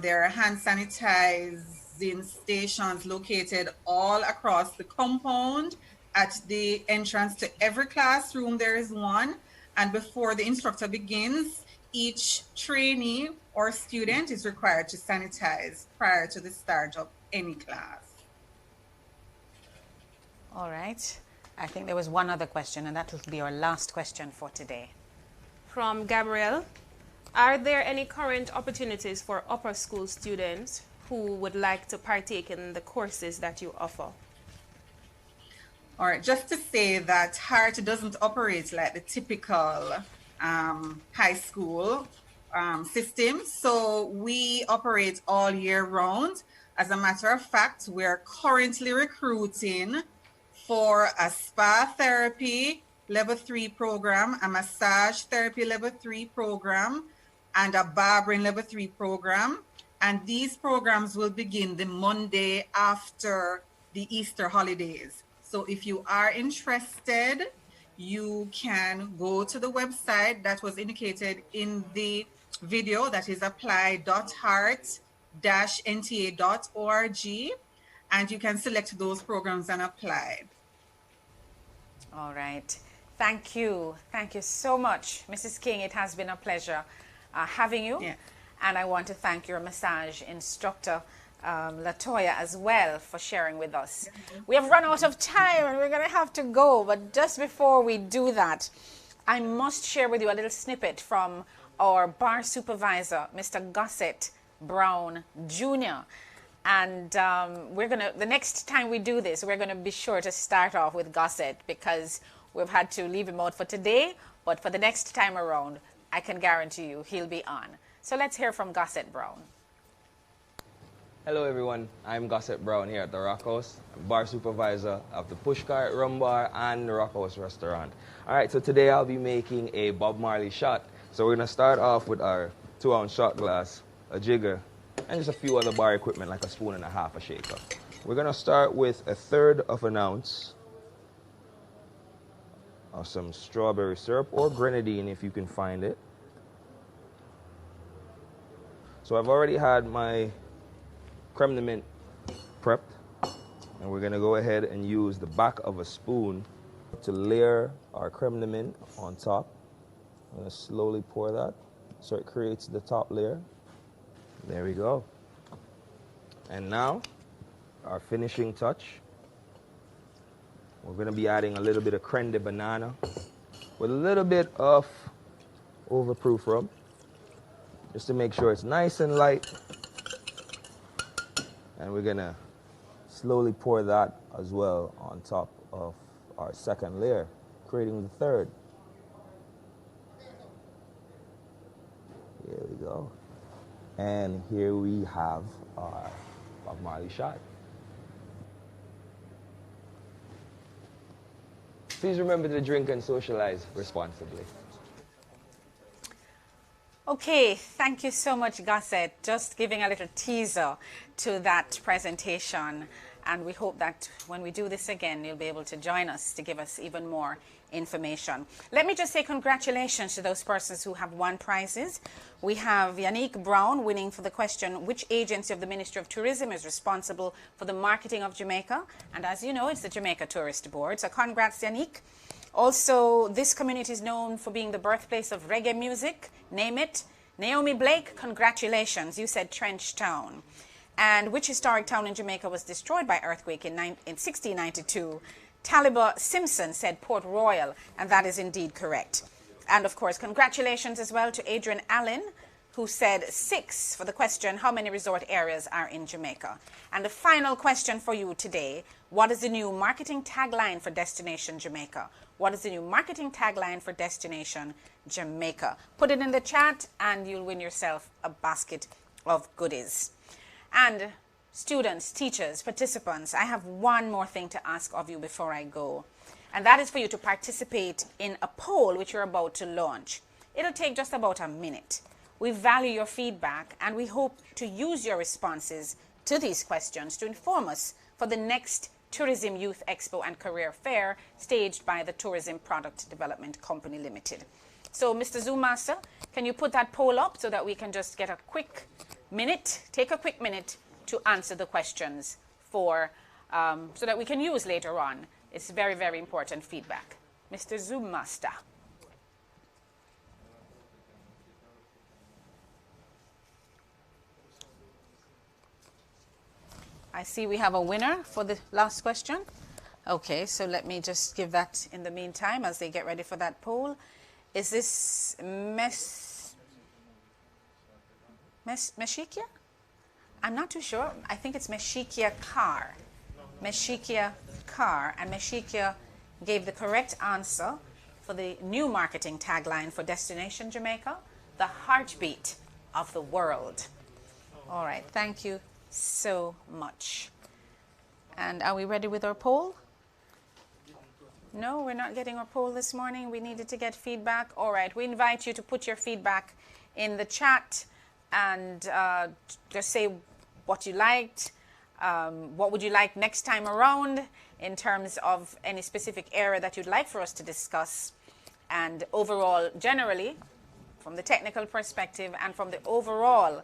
There are hand sanitizing stations located all across the compound. At the entrance to every classroom, there is one. And before the instructor begins, each trainee or student is required to sanitize prior to the start of any class. All right. I think there was one other question, and that will be our last question for today. From Gabrielle. Are there any current opportunities for upper school students who would like to partake in the courses that you offer? All right, just to say that HART doesn't operate like the typical high school system. So we operate all year round. As a matter of fact, we're currently recruiting for a spa therapy level 3 program, a massage therapy level 3 program, and a barbering level 3 program. And these programs will begin the Monday after the Easter holidays. So if you are interested, you can go to the website that was indicated in the video, that is apply.heart-nta.org, and you can select those programs and apply. All right. Thank you. Thank you so much, Mrs. King. It has been a pleasure having you. Yeah. And I want to thank your massage instructor, Latoya, as well, for sharing with us. We have run out of time and we're going to have to go. But just before we do that, I must share with you a little snippet from our bar supervisor, Mr. Gossett Brown Jr. And the next time we do this, we're going to be sure to start off with Gossett, because we've had to leave him out for today. But for the next time around, I can guarantee you he'll be on. So let's hear from Gossett Brown. Hello everyone, I'm Gossett Brown here at the Rock House. I'm bar supervisor of the Pushcart Rum Bar and the Rock House restaurant. Alright, so today I'll be making a Bob Marley shot. So we're going to start off with our 2-ounce shot glass, a jigger, and just a few other bar equipment like a spoon and a half, a shaker. We're going to start with 1/3 of an ounce of some strawberry syrup, or grenadine if you can find it. So I've already had my creme de menthe prepped, and we're going to go ahead and use the back of a spoon to layer our creme de menthe on top. I'm going to slowly pour that so it creates the top layer. There we go. And now, our finishing touch. We're going to be adding a little bit of creme de banana with a little bit of overproof rum, just to make sure it's nice and light. And we're going to slowly pour that as well on top of our second layer, creating the third. Here we go. And here we have our Bob Marley shot. Please remember to drink and socialize responsibly. Okay, thank you so much, Gossett. Just giving a little teaser to that presentation. And we hope that when we do this again, you'll be able to join us to give us even more information. Let me just say congratulations to those persons who have won prizes. We have Yannick Brown winning for the question, which agency of the Ministry of Tourism is responsible for the marketing of Jamaica? And as you know, it's the Jamaica Tourist Board. So congrats, Yannick. Also, this community is known for being the birthplace of reggae music. Name it. Naomi Blake, congratulations. You said Trench Town. And which historic town in Jamaica was destroyed by earthquake in 1692? Taliba Simpson said Port Royal, and that is indeed correct. And of course, congratulations as well to Adrian Allen, who said 6 for the question, how many resort areas are in Jamaica? And the final question for you today, what is the new marketing tagline for Destination Jamaica? What is the new marketing tagline for Destination Jamaica? Put it in the chat and you'll win yourself a basket of goodies. And students, teachers, participants, I have one more thing to ask of you before I go. And that is for you to participate in a poll which you're about to launch. It'll take just about a minute. We value your feedback and we hope to use your responses to these questions to inform us for the next Tourism Youth Expo and Career Fair staged by the Tourism Product Development Company Limited. So Mr. Zoom Master, can you put that poll up so that we can just get a quick minute, take a quick minute to answer the questions for, so that we can use later on. It's very, very important feedback. Mr. Zoom Master. I see we have a winner for the last question. Okay, so let me just give that in the meantime as they get ready for that poll. Is this Meshikia? I'm not too sure. I think it's Meshikia Car. Meshikia Car. And Meshikia gave the correct answer for the new marketing tagline for Destination Jamaica, the heartbeat of the world. All right, thank you so much. And are we ready with our poll? No, we're not getting our poll this morning. We needed to get feedback. All right, we invite you to put your feedback in the chat and just say what you liked, what would you like next time around in terms of any specific area that you'd like for us to discuss, and overall, generally, from the technical perspective and from the overall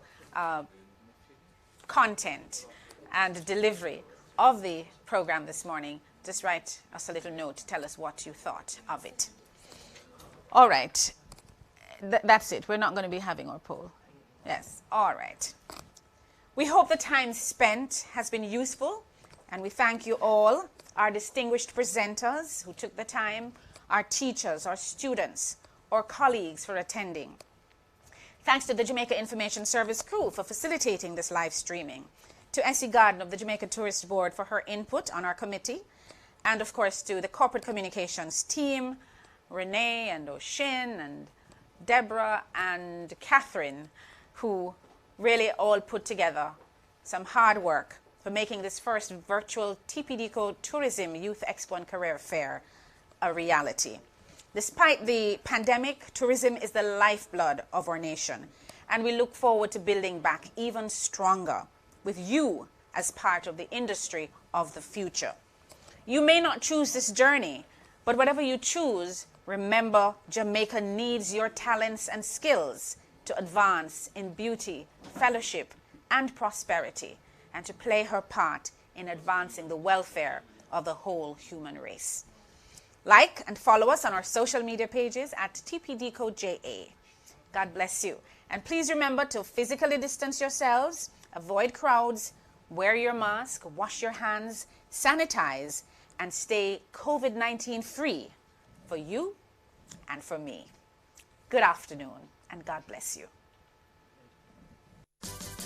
content and delivery of the program this morning, just write us a little note to tell us what you thought of it. All right. That's it. We're not going to be having our poll. Yes. All right. We hope the time spent has been useful, and we thank you all, our distinguished presenters who took the time, our teachers, our students, our colleagues for attending. Thanks to the Jamaica Information Service crew for facilitating this live streaming, to Essie Garden of the Jamaica Tourist Board for her input on our committee, and of course to the corporate communications team, Renee and Oshin and Deborah and Catherine, who really all put together some hard work for making this first virtual TPDCo Tourism Youth Expo and Career Fair a reality. Despite the pandemic, tourism is the lifeblood of our nation, and we look forward to building back even stronger with you as part of the industry of the future. You may not choose this journey, but whatever you choose, remember Jamaica needs your talents and skills to advance in beauty, fellowship, and prosperity, and to play her part in advancing the welfare of the whole human race. Like and follow us on our social media pages at TPDCoJA. God bless you. And please remember to physically distance yourselves, avoid crowds, wear your mask, wash your hands, sanitize, and stay COVID-19 free for you and for me. Good afternoon, and God bless you.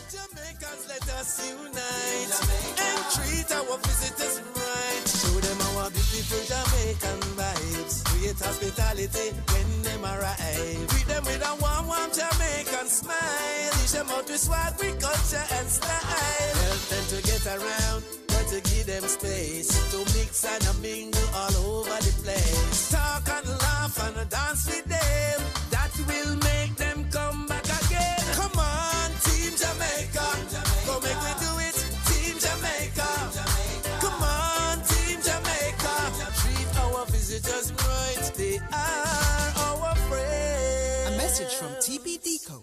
Jamaicans, let us unite and treat our visitors right. Show them our beautiful Jamaican vibes. Create hospitality when them arrive. Greet them with a warm, warm Jamaican smile. Teach them how to swag with culture and style. Help them to get around, but to give them space to mix and a mingle all over the place. Talk and laugh and dance with them. That will make them come back again. Come on, Team Jamaica. Go make me do it, Team Jamaica. Come on, Team Jamaica. Treat our visitors right, they are our friends. A message from TPDCo.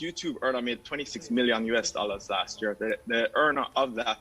YouTube earner made 26 million US dollars last year. The earner of that